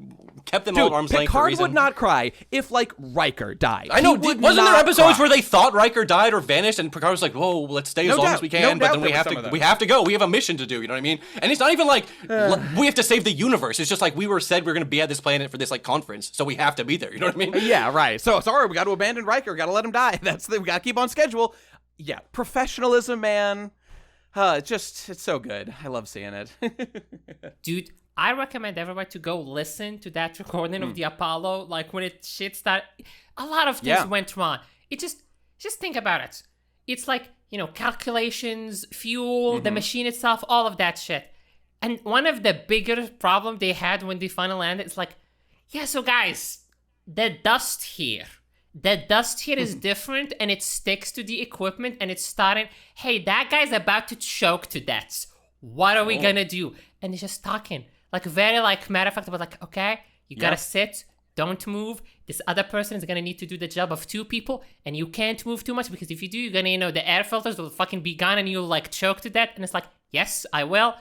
kept them all at arm's length for a Picard reason. would not cry if like Riker died. I know. Wasn't Wasn't there episodes where they thought Riker died or vanished, and Picard was like, "Whoa, let's stay as long as we can," but then we have to. We have to go. We have a mission to do. You know what I mean? And it's not even like we have to save the universe. It's just like we were said we're going to be at this planet for this like conference, so we have to be there. You know what I mean? Yeah, right. So sorry, we got to abandon Riker. Got to let him die. We got to keep on schedule. Yeah, professionalism, man. It's so good. I love seeing it. Dude, I recommend everybody to go listen to that recording of the Apollo. Like when it shit started, a lot of things went wrong. It just think about it. It's like, you know, calculations, fuel, the machine itself, all of that shit. And one of the bigger problem they had when they finally landed is like, yeah, so guys, the dust here is different, and it sticks to the equipment, and it's starting, hey, that guy's about to choke to death. What are we gonna do? And he's just talking. Like, very, like, matter of fact, about, like, okay, you gotta sit, don't move. This other person is gonna need to do the job of 2 people, and you can't move too much, because if you do, you're gonna, you know, the air filters will fucking be gone, and you'll, like, choke to death. And it's like, yes, I will.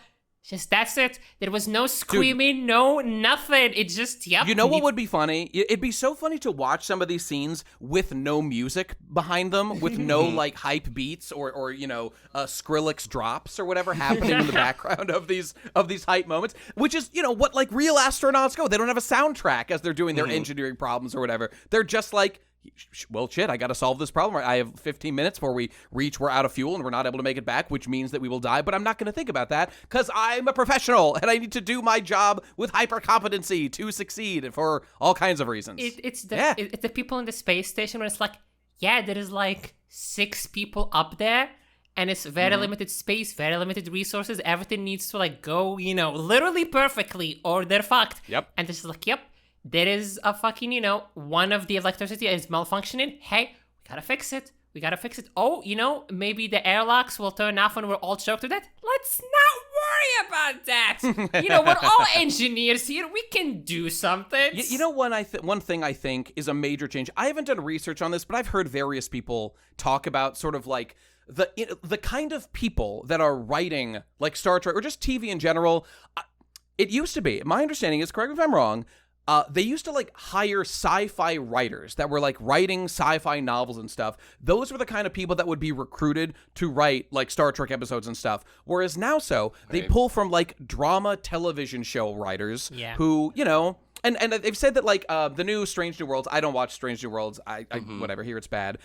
Just, that's it. There was no screaming, no nothing. It just, You know what would be funny? It'd be so funny to watch some of these scenes with no music behind them, with no like hype beats or you know Skrillex drops or whatever happening in the background of these hype moments. Which is, you know, what like real astronauts go. They don't have a soundtrack as they're doing their engineering problems or whatever. They're just like, well, shit, I got to solve this problem. I have 15 minutes before we're out of fuel and we're not able to make it back, which means that we will die. But I'm not going to think about that because I'm a professional and I need to do my job with hyper competency to succeed for all kinds of reasons. It's the people in the space station where it's like, yeah, there is like 6 people up there. And it's very limited space, very limited resources. Everything needs to like go, you know, literally perfectly or they're fucked. Yep. And it's just like, yep. there is a fucking, one of the electricity is malfunctioning. Hey, we gotta fix it. Oh, maybe the airlocks will turn off when we're all choked to death. Let's not worry about that. We're all engineers here. We can do something. One thing I think is a major change. I haven't done research on this, but I've heard various people talk about sort of like the kind of people that are writing like Star Trek or just TV in general. It used to be, my understanding is, correct me if I'm wrong, they used to like hire sci-fi writers that were like writing sci-fi novels and stuff. Those were the kind of people that would be recruited to write like Star Trek episodes and stuff. Whereas now, they pull from like drama television show writers who, and they've said that like the new Strange New Worlds, I don't watch Strange New Worlds, I whatever, here it's bad.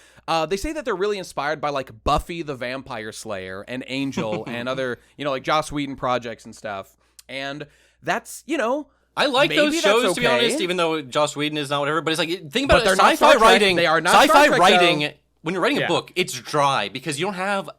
They say that they're really inspired by like Buffy the Vampire Slayer and Angel and other, like Joss Whedon projects and stuff. And that's, I like maybe those shows, okay. to be honest, even though Joss Whedon is not whatever. But it's like, think about But it, they're not sci-fi Star Trek. writing. They are not sci-fi Star Trek, writing, though. when you're writing a book, it's dry because you don't have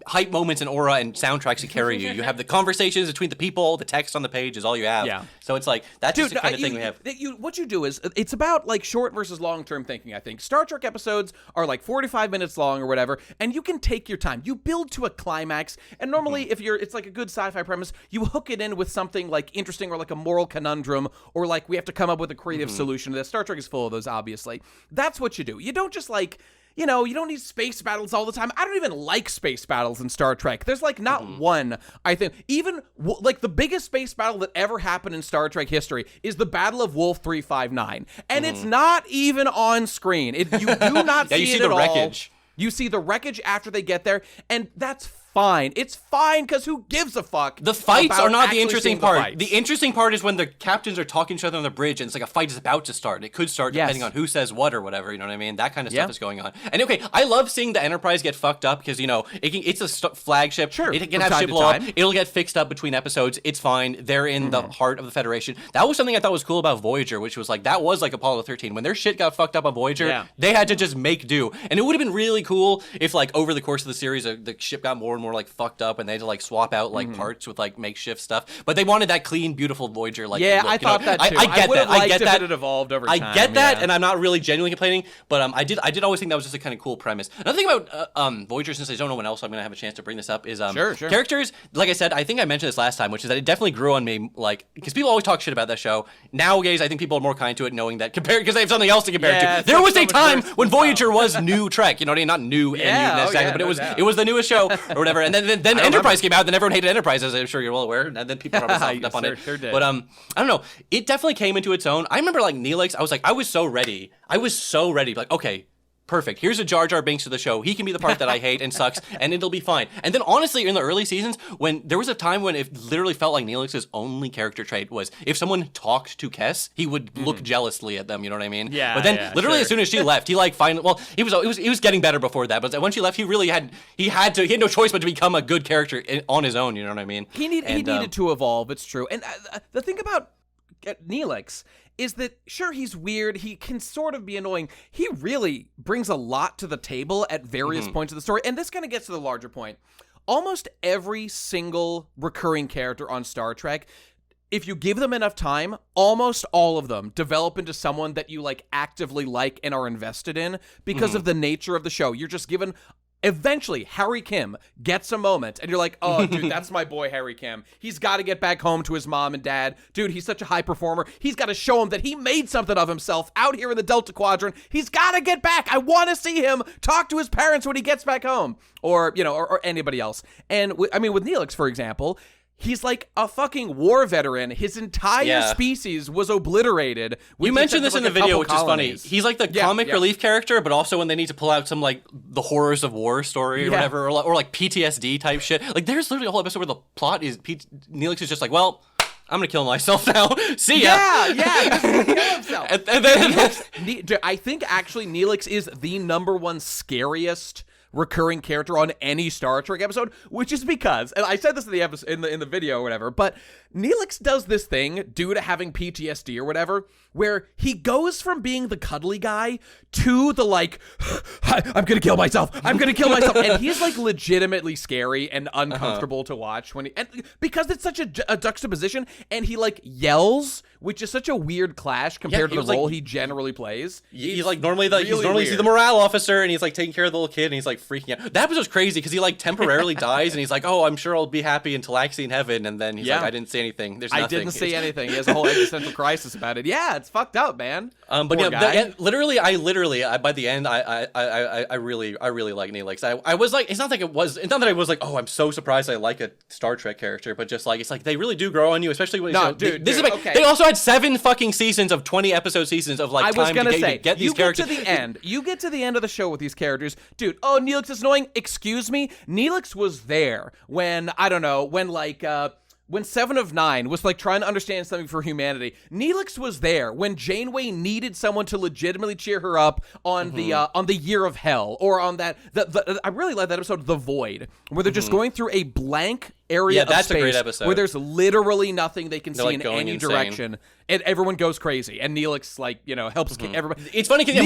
hype moments and aura and soundtracks to carry you. You have the conversations between the people, the text on the page is all you have. Yeah. So it's like, that's just the kind of thing we have. What you do is, it's about like short versus long-term thinking, I think. Star Trek episodes are like 45 minutes long or whatever, and you can take your time. You build to a climax, and normally it's like a good sci-fi premise, you hook it in with something like interesting or like a moral conundrum, or like we have to come up with a creative solution to this. Star Trek is full of those, obviously. That's what you do. You don't just like... you don't need space battles all the time. I don't even like space battles in Star Trek. There's like not one, I think. Even like the biggest space battle that ever happened in Star Trek history is the Battle of Wolf 359. And it's not even on screen. You do not see it at all. Wreckage. You see the wreckage after they get there, and that's fine. It's fine because who gives a fuck? The fights are not the interesting part. Fights. The interesting part is when the captains are talking to each other on the bridge and it's like a fight is about to start. It could start depending on who says what or whatever, you know what I mean? That kind of stuff is going on. And okay, I love seeing the Enterprise get fucked up because, it's a flagship. Sure. It can have shit blow up. It'll get fixed up between episodes. It's fine. They're in the heart of the Federation. That was something I thought was cool about Voyager, which was like, that was like Apollo 13. When their shit got fucked up on Voyager, they had to just make do. And it would have been really cool if like over the course of the series, the ship got more and more like fucked up and they had to like swap out like parts with like makeshift stuff. But they wanted that clean, beautiful Voyager like look, I thought that too. I get that. I get that. It evolved over time. I get that, and I'm not really genuinely complaining. But I did always think that was just a kind of cool premise. Another thing about Voyager, since I don't know when else I'm gonna have a chance to bring this up, is sure. characters. Like I said, I think I mentioned this last time, which is that it definitely grew on me. Like because people always talk shit about that show. Nowadays, I think people are more kind to it, knowing that because they have something else to compare it to. There was a time when Voyager was new Trek. You know what I mean? Not new and new necessarily, but it was the newest show or whatever. And then Enterprise came out, and everyone hated Enterprise, as I'm sure you're well aware. And then people probably softened up on it. Sure did. But I don't know. It definitely came into its own. I remember like Neelix. I was so ready. Like, okay, perfect. Here's a Jar Jar Binks to the show. He can be the part that I hate and sucks, and it'll be fine. And then honestly, in the early seasons, when there was a time when it literally felt like Neelix's only character trait was if someone talked to Kes, he would look jealously at them. You know what I mean? Yeah. But then literally as soon as she left, he like finally. Well, he was getting better before that, but when she left, he had no choice but to become a good character on his own. You know what I mean? He needed to evolve. It's true. And the thing about Neelix is that, sure, he's weird, he can sort of be annoying, he really brings a lot to the table at various points of the story, and this kind of gets to the larger point. Almost every single recurring character on Star Trek, if you give them enough time, almost all of them develop into someone that you like actively like and are invested in because of the nature of the show. You're just given... Eventually, Harry Kim gets a moment, and you're like, oh, dude, that's my boy Harry Kim. He's got to get back home to his mom and dad. Dude, he's such a high performer. He's got to show him that he made something of himself out here in the Delta Quadrant. He's got to get back. I want to see him talk to his parents when he gets back home. Or, or anybody else. And, with Neelix, for example... He's like a fucking war veteran. His entire species was obliterated. You mentioned this in the video, which is funny. He's like the comic relief character, but also when they need to pull out some like the horrors of war story or whatever, or like PTSD type shit. Like there's literally a whole episode where the plot is Neelix is just like, well, I'm gonna kill myself now. See ya. Yeah, he kill himself. I think actually Neelix is the number one scariest recurring character on any Star Trek episode, which is because, and I said this in the episode, in the video or whatever, but Neelix does this thing due to having PTSD or whatever, where he goes from being the cuddly guy to the like, I'm gonna kill myself, and he's like legitimately scary and uncomfortable to watch and because it's such a juxtaposition, and he like yells, which is such a weird clash compared to the role he generally plays. He's like normally the morale officer, and he's like taking care of the little kid, and he's like freaking out. That episode's crazy because he like temporarily dies, and he's like, oh, I'm sure I'll be happy in Talaxian heaven, and then he's like, I didn't say anything. There's nothing. I didn't say anything. He has a whole existential crisis about it. Yeah, it's fucked up, man. But Poor guy. literally, by the end, I really like Neelix. I was like, it's not that I was like, oh, I'm so surprised I like a Star Trek character, but just like, it's like they really do grow on you, especially when they also had 7 fucking seasons of 20 episode seasons of like time to get these characters. You get to the end of the show with these characters, dude. Oh, Neelix is annoying. Excuse me, Neelix was there when when 7 of 9 was like trying to understand something for humanity. Neelix was there when Janeway needed someone to legitimately cheer her up on the Year of Hell, or on that. I really like that episode, The Void, where they're just going through a blank area of space, a great episode, where there's literally nothing they can see in any direction, and everyone goes crazy, and Neelix helps everybody. It's funny because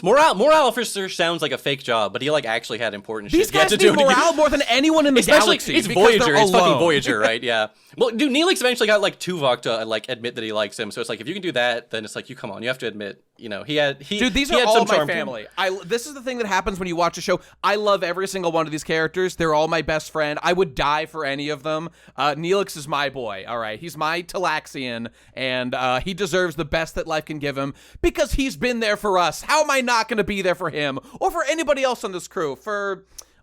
morale officer sounds like a fake job, but he like actually had important shit. These guys need morale more than anyone in the galaxy. It's Voyager. It's fucking Voyager, right? Yeah. Well, dude, Neelix eventually got like Tuvok to like admit that he likes him. So it's like, if you can do that, then it's like, you have to admit, dude, these are all my family. This is the thing that happens when you watch a show. I love every single one of these characters. They're all my best friend. I would die for any of them. Neelix is my boy. All right, he's my Talaxian, and he deserves the best that life can give him because he's been there for us. How am I not going to be there for him or for anybody else on this crew?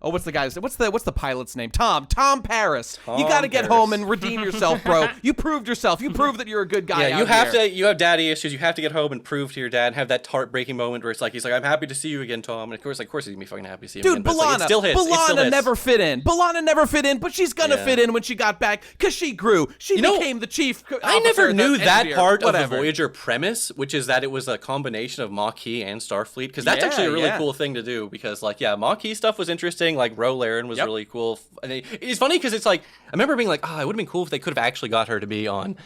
What's the pilot's name? Tom Paris. You got to get home and redeem yourself, bro. You proved yourself. You proved that you're a good guy. Yeah, you have daddy issues. You have to get home and prove to your dad and have that heartbreaking moment where it's like, he's like, I'm happy to see you again, Tom. And of course he's gonna be fucking happy to see him again. Dude, B'Elanna. B'Elanna never fit in. B'Elanna never fit in, but she's gonna fit in when she got back because she grew. She became the chief. I never knew that part of the Voyager premise, which is that it was a combination of Maquis and Starfleet, because that's actually a really cool thing to do. Because Maquis stuff was interesting. Like Ro Laren was really cool. And it's funny because it's like, I remember being like, it would have been cool if they could have actually got her to be on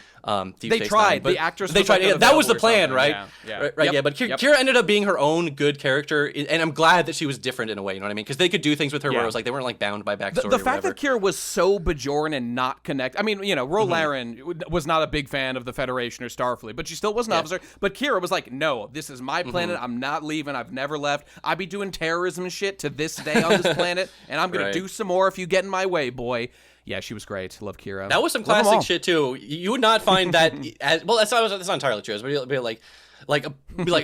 Deep Space Nine. The actress. They tried. That was the plan, right? Yeah. Right. Yeah. But Kira ended up being her own good character, and I'm glad that she was different in a way. You know what I mean? Because they could do things with her where it was like they weren't like bound by backstory. The fact that Kira was so Bajoran and not connected. I mean, Ro Laren was not a big fan of the Federation or Starfleet, but she still was an officer. But Kira was like, no, this is my planet. I'm not leaving. I've never left. I'd be doing terrorism shit to this day on this planet, and I'm gonna do some more if you get in my way, boy. Yeah, she was great. Love Kira. That was some classic shit too. You would not find that as well. That's not entirely true. But it'll be like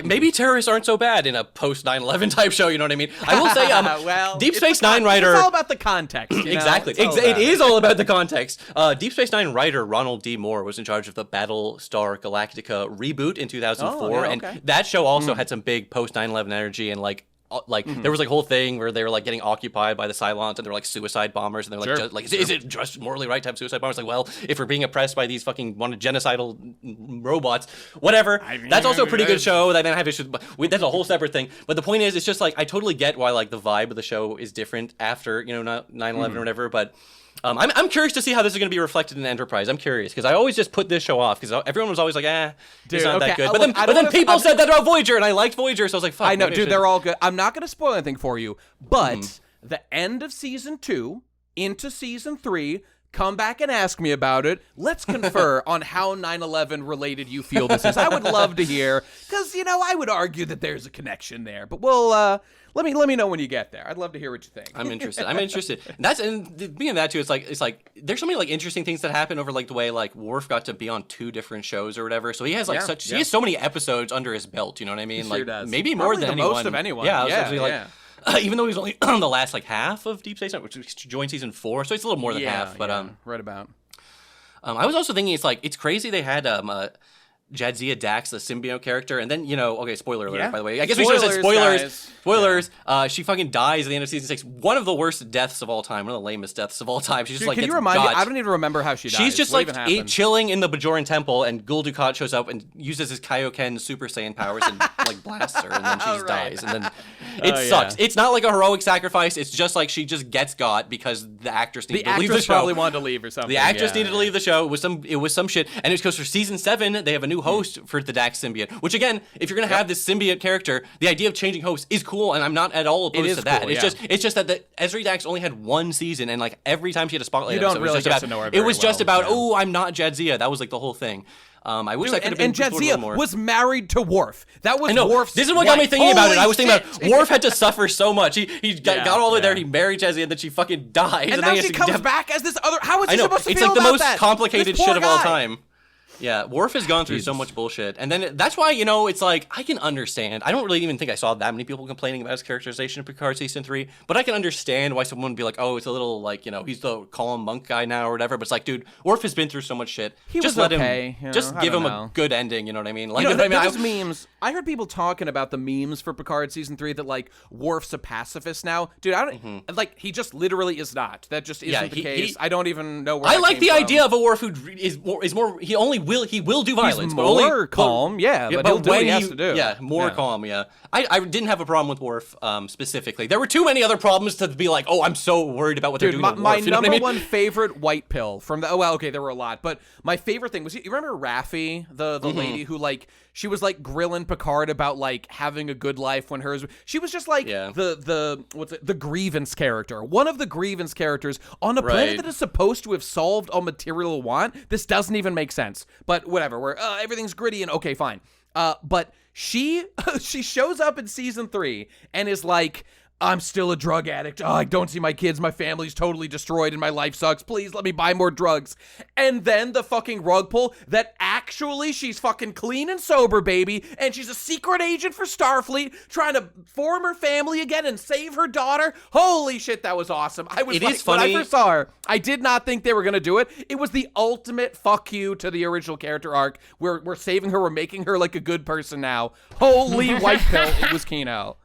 maybe terrorists aren't so bad in a post 9/11 type show. You know what I mean? I will say, Deep Space Nine writer. It's all about the context. Exactly. It is all about the context. Deep Space Nine writer Ronald D. Moore was in charge of the Battlestar Galactica reboot in 2004, and that show also had some big post 9/11 energy, and there was like a whole thing where they were like getting occupied by the Cylons, and they were like suicide bombers, and they're like, is it just morally right to have suicide bombers? Like, well, if we're being oppressed by these fucking genocidal robots, whatever. That's also a pretty good show. That didn't have issues, but that's a whole separate thing. But the point is, it's just like, I totally get why like the vibe of the show is different after 9/11 or whatever, but. I'm curious to see how this is going to be reflected in Enterprise. I'm curious because I always just put this show off because everyone was always like, it's not that good. But then people said that about Voyager, and I liked Voyager, so I was like, fuck. I know, dude, they're all good. I'm not going to spoil anything for you, but the end of season 2 into season 3. Come back and ask me about it. Let's confer on how 9/11 related you feel this is. I would love to hear, because I would argue that there's a connection there. But we'll let me know when you get there. I'd love to hear what you think. I'm interested. And being that too, it's like there's so many like interesting things that happen over like the way like Worf got to be on 2 different shows or whatever. So he has like he has so many episodes under his belt. You know what I mean? He like sure does. Maybe more than anyone. Most of anyone. Yeah. Even though he's only on the last like half of Deep Space Nine, which joined season 4, so it's a little more than half. But right about. I was also thinking it's crazy they had Jadzia Dax, the symbiote character, and then spoiler alert by the way. I guess we should have said spoilers. Spoilers. She fucking dies at the end of season 6. One of the worst deaths of all time. One of the lamest deaths of all time. She's just can you remind me? I don't even remember how she dies. She's just chilling in the Bajoran temple, and Gul Dukat shows up and uses his Kaioken Super Saiyan powers and like blasts her, and then she just dies. And then It sucks. It's not like a heroic sacrifice. It's just like she just gets got because the actress needed to leave the show. Probably wanted to leave or something. The actress needed to leave the show. It was some shit. And it's because for season 7, they have a new host for the Dax symbiote. Which again, if you're gonna have this symbiote character, the idea of changing hosts is cool, and I'm not at all opposed to that. Cool, it's just that the Ezri Dax only had one season, and like every time she had a spotlight, you don't really get to know her very it was just well, about oh, I'm not Jadzia. That was like the whole thing. I wish I could have been explored a little more. And Jadzia was married to Worf. That was Worf's This is what got me thinking about it. I was thinking about Worf had to suffer so much. He got all the way there. He married Jadzia, and then she fucking dies. And now she comes back as this other. How is he supposed to feel about that? It's like the most complicated shit of all time. Yeah, Worf has gone through so much bullshit. And then that's why, it's like, I can understand. I don't really even think I saw that many people complaining about his characterization of Picard Season 3, but I can understand why someone would be like, oh, it's a little like, he's the calm monk guy now or whatever. But it's like, dude, Worf has been through so much shit. Just let him, just give him a good ending, you know what I mean? Like, those memes, I heard people talking about the memes for Picard Season 3 that, like, Worf's a pacifist now. Dude, I don't, like, he just literally is not. That just isn't the case. I don't even know where I like the idea of a Worf who is more, he will do violence. He's more calm, but he'll do what he has to do. Yeah, more calm, yeah. I didn't have a problem with Worf specifically. There were too many other problems to be like, oh, I'm so worried about what they're doing with Worf. My number one favorite white pill from the, there were a lot, but my favorite thing was, you remember Raffi, the lady who, like, she was, like, grilling Picard about, like, having a good life when hers, she was just, like, the grievance character. One of the grievance characters on a planet that is supposed to have solved all material want. This doesn't even make sense, but whatever, where everything's gritty and okay, fine. But she shows up in season 3 and is like, I'm still a drug addict. Oh, I don't see my kids. My family's totally destroyed and my life sucks. Please let me buy more drugs. And then the fucking rug pull that actually she's fucking clean and sober, baby. And she's a secret agent for Starfleet trying to form her family again and save her daughter. Holy shit, that was awesome. When I first saw her, I did not think they were going to do it. It was the ultimate fuck you to the original character arc. We're saving her. We're making her like a good person now. Holy white pill. It was Kino.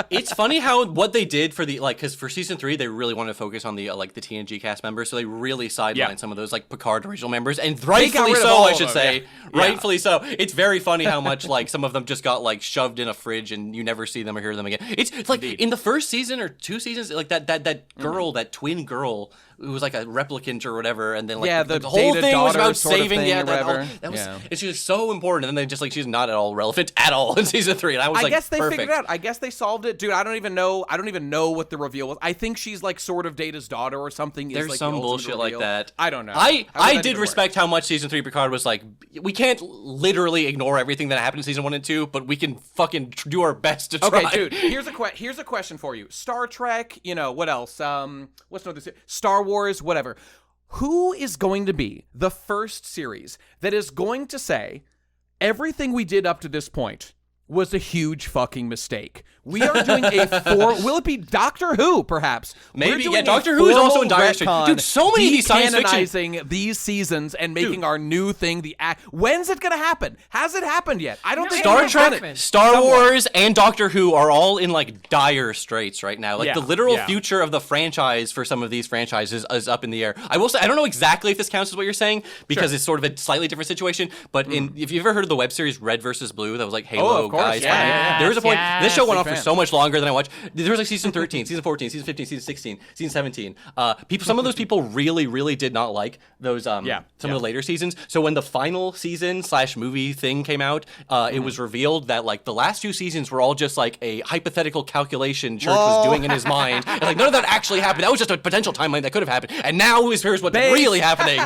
It's funny how what they did for the because for season 3 they really wanted to focus on the the TNG cast members, so they really sidelined some of those like Picard original members, and rightfully so, I should say. Rightfully so. It's very funny how much like some of them just got like shoved in a fridge and you never see them or hear them again. It's like in the first season or 2 seasons, like that girl, that twin girl who was like a replicant or whatever, and then like the whole thing was about saving that was it's just so important, and then just like she's not at all relevant at all in season 3, and I was like, guess they perfect. figured it out. I guess they solved it, dude. I don't even know what the reveal was. I think she's like sort of Data's daughter or something. There's like some bullshit like that. I don't know. I did respect how much season 3 Picard was like, we can't literally ignore everything that happened in season 1 and 2, but we can fucking do our best to try. Okay, dude. Here's a question for you. Star Trek. What else? What's another? Star Wars. Whatever. Who is going to be the first series that is going to say everything we did up to this point was a huge fucking mistake? We are doing will it be Doctor Who, perhaps? Maybe, Doctor Who is also in dire straits. Dude, so many of these science fiction these seasons and making our new thing when's it gonna happen? Has it happened yet? I don't think Star Trek, Star Wars, and Doctor Who are all in like dire straits right now. Like the literal future of the franchise for some of these franchises is up in the air. I will say, I don't know exactly if this counts as what you're saying, because it's sort of a slightly different situation, but if you've ever heard of the web series Red versus Blue, that was like Halo guys. There was a point, this show went on for so much longer than I watched. There was like season 13, season 14, season 15, season 16, season 17. Some of those people really, really did not like those some of the later seasons. So when the final season / movie thing came out, it was revealed that like the last 2 seasons were all just like a hypothetical calculation Church was doing in his mind. And like none of that actually happened. That was just a potential timeline that could have happened. And now here's what's really happening.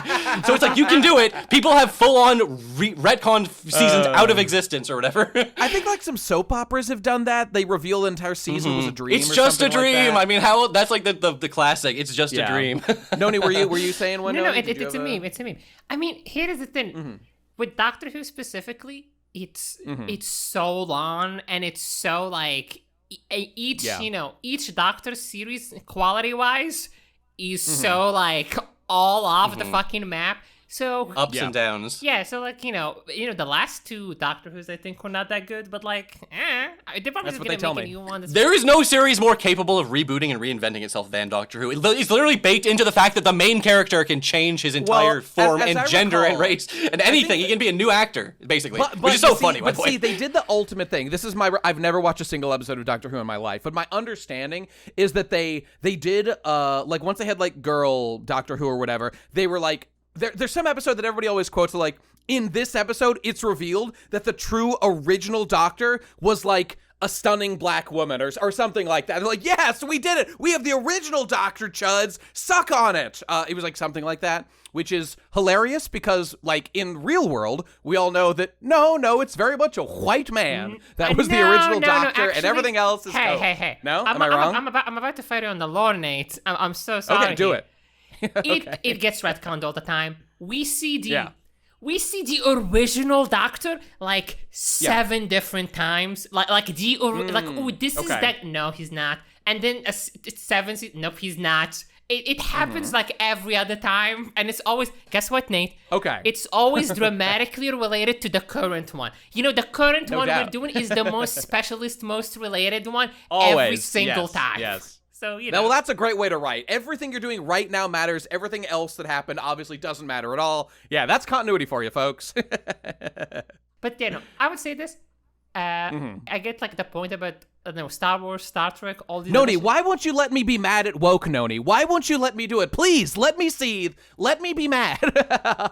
So it's like, you can do it. People have full on retcon seasons out of existence or whatever. I think like some soap operas have done that. They reveal the entire season was a dream. It's just a dream. Like I mean, how that's like the classic. It's just a dream. Noni, were you saying one? No, it's a meme. It's a meme. I mean, here is the thing with Doctor Who specifically. It's so long and it's so like each Doctor series quality wise is so like all off the fucking map. So ups and downs. Yeah, so like the last two Doctor Who's I think were not that good, but like, they're probably just gonna make a new one. There is no series more capable of rebooting and reinventing itself than Doctor Who. It's literally baked into the fact that the main character can change his entire form and gender and race and anything. He can be a new actor, basically, which is so funny. But see, they did the ultimate thing. This is I've never watched a single episode of Doctor Who in my life, but my understanding is that they did like once they had like girl Doctor Who or whatever, they were like. There's some episode that everybody always quotes, like, in this episode, it's revealed that the true original Doctor was, like, a stunning black woman or something like that. They're like, yes, we did it. We have the original Dr. Chuds. Suck on it. It was, like, something like that, which is hilarious because, like, in real world, we all know that, no, it's very much a white man that was the original Doctor, actually, and everything else is... Hey. No? Am I wrong? I'm about to fight you on the law, Nate. I'm so sorry. Okay, do it. It gets retconned all the time. We see the original Doctor like 7 different times. Like this is that. No, he's not. And then a 7. Nope, he's not. It happens like every other time, and it's always. Guess what, Nate? Okay. It's always dramatically related to the current one. The current one doubt. we're doing is the most specialist, most related one always. Every single time. Yes. So, Well, that's a great way to write. Everything you're doing right now matters. Everything else that happened obviously doesn't matter at all. Yeah, that's continuity for you, folks. But, I would say this. I get, like, the point about, Star Wars, Star Trek, all these... Noni, why won't you let me be mad at woke, Noni? Why won't you let me do it? Please, let me seethe. Let me be mad.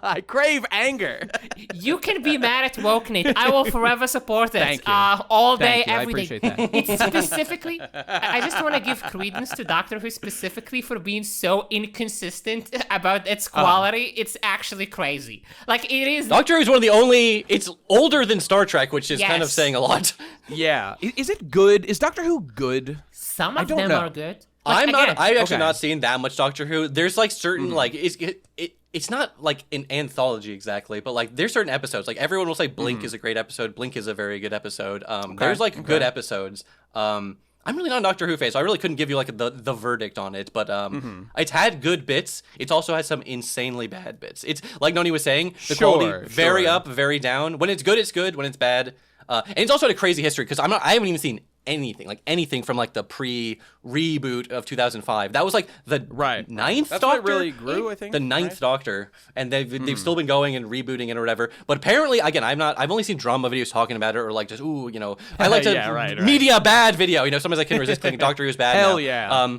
I crave anger. You can be mad at woke, Nate. I will forever support it. Thank you. All day, Thank you. every day. I appreciate that. It's specifically... I just want to give credence to Doctor Who specifically for being so inconsistent about its quality. It's actually crazy. Like, it is... Doctor Who is one of the only... It's older than Star Trek, which is kind of saying a lot. Yeah. Is it good? Is Doctor Who good? Some of them are good. I've actually not seen that much Doctor Who. There's like certain like it's not like an anthology exactly, but like there's certain episodes. Like everyone will say Blink is a great episode. Blink is a very good episode. There's like good episodes. I'm really not a Doctor Who fan, so I really couldn't give you like the verdict on it. But it's had good bits. It's also had some insanely bad bits. It's like Noni was saying, the quality very up, very down. When it's good, it's good. When it's bad, and it's also had a crazy history because I haven't even seen anything from like the pre-reboot of 2005. That was like the ninth That's Doctor. What really grew, I think. The ninth Doctor, and they've still been going and rebooting it or whatever. But apparently, again, I've only seen drama videos talking about it or like just I like to media bad video. Sometimes I can resist clicking Doctor Who's bad. Hell now. Yeah.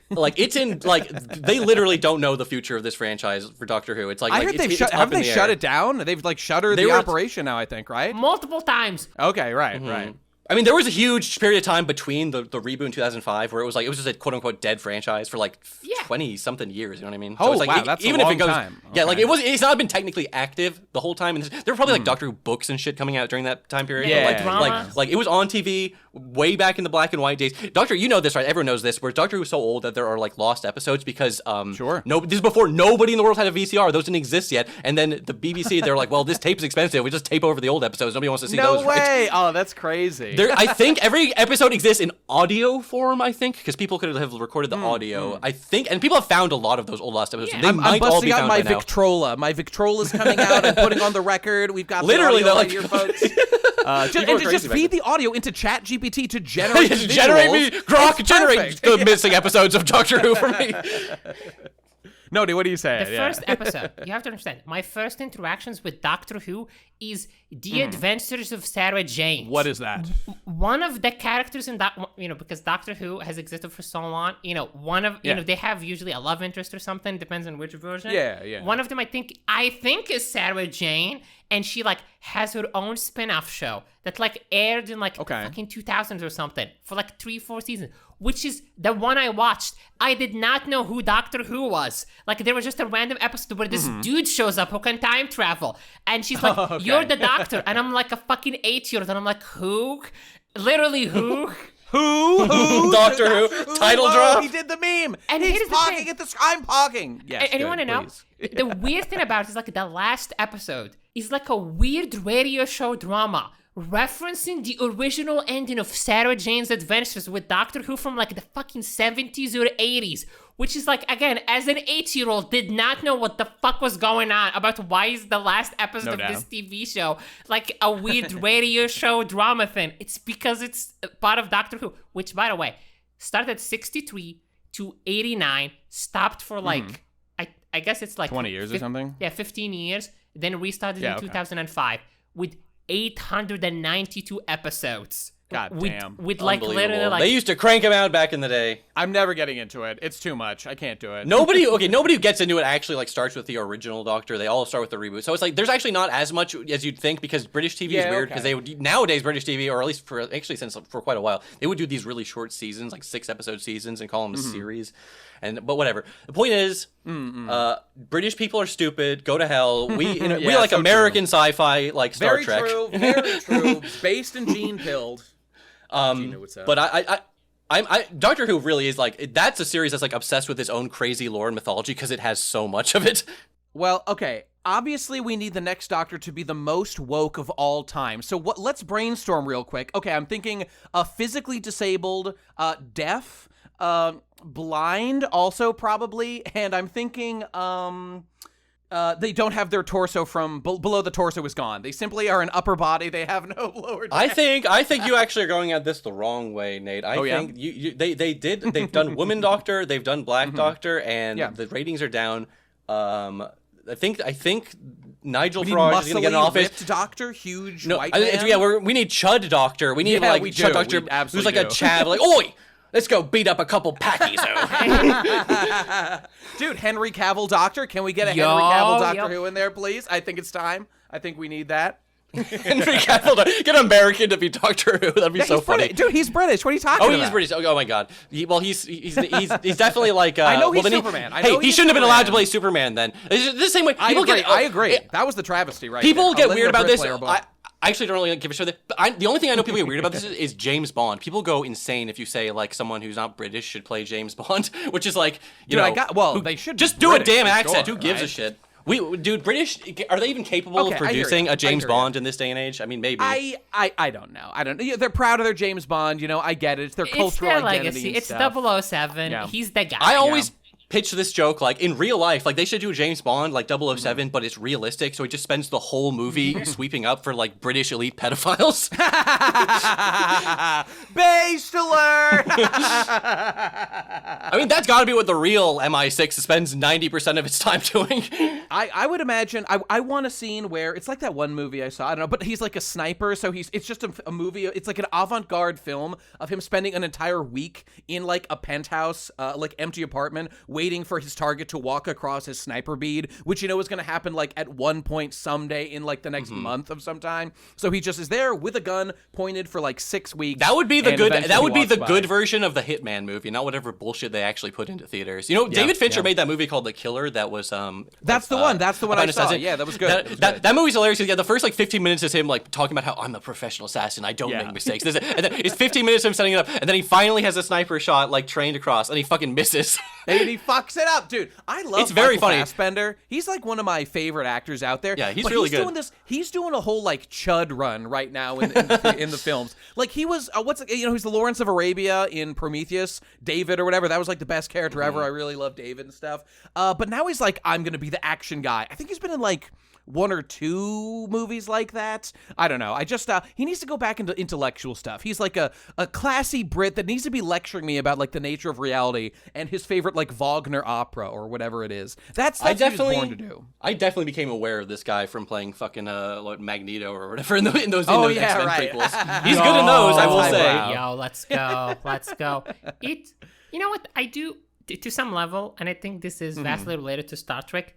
Like it's in like they literally don't know the future of this franchise for Doctor Who. It's like I heard they've shut it down. They've like shuttered the operation now. I think multiple times. Okay, right. I mean, there was a huge period of time between the reboot in 2005 where it was just a quote-unquote dead franchise for like 20-something years, you know what I mean? Oh, so it's like, wow, that's even a long if it goes, time. Yeah, like it's not been technically active the whole time. And there were probably like Doctor Who books and shit coming out during that time period. Yeah, like it was on TV way back in the black and white days. Doctor, you know this, right? Everyone knows this, where Doctor Who is so old that there are like lost episodes because this is before nobody in the world had a VCR. Those didn't exist yet. And then the BBC, they're like, well, this tape is expensive. We just tape over the old episodes. Nobody wants to see those. No way! Oh, that's crazy. I think every episode exists in audio form, I think, because people could have recorded the audio. I think, and people have found a lot of those old lost episodes. Yeah. They might all be found I'm busting out my by now. Victrola. My Victrola's coming out and putting on the record. We've got Literally, the audio like here, folks. Just feed the audio into ChatGPT to generate visuals. Generate me, Grok, generate the missing episodes of Doctor Who for me. Noni, what do you say? The first episode, you have to understand, my first interactions with Doctor Who is The Adventures of Sarah Jane. What is that? One of the characters in that, because Doctor Who has existed for so long, they have usually a love interest or something, depends on which version. Yeah. One of them I think is Sarah Jane, and she like has her own spin-off show that like aired in fucking 2000s or something for like 3-4 seasons, which is the one I watched. I did not know who Doctor Who was. Like there was just a random episode where this dude shows up who can time travel, and she's like, "You're the Doctor," and I'm like a fucking 8-year-old, and I'm like, "Who? Literally who?" Who? Doctor Who. Title drop. He did the meme. And he's here's the talking thing. at the. I'm talking. Yes. And you want to know? The weird thing about it is like the last episode is like a weird radio show drama referencing the original ending of Sarah Jane's Adventures with Doctor Who from like the fucking 70s or 80s, which is like, again, as an 8-year-old, did not know what the fuck was going on about why is the last episode of this TV show like a weird radio show drama thing. It's because it's part of Doctor Who, which, by the way, started 63 to 89, stopped for like, I guess it's like 20 years or something? Yeah, 15 years, then restarted in 2005 with 892 episodes. God damn. With like literally like... They used to crank them out back in the day. I'm never getting into it. It's too much. I can't do it. Nobody who gets into it actually like starts with the original Doctor. They all start with the reboot. So it's like there's actually not as much as you'd think because British TV is weird because they would nowadays British TV, or at least for quite a while, they would do these really short seasons, like 6-episode seasons, and call them a series. But whatever. The point is, British people are stupid. Go to hell. We like so American sci-fi, like Star Trek. Very true. Based and gene pilled. But I Doctor Who really is like, that's a series that's like obsessed with its own crazy lore and mythology because it has so much of it. Well, okay. Obviously, we need the next Doctor to be the most woke of all time. So let's brainstorm real quick. Okay, I'm thinking physically disabled, deaf, blind also probably, and I'm thinking they don't have their torso from below the torso is gone. They simply are an upper body. They have no lower. I think you actually are going at this the wrong way, Nate. I think they've done Woman Doctor, they've done Black Doctor, and the ratings are down. I think Nigel Farage is going to get an office. Ripped Doctor, huge white man. We need Chud Doctor. We need Chud Doctor who's like a chav, like, oi, let's go beat up a couple packies. Dude, Henry Cavill Doctor. Can we get a Henry Cavill Doctor Who in there, please? I think it's time. I think we need that. Henry Cavill, get an American to be Doctor Who. That'd be so funny. Dude, he's British. What are you talking about? Oh, he's British. Oh my God. He's definitely like. I know he's Superman. He shouldn't have been allowed to play Superman then. It's the same way. I agree. That was the travesty, right? People get weird about this. I actually don't really give a shit. But the only thing I know people get weird about this is James Bond. People go insane if you say like someone who's not British should play James Bond, which is like, they should just do a damn accent. Who gives a shit? Dude, British, are they even capable of producing a James Bond in this day and age? I mean, maybe. I don't know. They're proud of their James Bond. I get it. It's their cultural identity. It's stuff. 007. Yeah. He's the guy. I always pitch this joke like in real life, like they should do a James Bond like 007, but it's realistic. So he just spends the whole movie sweeping up for like British elite pedophiles. Based alert! I mean, that's got to be what the real MI6 spends 90% of its time doing. I would imagine. I want a scene where it's like that one movie I saw. I don't know, but he's like a sniper. So it's just a movie. It's like an avant-garde film of him spending an entire week in like a penthouse, like empty apartment, waiting for his target to walk across his sniper bead, which is going to happen like at one point someday in like the next month of some time. So he just is there with a gun pointed for like 6 weeks. That would be the good. That would be the good version of the Hitman movie, not whatever bullshit they actually put into theaters. David Fincher made that movie called The Killer. That was That's the one. That's the one I saw. Yeah, that was good. That movie's hilarious. Yeah, the first like 15 minutes is him like talking about how I'm a professional assassin. I don't make mistakes. And then it's 15 minutes of him setting it up, and then he finally has a sniper shot like trained across, and he fucking misses. And he fucks it up, dude. I love it's very Michael funny. Fassbender. He's like one of my favorite actors out there. Yeah, he's really good. He's doing a whole like chud run right now in the films. Like he was he's the Lawrence of Arabia in Prometheus, David or whatever. That was like the best character ever. I really love David and stuff. But now he's like, I'm gonna be the action guy. I think he's been in like 1 or 2 movies like that. I don't know. I just he needs to go back into intellectual stuff. He's like a classy Brit that needs to be lecturing me about like the nature of reality and his favorite like Wagner opera or whatever it is. That's what he was born to do. I definitely became aware of this guy from playing fucking Magneto or whatever in those X-Men prequels. He's good in those, I will say. Yo, let's go. You know what I do to some level, and I think this is vastly related to Star Trek.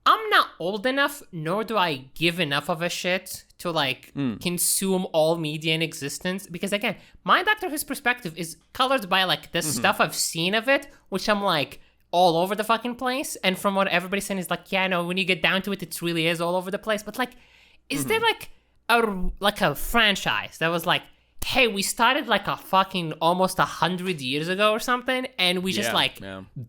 I'm not old enough, nor do I give enough of a shit to like consume all media in existence. Because again, my Doctor Who's perspective is colored by like the stuff I've seen of it, which I'm like all over the fucking place. And from what everybody's saying is like, yeah, no, when you get down to it, it really is all over the place. But like, is there like a franchise that was like, hey, we started like a fucking almost 100 years ago or something, and we just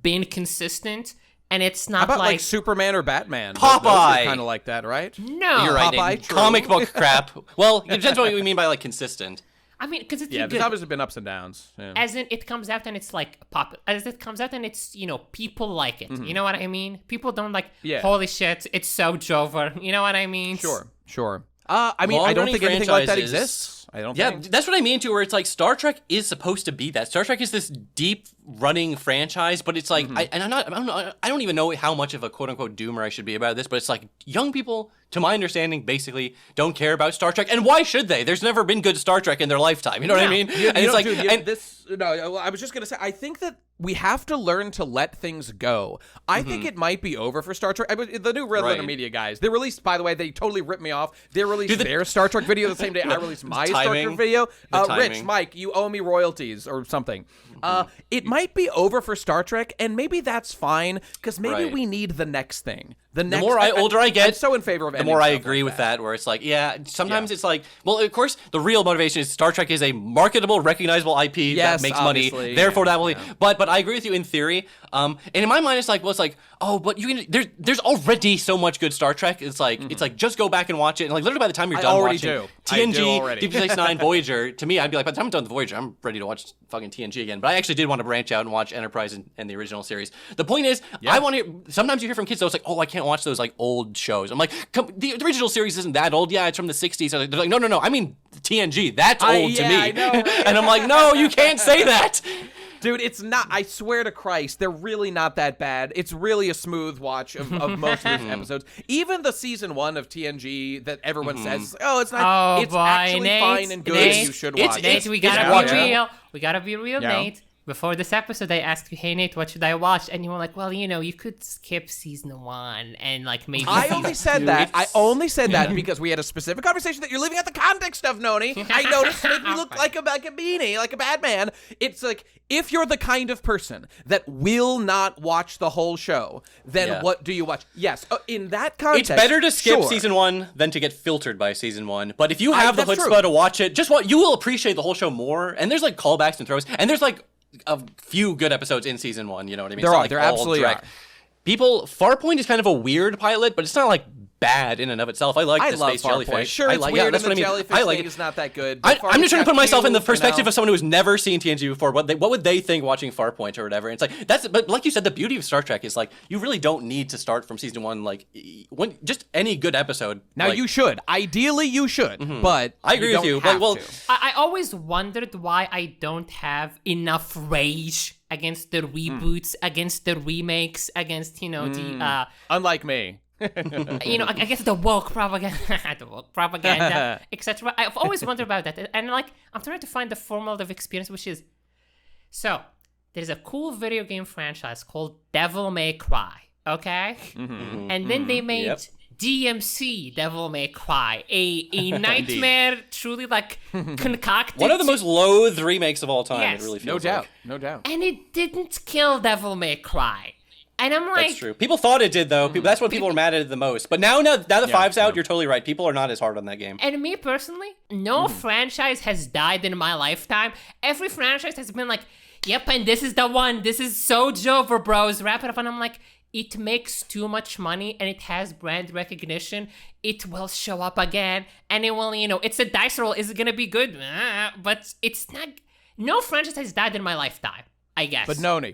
been consistent. and it's not How about like Superman or Batman? Popeye, kind of like that, right? No, you're right. Popeye, Comic book crap. Well, it depends on what you mean by like consistent. I mean, because it's there's good. obviously been ups and downs. Yeah. As in, it comes out and it's like as it comes out and it's people like it. You know what I mean? People don't like. Yeah. Holy shit! It's so Jover. You know what I mean? Sure. I mean, I don't think anything like that exists. I don't think. That's what I mean too, where it's like Star Trek is supposed to be that. Star Trek is this deep running franchise, but it's like, I don't even know how much of a quote unquote doomer I should be about this, but it's like young people, to my understanding, basically don't care about Star Trek, and why should they? There's never been good Star Trek in their lifetime. You know what I mean? I was just gonna say, I think that we have to learn to let things go. I think it might be over for Star Trek. The new Red Letter Media guys, they released, by the way, they totally ripped me off. They released their Star Trek video the same day I released my Star Trek video. Rich, Mike, you owe me royalties or something. It might be over for Star Trek, and maybe that's fine, because maybe we need the next thing. The more older I get, I'm so in favor of the more I agree with that, where it's like, sometimes it's like, well, of course, the real motivation is Star Trek is a marketable, recognizable IP that makes money. Therefore, that will be. But I agree with you in theory. And in my mind, it's like, but you can. There's already so much good Star Trek. It's like just go back and watch it. And like literally by the time you're done watching TNG, Deep Space Nine, Voyager, to me, I'd be like, by the time I'm done with Voyager, I'm ready to watch fucking TNG again. But I actually did want to branch out and watch Enterprise and the original series. The point is, I want to. Sometimes you hear from kids, though, it's like, oh, I can't watch those like old shows. I'm like, the original series isn't that old. Yeah, it's from the 60s. So they're like, no. I mean TNG. That's old to me. I know, right? And I'm like, no, you can't say that. Dude, it's not. I swear to Christ, they're really not that bad. It's really a smooth watch of most of these episodes. Even the season 1 of TNG that everyone says, it's not. It's actually fine and good. And you should watch it. Nate, we gotta be real. We gotta be real, Nate. Before this episode, I asked you, hey, Nate, what should I watch? And you were like, well, you could skip season 1 and like maybe. I only said that because we had a specific conversation that you're leaving out the context of, Noni. I noticed it made me look like a beanie, like a bad man. It's like, if you're the kind of person that will not watch the whole show, then what do you watch? Yes, in that context, it's better to skip season 1 than to get filtered by season 1. But if you have the chutzpah to watch it, you will appreciate the whole show more. And there's like callbacks and throws, and there's like a few good episodes in season 1. You know what I mean? There absolutely are. Farpoint is kind of a weird pilot, but it's not like bad in and of itself. I like the space jellyfish. Sure, it's weird, and the jellyfish thing is not that good. I'm just trying to put myself in the perspective of someone who's never seen TNG before. What would they think watching Farpoint or whatever? And it's like but like you said, the beauty of Star Trek is like you really don't need to start from season 1. Like just any good episode. Now you should. Ideally, you should. But I agree with you. I always wondered why I don't have enough rage against the reboots, against the remakes, against the unlike me. I guess the woke propaganda, etc. I've always wondered about that, and like I'm trying to find the formative experience, which is so there's a cool video game franchise called Devil May Cry, okay, and then they made DMC Devil May Cry, a nightmare, truly like concocted. One of the most loathed remakes of all time. Yes. It really feels no doubt. And it didn't kill Devil May Cry. And I'm like, that's true. People thought it did, though. That's what people were mad at it the most. But now the 5's out, you're totally right. People are not as hard on that game. And me personally, no franchise has died in my lifetime. Every franchise has been like, yep, and this is the one. This is so Jover, bros. Wrap it up. And I'm like, it makes too much money and it has brand recognition. It will show up again. And it will, it's a dice roll. Is it going to be good? But it's not. No franchise has died in my lifetime, I guess. But Noni,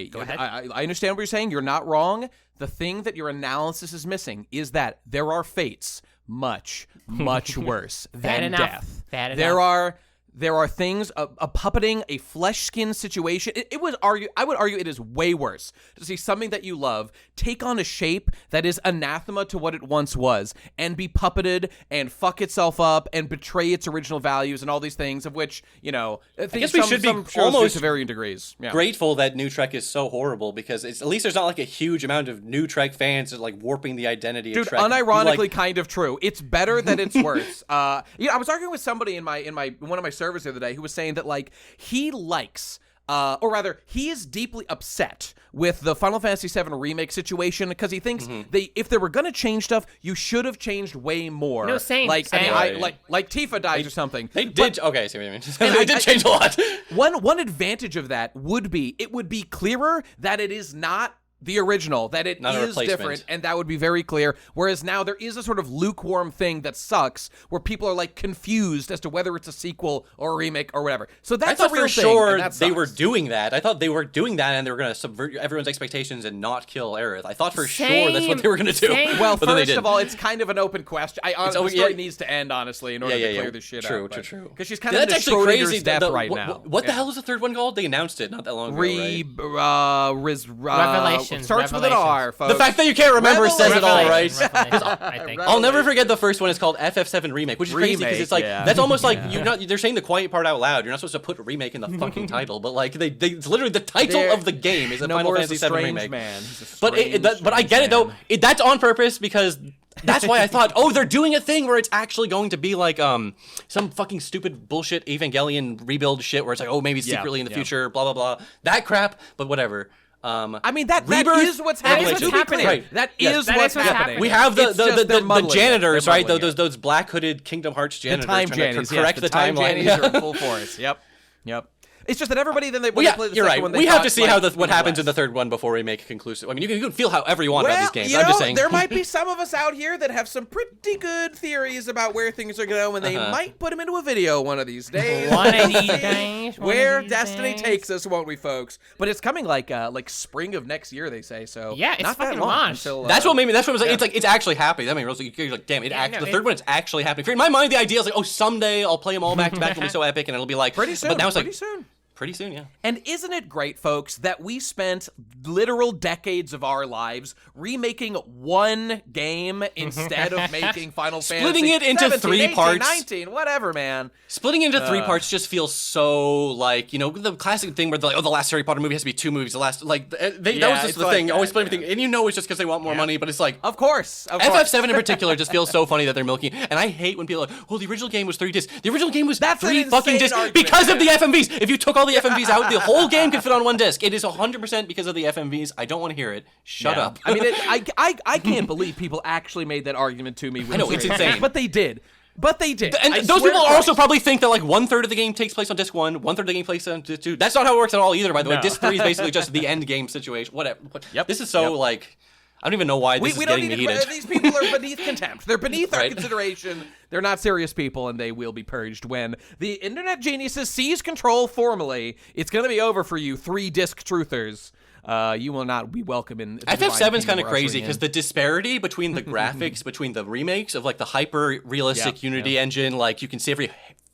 go ahead. I understand what you're saying. You're not wrong. The thing that your analysis is missing is that there are fates much, much worse than death. There are things, a puppeting, a flesh skin situation. I would argue it is way worse to see something that you love take on a shape that is anathema to what it once was and be puppeted and fuck itself up and betray its original values and all these things of which, I guess we should be almost to varying degrees. Yeah. Grateful that New Trek is so horrible because at least there's not like a huge amount of New Trek fans that like warping the identity of Trek. Unironically kind of true. It's better than it's worse. I was arguing with somebody in one of my servers the other day who was saying that like he likes or rather he is deeply upset with the Final Fantasy VII remake situation because he thinks if they were going to change stuff you should have changed way more. No, same. Like Tifa dies or something. They did. Okay, see what you mean. They did change a lot. One advantage of that would be it would be clearer that it is not the original, that it Not a is replacement. different, and that would be very clear. Whereas now there is a sort of lukewarm thing that sucks, where people are like confused as to whether it's a sequel or a remake or whatever. So that's I thought a real for thing, sure and that they were sucks. doing that. I thought they were doing that, and they were going to subvert everyone's expectations and not kill Aerith. I thought for sure that's what they were going to do. Well, but then they first didn't. of all, it's kind of an open question. The story needs to end, honestly, in order to clear this shit True. up. True. Because she's kind Yeah, of that's in actually Schrodinger's crazy. death right now. What the hell is the third one called? They announced it not that long ago, right? Revelations. Starts with an R, folks. The fact that you can't remember says it all, right? I think. I'll never forget the first one is called FF7 Remake, which is crazy because it's like that's almost like they're saying the quiet part out loud. You're not supposed to put remake in the fucking title, but like it's literally the title of the game is a Final Fantasy VII remake. But I get it though. That's on purpose because that's why I thought, oh, they're doing a thing where it's actually going to be like some fucking stupid bullshit Evangelion rebuild shit where it's like, oh, maybe secretly in the future, blah blah blah, that crap. But whatever. I mean that Rebirth, is what's happening. That is what's happening. Right. That is what's happening. We have the janitors, right? Those Those black hooded Kingdom Hearts janitors the time trying to jannies, correct the timeline. Jannies are in full force. Yep. It's just that everybody then they play the you're second right. one. We have to see how what happens in the third one before we make a conclusive. I mean, you can feel however you want about these games. I'm just saying there might be some of us out here that have some pretty good theories about where things are going, and they might put them into a video one of these days. One of these days. Where Destiny takes us, won't we, folks? But it's coming like spring of next year, they say. So yeah, it's not that fucking long launched. until, that's what made me. That's what I was like. It's like it's actually happening. I mean, you're like, damn, the third one is actually happening. In my mind, the idea is like, oh, someday I'll play them all back to back. It'll be so epic, and it'll be like pretty soon. But now it's like pretty soon, yeah. And isn't it great, folks, that we spent literal decades of our lives remaking one game instead of making Final Fantasy Splitting it into 17, 3 18, parts. 19, whatever, man. Splitting into 3 parts just feels so like, the classic thing where they're like, oh, the last Harry Potter movie has to be 2 movies. The last, like, that was just the thing. Always split everything. And it's just because they want more money, but it's like. Of course. FF7 in particular just feels so funny that they're milking. And I hate when people are like, well, the original game was 3 discs. The original game was 3 fucking discs because of the FMVs. If you took all the FMVs out, the whole game could fit on 1 disc. It is 100% because of the FMVs. I don't want to hear it. Shut up. I mean, I can't believe people actually made that argument to me. I know, it's insane. But they did. And those people also probably think that like 1/3 of the game takes place on disc 1, 1/3 of the game takes place on disc 2. That's not how it works at all either, by the way. Disc 3 is basically just the end game situation. Whatever. This is so like. I don't even know why this is getting me heated. These people are beneath contempt. They're beneath our consideration. They're not serious people, and they will be purged when the internet geniuses seize control formally. It's going to be over for you, 3-disc truthers. You will not be welcome in. FF7's kind of crazy because the disparity between the graphics between the remakes of like the hyper realistic Unity engine, like you can see every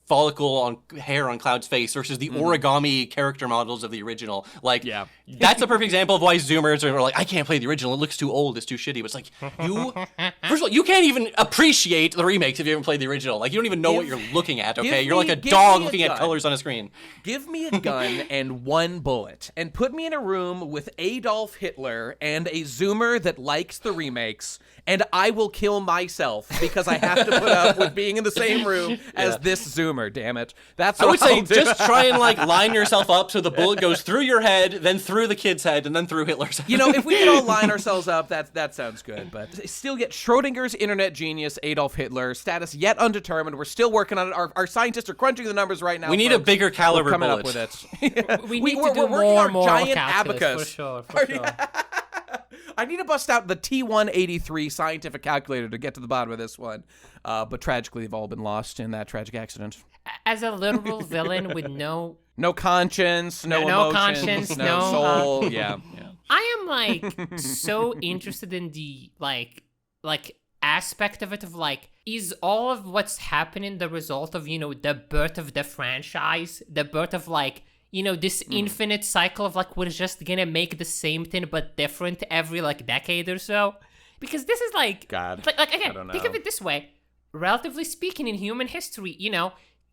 follicle on hair on Cloud's face versus the origami character models of the original. Like, that's a perfect example of why Zoomers are like, I can't play the original. It looks too old. It's too shitty. But it's like, first of all, you can't even appreciate the remakes if you haven't played the original. Like, you don't even know what you're looking at, okay? You're like a dog looking at colors on a screen. Give me a gun and 1 bullet and put me in a room with Adolf Hitler and a Zoomer that likes the remakes, and I will kill myself because I have to put up with being in the same room as this Zoomer. Damn it! That's what I would say. Just try and like line yourself up so the bullet goes through your head, then through the kid's head, and then through Hitler's head. If we could all line ourselves up, that sounds good. But still, get Schrodinger's internet genius Adolf Hitler status yet undetermined. We're still working on it. Our scientists are crunching the numbers right now. We need a bigger caliber coming bullet. up with it. We need to do we're working more on moral giant calculus, abacus. for sure. I need to bust out the T183 scientific calculator to get to the bottom of this one. But tragically, they've all been lost in that tragic accident. As a literal villain with no conscience, no emotions, no soul. Yeah. I am like so interested in the like aspect of it of like, is all of what's happening the result of, the birth of the franchise, the birth of like, this infinite cycle of like, we're just gonna make the same thing but different every like decade or so? Because this is like, God, like again, I don't know. think of it this way. Relatively speaking, in human history,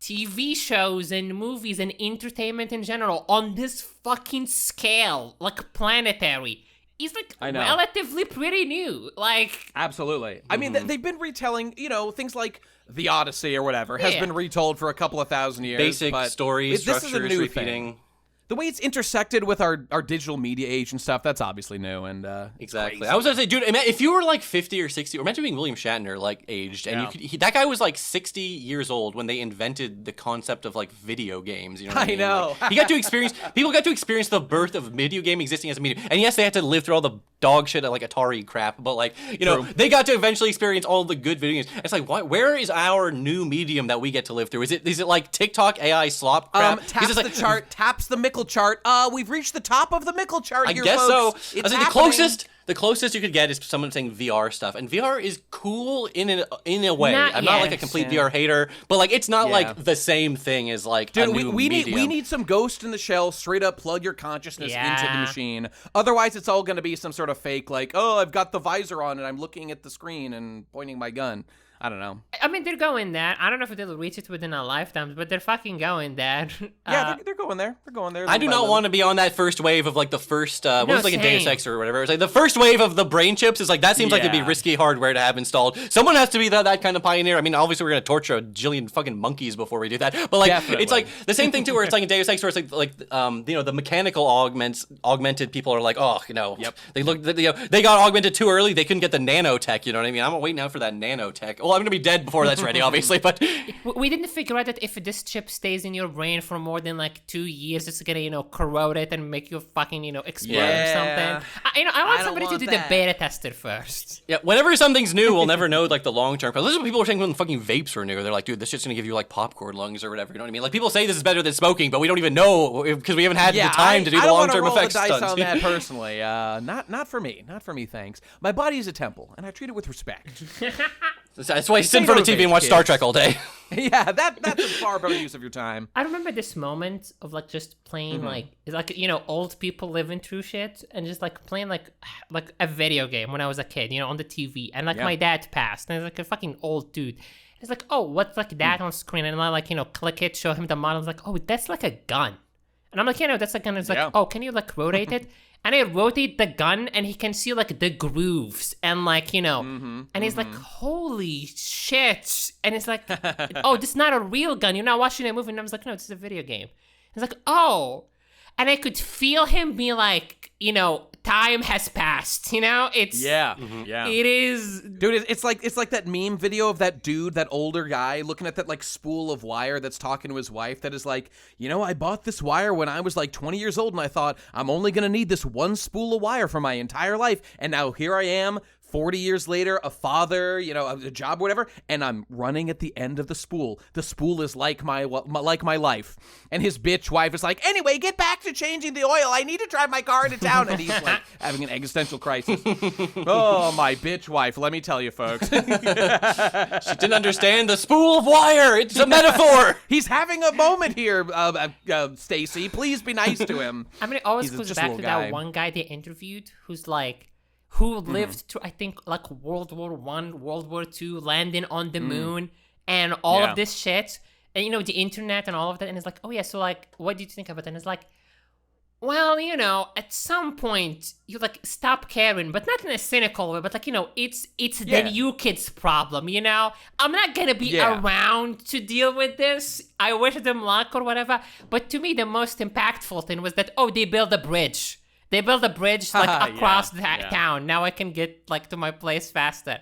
TV shows and movies and entertainment in general on this fucking scale, like planetary, is like relatively pretty new. Like, absolutely. I mean, they've been retelling, things like the Odyssey or whatever has been retold for a couple of thousand years. Basic stories, structures, this is a new repeating. Thing. the way it's intersected with our digital media age and stuff, that's obviously new. And exactly. crazy. I was gonna say, dude, if you were like 50 or 60, or imagine being William Shatner like aged, and that guy was like 60 years old when they invented the concept of like video games. You know what I mean? know. Like, he got to experience. People got to experience the birth of video game existing as a medium. And yes, they had to live through all the dog shit like Atari crap, but like they got to eventually experience all the good video games. It's like, where is our new medium that we get to live through? Is it like TikTok AI slop crap? Taps the chart, taps the Mickle chart. We've reached the top of the Mickle chart. I here, guess folks. so. I was like, the closest you could get is someone saying VR stuff, and VR is cool in a way. I'm not like a complete VR hater, but like it's not like the same thing as like a new medium. We need some Ghost in the Shell, straight up plug your consciousness into the machine. Otherwise, it's all going to be some sort of fake, like, oh, I've got the visor on and I'm looking at the screen and pointing my gun. I don't know. I mean, they're going there. I don't know if they'll reach it within our lifetimes, but they're fucking going there. Yeah, they're going there. They're going there. I do not want to be on that first wave of like the first, what was like a Deus Ex or whatever. It was like the first wave of the brain chips is like, that seems like it'd be risky hardware to have installed. Someone has to be that kind of pioneer. I mean, obviously we're going to torture a jillion fucking monkeys before we do that. But like, it's like the same thing too, where it's like in Deus Ex where it's like the mechanical augmented people are like, oh, they got augmented too early. They couldn't get the nanotech, you know what I mean? I'm waiting out for that nanotech. Well, I'm going to be dead before that's ready, obviously, but we didn't figure out that if this chip stays in your brain for more than like 2 years, it's gonna corrode it and make you fucking explode or something. I want somebody to do the beta tester first. Yeah, whenever something's new, we'll never know like the long term. This is what people were saying when fucking vapes were new. They're like, dude, this shit's gonna give you like popcorn lungs or whatever. You know what I mean? Like people say this is better than smoking, but we don't even know because we haven't had the time to do the long term effects I don't stunts. want to roll the dice on that personally. Not for me. Not for me. Thanks. My body is a temple, and I treat it with respect. That's why I sit in front of TV and watch Star Trek all day. Yeah, that's a far better use of your time. I remember this moment of like just playing like old people living through shit and just like playing like a video game when I was a kid, on the TV, and like my dad passed and it's like a fucking old dude. It's like, oh, what's like that on screen? And I like click it, show him the model. It's like, oh, that's like a gun. And I'm like, that's a gun. It's like, oh, can you like rotate it? And I rotate the gun, and he can see, like, the grooves, and, like, and he's like, holy shit. And it's like, oh, this is not a real gun. You're not watching a movie. And I was like, no, this is a video game. He's like, oh. And I could feel him be like, time has passed, It's... Yeah. It is... Dude, it's like that meme video of that dude, that older guy, looking at that, like, spool of wire that's talking to his wife that is like, I bought this wire when I was, like, 20 years old, and I thought, I'm only gonna need this one spool of wire for my entire life, and now here I am, 40 years later, a father, a job, whatever, and I'm running at the end of the spool. The spool is like my life. And his bitch wife is like, anyway, get back to changing the oil. I need to drive my car into town. And he's like having an existential crisis. Oh, my bitch wife. Let me tell you, folks. She didn't understand the spool of wire. It's a metaphor. He's having a moment here, Stacy. Please be nice to him. I mean, it always goes back to that one guy they interviewed who's like, who lived through, I think, like World War I, World War II, landing on the moon, and all of this shit, and, the internet and all of that, and it's like, oh, yeah, so, like, what do you think of it? And it's like, well, at some point, you, like, stop caring, but not in a cynical way, but, like, it's the new kids' problem, I'm not gonna be around to deal with this. I wish them luck or whatever, but to me, the most impactful thing was that, oh, they built a bridge. They built a bridge like across the town. Now I can get like to my place faster.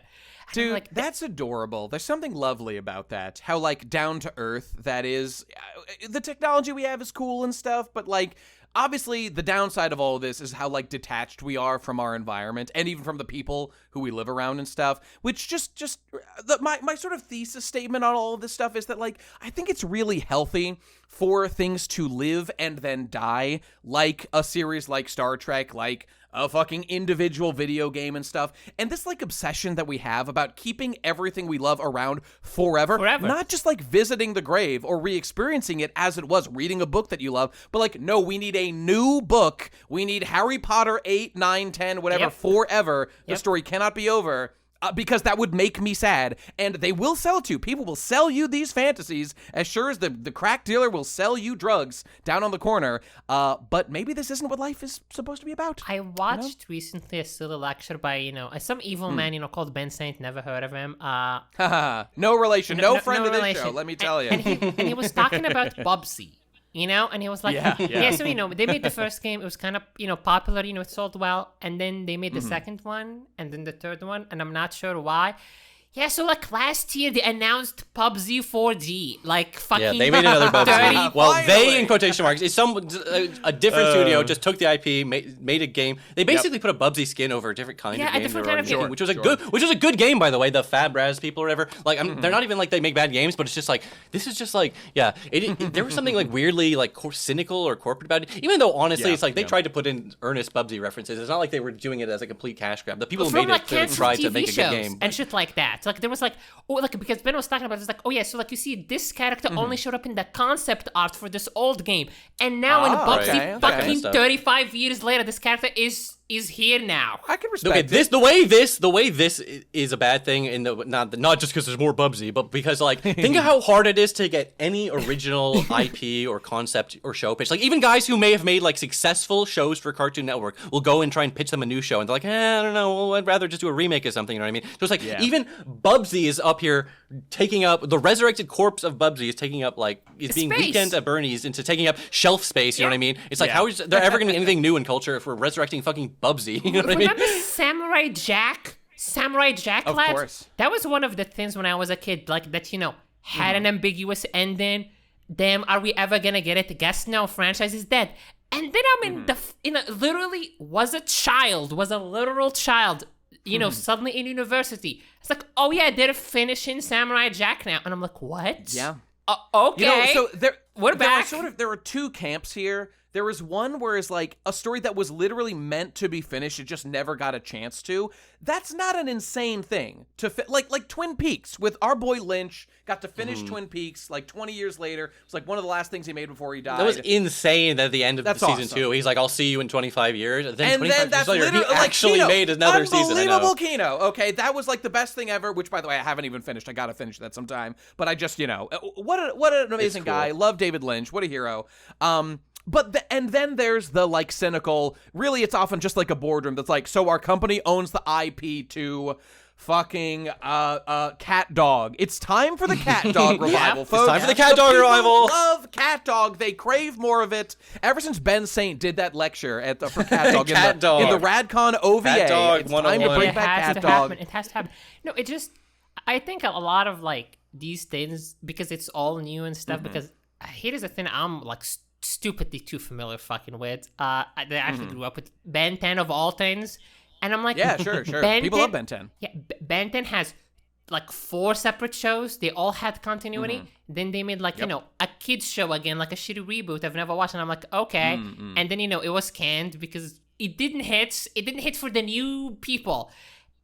Dude, like, that's adorable. There's something lovely about that. How like down to earth that is. The technology we have is cool and stuff, but like obviously the downside of all of this is how like detached we are from our environment and even from the people who we live around and stuff, which my sort of thesis statement on all of this stuff is that like I think it's really healthy for things to live and then die, like a series like Star Trek, like a fucking individual video game and stuff. And this like obsession that we have about keeping everything we love around forever. Not just like visiting the grave or re-experiencing it as it was, reading a book that you love, but like, no, we need a new book. We need Harry Potter 8, 9, 10, whatever, forever. The story cannot be over. Because that would make me sad, and they will sell it to you. People will sell you these fantasies as sure as the crack dealer will sell you drugs down on the corner. But maybe this isn't what life is supposed to be about. I watched recently a silly lecture by, some evil man, called Ben Saint. Never heard of him. No relation. No friend of this show, let me tell you. And he was talking about Bubsy. you know? And he was like, yeah, so, you know, they made the first game. It was kind of, you know, popular, you know, it sold well. And then they made the second one and then the third one. And I'm not sure why. Yeah, so like last year they announced PUBG 4G, like fucking. Yeah, they made another PUBG. Well, they in quotation marks. It's a different studio just took the IP, made a game. They basically put a PUBG skin over a different kind of game. Yeah, a different kind of game, which was a good game, by the way. The Fabraz people or whatever. Like, they're not even like they make bad games, but it's just like this is just like there was something like weirdly like cynical or corporate about it. Even though honestly, it's like they tried to put in earnest PUBG references. It's not like they were doing it as a complete cash grab. The people who made it tried to make a good game and shit like that. Like there was like, oh, like because Ben was talking about it, it's like, oh yeah, so like you see this character only showed up in the concept art for this old game, and now in PUBG, fucking 35 years later, this character is here now. I can respect the way this is a bad thing in the not just because there's more PUBG, but because like think of how hard it is to get any original IP or concept or show pitch. Like even guys who may have made like successful shows for Cartoon Network will go and try and pitch them a new show, and they're like, I don't know, well, I'd rather just do a remake of something. You know what I mean? So it's like even Bubsy is up here taking up the resurrected corpse of Bubsy is taking up like is being Weekend at Bernie's into taking up shelf space. You know what I mean? It's like how is there ever going to be anything new in culture if we're resurrecting fucking Bubsy? You know what I mean? Remember Samurai Jack? Samurai Jack, of lads? course. That was one of the things when I was a kid, like that, you know, had an ambiguous ending. Damn, are we ever gonna get it? Guess no, franchise is dead. And then I'm literally was a literal child, you know, suddenly in university. It's like, oh yeah, they're finishing Samurai Jack now. And I'm like, what? Yeah. Okay. You know, so we're back. There are two camps here. There was one where it's like a story that was literally meant to be finished, it just never got a chance to. That's not an insane thing to like Twin Peaks with our boy Lynch got to finish Twin Peaks like 20 years later. It was like one of the last things he made before he died. That was insane. That at the end of season 2, he's like, "I'll see you in 25 years." And then 25 years later, he actually made another season. Unbelievable Kino. Okay, that was like the best thing ever. Which, by the way, I haven't even finished. I gotta finish that sometime. But I just, you know, what an amazing guy. Love David Lynch. What a hero. But then there's the like cynical, really it's often just like a boardroom that's like, so our company owns the IP to fucking Cat Dog. It's time for the Cat Dog revival, folks. It's time for the Cat Dog revival. Love Cat Dog. They crave more of it. Ever since Ben Saint did that lecture for Cat Dog, in the Radcon OVA, Cat Dog, it's time to bring back Cat Dog. It has to happen. No, it just, I think a lot of like these things, because it's all new and stuff, because here's the thing I'm like stupidly too familiar fucking with. They actually grew up with Ben 10 of all things, and I'm like, yeah, sure. People love Ben 10. Yeah, Ben 10 has like 4 separate shows. They all had continuity. Then they made like you know a kids show again, like a shitty reboot I've never watched, and I'm like, okay. And then you know it was canned because it didn't hit. It didn't hit for the new people.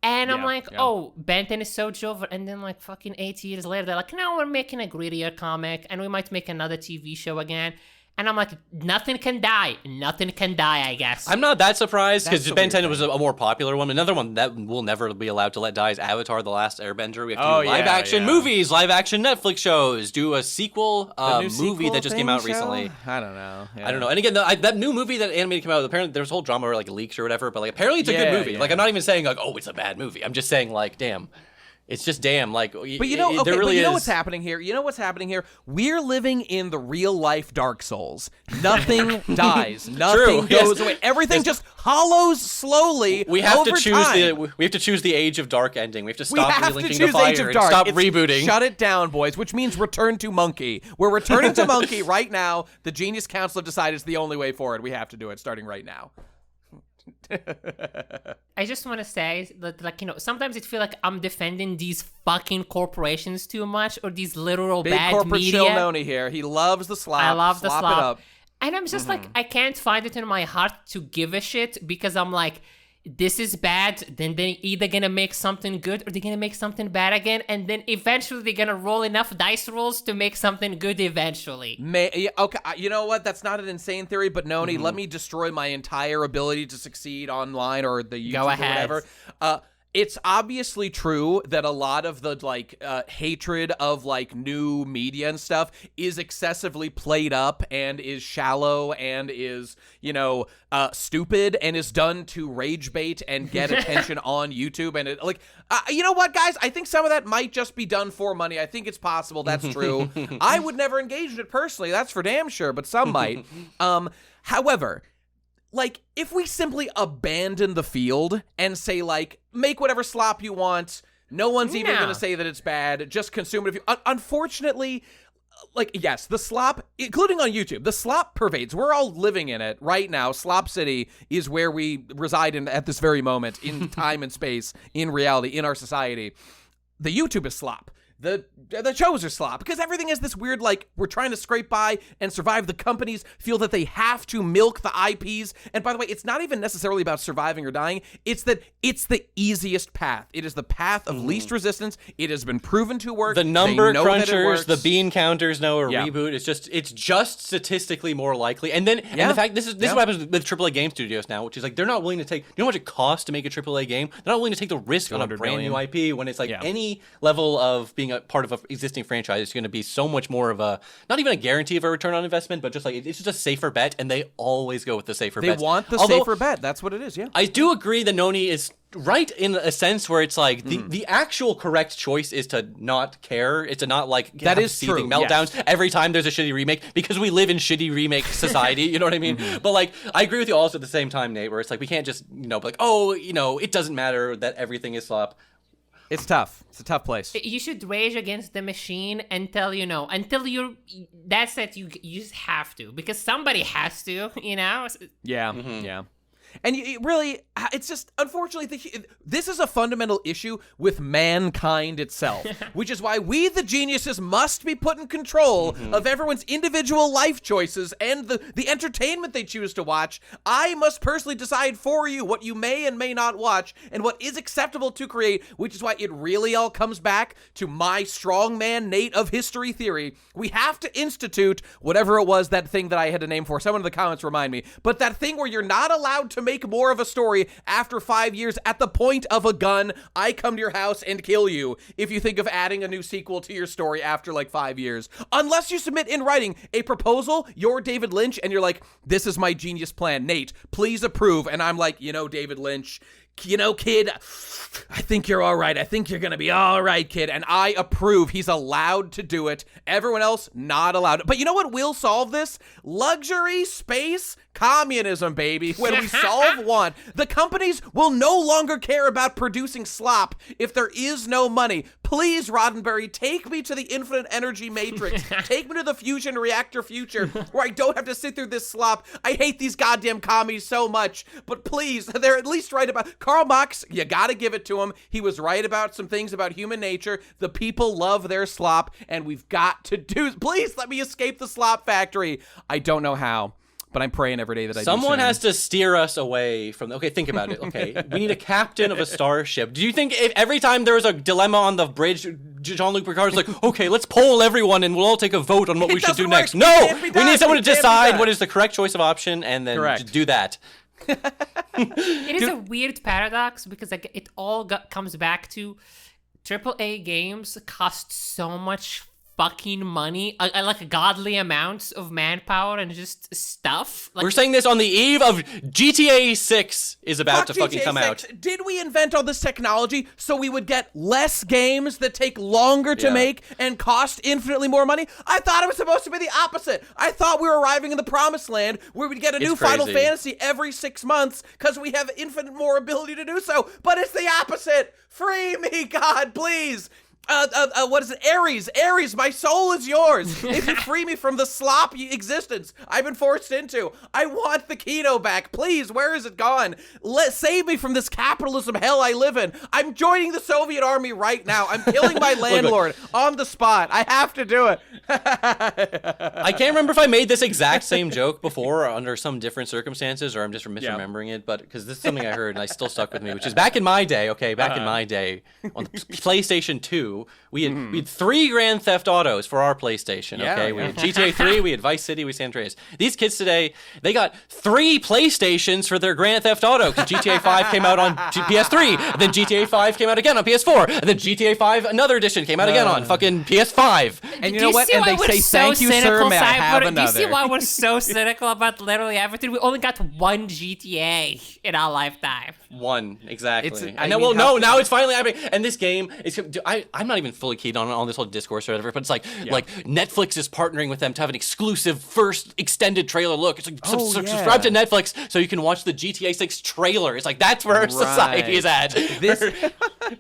And I'm like, oh, Ben 10 is so over. And then like fucking 8 years later, they're like, no, we're making a grittier comic, and we might make another TV show again. And I'm like, nothing can die. Nothing can die, I guess. I'm not that surprised, because Ben 10 was a more popular one. Another one that will never be allowed to let die is Avatar: The Last Airbender. We have to do live-action movies, live-action Netflix shows, do a sequel movie that just came out recently. I don't know. I don't know. And again, that new movie that animated came out, apparently there was a whole drama or like leaks or whatever, but like apparently it's a good movie. Like I'm not even saying like, oh, it's a bad movie. I'm just saying like, damn. It's just damn, like, but you know, what's happening here? You know what's happening here? We're living in the real life Dark Souls. Nothing dies. Nothing goes away. Everything just hollows slowly. We have over to choose time. We have to choose the Age of Dark ending. We have to stop relinking the fire and stop rebooting. Shut it down, boys. Which means return to Monkey. We're returning to Monkey right now. The Genius Council have decided it's the only way forward. We have to do it starting right now. I just want to say that, like, you know, sometimes it feels like I'm defending these fucking corporations too much, or these literal big bad corporate media. Big corporate Noni here. He loves the slop. I love the slop. It up. And I'm just like, I can't find it in my heart to give a shit, because I'm like, this is bad, then they're either gonna make something good or they're gonna make something bad again, and then eventually they're gonna roll enough dice rolls to make something good eventually. Okay, you know what? That's not an insane theory, but Noni, let me destroy my entire ability to succeed online or the YouTube or whatever. it's obviously true that a lot of the like hatred of like new media and stuff is excessively played up and is shallow and is, you know, stupid and is done to rage bait and get attention on YouTube. And it, like, you know what, guys? I think some of that might just be done for money. I think it's possible. That's true. I would never engage in it personally. That's for damn sure, but some might. However, like, if we simply abandon the field and say, like, make whatever slop you want, no one's even going to say that it's bad, just consume it. If you, unfortunately, like, yes, the slop, including on YouTube, the slop pervades. We're all living in it right now. Slop City is where we reside in at this very moment, in time and space, in reality, in our society. The YouTube is slop. The shows are slop because everything is this weird, like, we're trying to scrape by and survive. The companies feel that they have to milk the IPs. And by the way, it's not even necessarily about surviving or dying. It's that it's the easiest path. It is the path of least resistance. It has been proven to work. The number crunchers, the bean counters know a reboot. It's just statistically more likely. And then, and the fact, this is what happens with AAA game studios now, which is like, they're not willing to take, you know how much it costs to make a AAA game? They're not willing to take the risk on a brand new IP when it's like any level of being a part of an existing franchise is going to be so much more of a, not even a guarantee of a return on investment, but just like, it's just a safer bet, and they always go with the safer bet. They want the safer bet. That's what it is, yeah. I do agree that Noni is right in a sense where it's like the actual correct choice is to not care. It's to not like that is seething meltdowns every time there's a shitty remake, because we live in shitty remake society. You know what I mean? But like, I agree with you also at the same time, Nate, where it's like, we can't just, you know, be like, oh, you know, it doesn't matter that everything is slop. It's tough. It's a tough place. You should rage against the machine until that's it. You just have to, because somebody has to, you know? Yeah, yeah. And really, it's just, unfortunately, this is a fundamental issue with mankind itself, which is why we, the geniuses, must be put in control of everyone's individual life choices and the entertainment they choose to watch. I must personally decide for you what you may and may not watch and what is acceptable to create, which is why it really all comes back to my strongman Nate of history theory. We have to institute whatever it was, that thing that I had to name for. Someone in the comments remind me. But that thing where you're not allowed to make more of a story after 5 years at the point of a gun. I come to your house and kill you if you think of adding a new sequel to your story after like 5 years. Unless you submit in writing a proposal, you're David Lynch, and you're like, this is my genius plan. Nate, please approve. And I'm like, you know, David Lynch, you know, kid, I think you're all right. I think you're going to be all right, kid. And I approve. He's allowed to do it. Everyone else, not allowed. But you know what will solve this? Luxury, space, communism, baby. When we solve one, the companies will no longer care about producing slop if there is no money. Please, Roddenberry, take me to the infinite energy matrix. Take me to the fusion reactor future where I don't have to sit through this slop. I hate these goddamn commies so much. But please, they're at least right about... Karl Marx, you gotta give it to him. He was right about some things about human nature. The people love their slop, and we've got to do... Please let me escape the slop factory. I don't know how, but I'm praying every day that I do. Someone has to steer us away from... Okay, think about it. Okay, we need a captain of a starship. Do you think if every time there was a dilemma on the bridge, Jean-Luc Picard's like, okay, let's poll everyone and we'll all take a vote on what we should do next? No! We need someone to decide what is the correct choice of option and then do that. It is a weird paradox because like it all comes back to AAA games cost so much fucking money, like godly amounts of manpower and just stuff. Like, we're saying this on the eve of GTA 6 is about to fucking come out. Did we invent all this technology so we would get less games that take longer to make and cost infinitely more money? I thought it was supposed to be the opposite. I thought we were arriving in the promised land where we'd get a new Final Fantasy every 6 months because we have infinite more ability to do so. But it's the opposite. Free me, God, please. What is it? Ares, my soul is yours. If you free me from the sloppy existence I've been forced into, I want the Kino back. Please, where is it gone? Save me from this capitalism hell I live in. I'm joining the Soviet army right now. I'm killing my landlord on the spot. I have to do it. I can't remember if I made this exact same joke before or under some different circumstances, or I'm just misremembering it, but because this is something I heard and I still stuck with me, which is back in my day, on the PlayStation 2, 2, we had 3 Grand Theft Autos for our PlayStation, okay? We had GTA 3, we had Vice City, we had San Andreas. These kids today, they got 3 PlayStations for their Grand Theft Auto, because GTA 5 came out on PS3, and then GTA 5 came out again on PS4, and then GTA 5, another edition, came out again on fucking PS5. And you know what? And they say, thank you, sir, may I have another? Do you see why we're so cynical about literally everything? We only got 1 GTA in our lifetime. 1, exactly. Now it's finally happening. And this game is, I'm not even fully keen on this whole discourse or whatever, but it's like Netflix is partnering with them to have an exclusive first extended trailer look. It's like subscribe to Netflix so you can watch the GTA 6 trailer. It's like that's where society is at.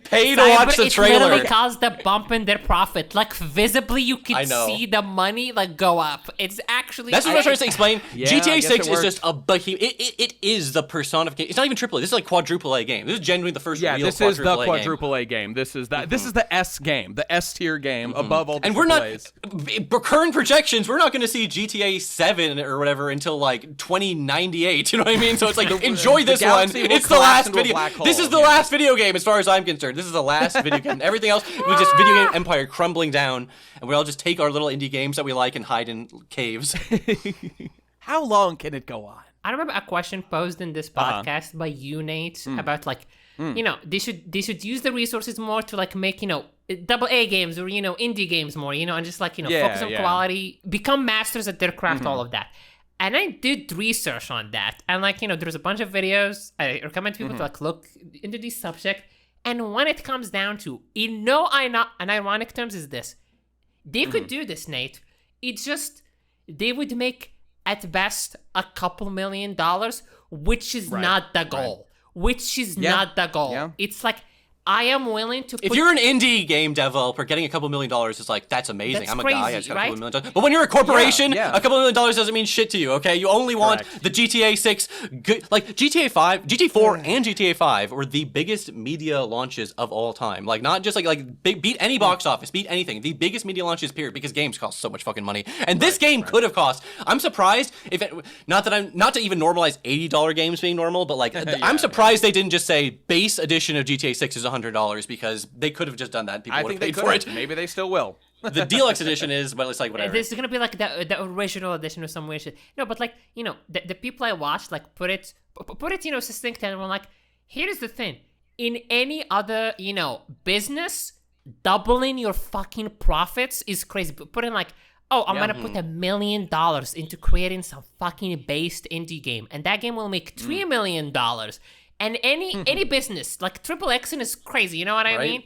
Pay to watch the trailer. It literally caused the bump in their profit. Like visibly, you can see the money like go up. It's actually that's what I was trying to explain. GTA 6 is just a behemoth. It is the personification. It's not even AAA. This is like quadruple A game. This is genuinely the first real quadruple A game. This is the quadruple A game. This is the S game, the S tier game above all the AAAs. And we're not current projections. We're not going to see GTA 7 or whatever until like 2098. You know what I mean? So it's like enjoy this one. It's the last video. This is the last video game as far as I'm concerned. This is the last video game. Everything else was just video game empire crumbling down, and we all just take our little indie games that we like and hide in caves. How long can it go on? I remember a question posed in this podcast by you, Nate, about like, you know, they should use the resources more to like make, you know, double A games or, you know, indie games more, you know, and just like, you know, focus on quality, become masters at their craft, all of that. And I did research on that. And like, you know, there's a bunch of videos. I recommend people to like look into this subject. And when it comes down to, in no an ironic terms is this, they could do this, Nate. It's just, they would make at best a couple $1 million, which is not the goal. Which is not the goal. Yeah. It's like, I am willing to if you're an indie game developer, getting a couple $1 million is like, that's amazing. That's I'm a crazy, guy, I just got a couple $1 million. But when you're a corporation, a couple $1 million doesn't mean shit to you, okay? You only want the GTA 6, like GTA 5, GTA 4 and GTA 5 were the biggest media launches of all time. Like, not just like beat any box office, beat anything. The biggest media launches, period, because games cost so much fucking money. And this game could have cost, I'm surprised, if it, not to even normalize $80 games being normal, but like, I'm surprised they didn't just say base edition of GTA 6 is $100 because they could have just done that. People would have paid for it. Maybe they still will. The deluxe edition is, well, it's like whatever. This is gonna be like the original edition or some weird shit. No, but like, you know, the people I watched like put it, you know, succinct, and we're like, here's the thing: in any other, you know, business, doubling your fucking profits is crazy. But put in like, oh, I'm gonna put $1 million into creating some fucking based indie game, and that game will make $3 million. And any business, like Triple Xing is crazy, you know what I mean?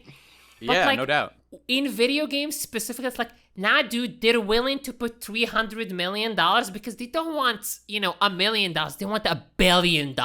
But yeah, like, no doubt. In video games specifically, it's like, nah, dude, they're willing to put $300 million because they don't want, you know, $1 million. They want $1 billion.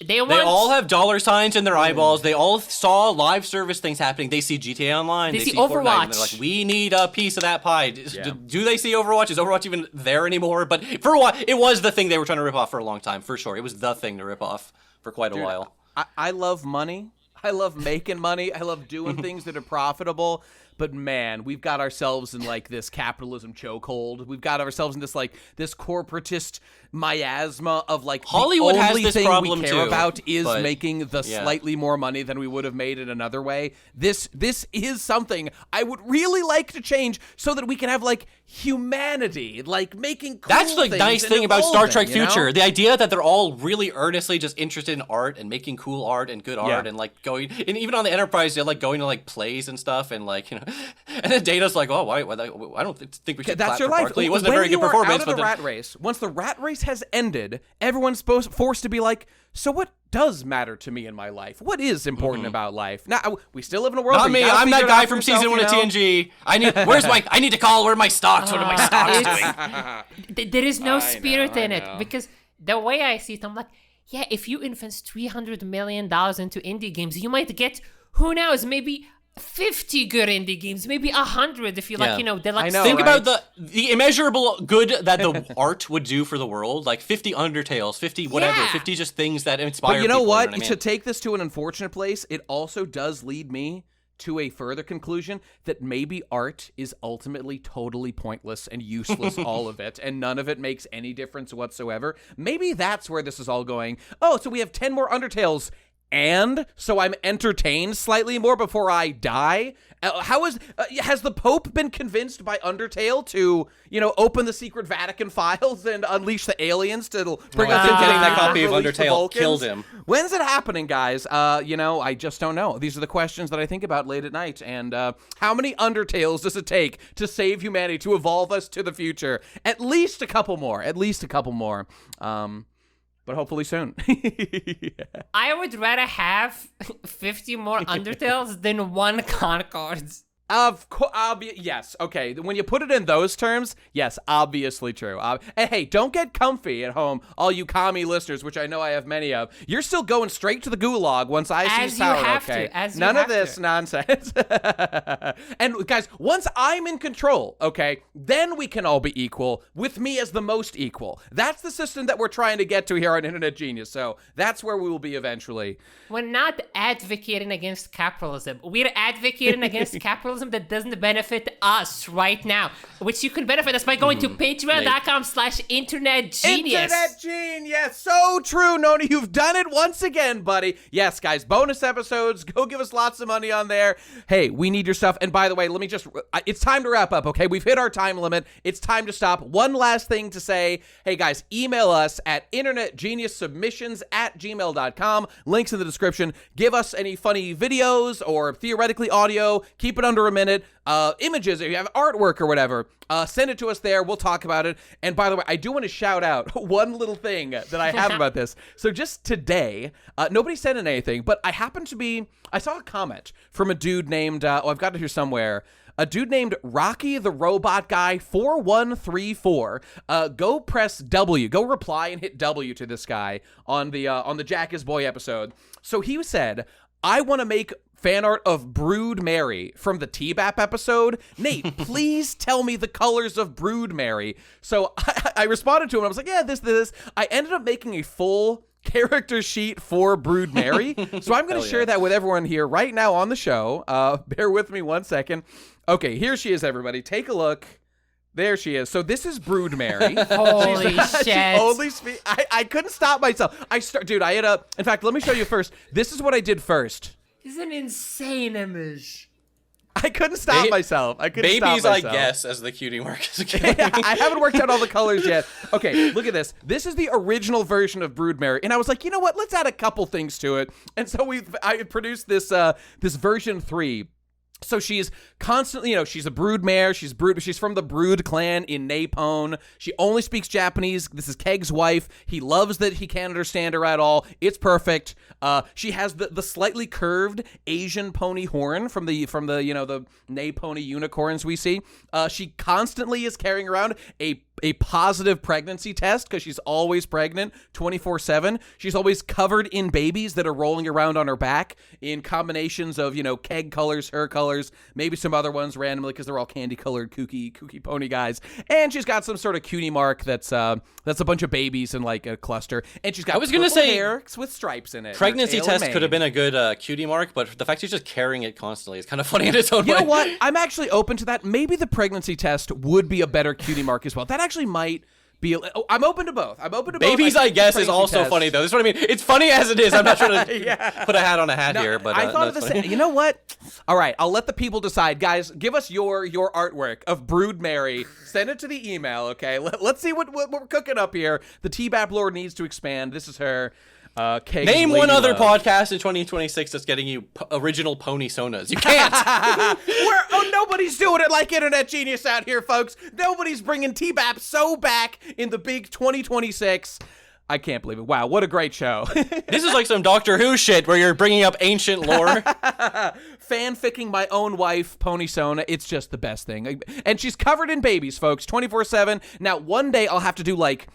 They all have dollar signs in their eyeballs. They all saw live service things happening. They see GTA Online. They see Overwatch. Fortnite, and they're like, we need a piece of that pie. Do they see Overwatch? Is Overwatch even there anymore? But for a while, it was the thing they were trying to rip off for a long time, for sure. It was the thing to rip off for quite a while. I love money. I love making money. I love doing things that are profitable. But man, we've got ourselves in like this capitalism chokehold. We've got ourselves in this like this corporatist miasma of like Hollywood the has only this thing problem we care too, about is making the slightly more money than we would have made in another way. This is something I would really like to change so that we can have like humanity, like making cool That's the things nice and thing about Star Trek evolving, Future. You know? The idea that they're all really earnestly just interested in art and making cool art and good art and like going, and even on the Enterprise, they're like going to like plays and stuff and like, you know, and then Data's like, oh, why I don't think we should That's clap your for life. Barkley. It wasn't a very good performance. Out of the rat race. Once the rat race has ended, everyone's forced to be like, so what does matter to me in my life? What is important about life? Now, we still live in a world. Not me. I'm that guy from season 1 of TNG. I need to call. Where are my stocks? What are my stocks doing? There is no spirit in it because the way I see it, I'm like, yeah, if you invest $300 million into indie games, you might get, who knows, maybe 50 good indie games, maybe 100 if you like, you know, they're like. Think about the immeasurable good that the art would do for the world, like 50 Undertales, 50 whatever, 50 just things that inspire people. But you know what? I mean? To take this to an unfortunate place, it also does lead me to a further conclusion that maybe art is ultimately totally pointless and useless, all of it, and none of it makes any difference whatsoever. Maybe that's where this is all going. Oh, so we have 10 more Undertales. and so I'm entertained slightly more before I die. Has the Pope been convinced by Undertale to, open the secret Vatican files and unleash the aliens to bring us into getting that copy of release the Undertale Vulcans? killed him. When's it happening, guys? I just don't know. These are the questions that I think about late at night. And how many Undertales does it take to save humanity, to evolve us to the future? At least a couple more. But hopefully soon. I would rather have 50 more Undertales than one Concords. Of course, yes. Okay, when you put it in those terms, yes, obviously true. And hey, don't get comfy at home, all you commie listeners, which I know I have many of. You're still going straight to the gulag once I seize power. Okay, none of this nonsense. And guys, once I'm in control, okay, then we can all be equal, with me as the most equal. That's the system that we're trying to get to here on Internet Genius. So that's where we will be eventually. We're not advocating against capitalism. We're advocating against capitalism that doesn't benefit us right now, which you can benefit us by going to patreon.com/internetgenius. Internet Genius, so true, Noni. You've done it once again, buddy. Yes, guys, bonus episodes. Go give us lots of money on there. Hey, we need your stuff. And by the way, it's time to wrap up, okay? We've hit our time limit. It's time to stop. One last thing to say. Hey, guys, email us at internetgeniussubmissions@gmail.com. Links in the description. Give us any funny videos or theoretically audio. Keep it under a minute. Images, if you have artwork or whatever, send it to us there. We'll talk about it. And by the way, I do want to shout out one little thing that I have about this. So just today, nobody sent in anything, but I saw a comment from a dude named, I've got it here somewhere. A dude named Rocky the Robot Guy 4134. Go press W. Go reply and hit W to this guy on the Jack is Boy episode. So he said, I want to make fan art of BROODMARY from the T-BAP episode. Nate, please tell me the colors of BROODMARY. So I responded to him. I was like, yeah, this. I ended up making a full character sheet for BROODMARY. So I'm going to share that with everyone here right now on the show. Bear with me 1 second. Okay, here she is, everybody. Take a look. There she is. So this is BROODMARY. Holy shit. I couldn't stop myself. In fact, let me show you first. This is what I did first. It's an insane image. I couldn't stop myself. Babies, I guess, as the cutie mark is again. I haven't worked out all the colors yet. Okay, look at this. This is the original version of BROODMARY, and I was like, you know what? Let's add a couple things to it. And so I produced this version 3. So she's constantly, she's a broodmare. She's from the Brood clan in Napone. She only speaks Japanese. This is Keg's wife. He loves that he can't understand her at all. It's perfect. She has the slightly curved Asian pony horn from the the Napone unicorns we see. She constantly is carrying around a positive pregnancy test because she's always pregnant 24/7. She's always covered in babies that are rolling around on her back in combinations of, Keg colors, her colors, maybe some other ones randomly because they're all candy colored kooky pony guys. And she's got some sort of cutie mark that's a bunch of babies in like a cluster. And she's got hair with stripes in it. Pregnancy test could have been a good cutie mark, but the fact she's just carrying it constantly is kind of funny in its own way. You know what? I'm actually open to that. Maybe the pregnancy test would be a better cutie mark as well. That actually might be. I'm open to both. Babies, I guess, is also funny though. This is what I mean. It's funny as it is. I'm not trying to put a hat on a hat here, but I thought of the same. You know what? All right, I'll let the people decide. Guys, give us your artwork of BROODMARY. Send it to the email, okay? Let's see what we're cooking up here. The T-BAP lore needs to expand. This is her. Name one other podcast in 2026 that's getting you original pony sonas. You can't. Nobody's doing it like Internet Genius out here, folks. Nobody's bringing T-BAP so back in the big 2026. I can't believe it. Wow, what a great show. This is like some Doctor Who shit where you're bringing up ancient lore. Fanficking my own wife, Pony Sona. It's just the best thing. And she's covered in babies, folks, 24/7. Now, one day I'll have to do like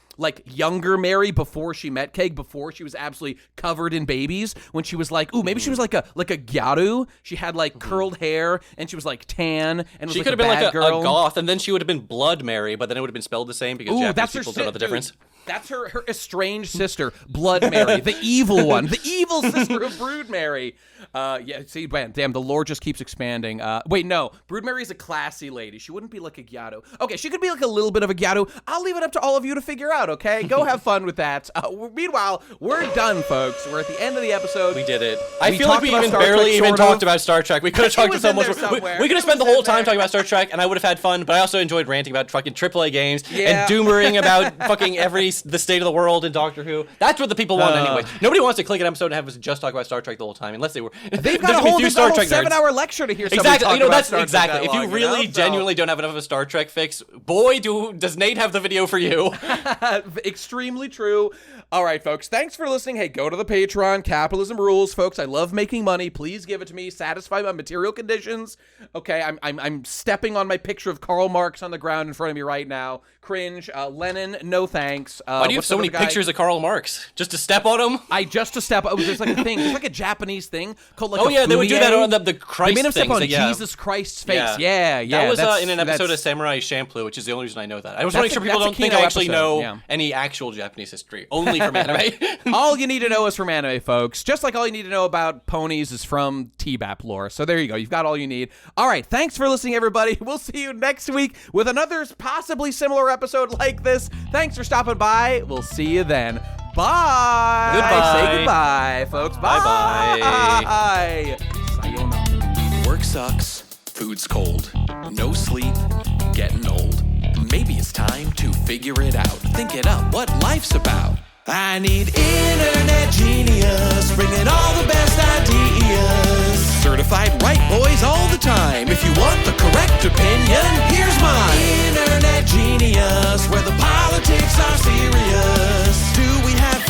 younger Mary before she met Keg, before she was absolutely covered in babies, when she was like, maybe she was like a gyaru. She had like curled hair and she was like tan and was she like could have been like a goth, and then she would have been Blood Mary, but then it would have been spelled the same because Japanese people don't know the difference. That's her estranged sister, BloodMary, the evil one, the evil sister of BROODMARY. Yeah, see, man, damn, the lore just keeps expanding. Wait, no, BROODMARY's a classy lady. She wouldn't be like a Gyatto. Okay, she could be like a little bit of a Gyatto. I'll leave it up to all of you to figure out, okay? Go have fun with that. Meanwhile, we're done, folks. We're at the end of the episode. We did it. I feel like we even barely even talked about Star Trek. We could have talked to someone. We could have spent the whole time talking about Star Trek, and I would have had fun, but I also enjoyed ranting about fucking AAA games and doomering about fucking the state of the world in Doctor Who. That's what the people want anyway. Nobody wants to click an episode and have us just talk about Star Trek the whole time, unless they were. They've got a whole 7-hour lecture to hear. Exactly. That's exactly. If you really genuinely don't have enough of a Star Trek fix, boy, does Nate have the video for you. Extremely true. All right, folks. Thanks for listening. Hey, go to the Patreon. Capitalism rules, folks. I love making money. Please give it to me. Satisfy my material conditions. Okay, I'm stepping on my picture of Karl Marx on the ground in front of me right now. Cringe. Lenin, no thanks. Why do you have so many pictures of Karl Marx? Just to step on him? Just to step on. There's like a thing. There's like a Japanese thing called like they would do that on the Christ thing. They made him step on yeah. Jesus Christ's face. Yeah. That was in an episode of Samurai Champloo, which is the only reason I know that. I was making sure people don't think I actually know any actual Japanese history, only from anime. All you need to know is from anime, folks. Just like all you need to know about ponies is from T-BAP lore. So there you go. You've got all you need. All right. Thanks for listening, everybody. We'll see you next week with another possibly similar episode like this. Thanks for stopping by. We'll see you then. Bye. Goodbye. Say goodbye, folks. Bye. Sayonara. Work sucks. Food's cold. No sleep. Getting old. Maybe it's time to figure it out. Think it up. What life's about. I need internet genius, bringing all the best ideas. Certified right boys all the time. If you want the correct opinion, here's mine. Internet genius, where the politics are serious. Do we have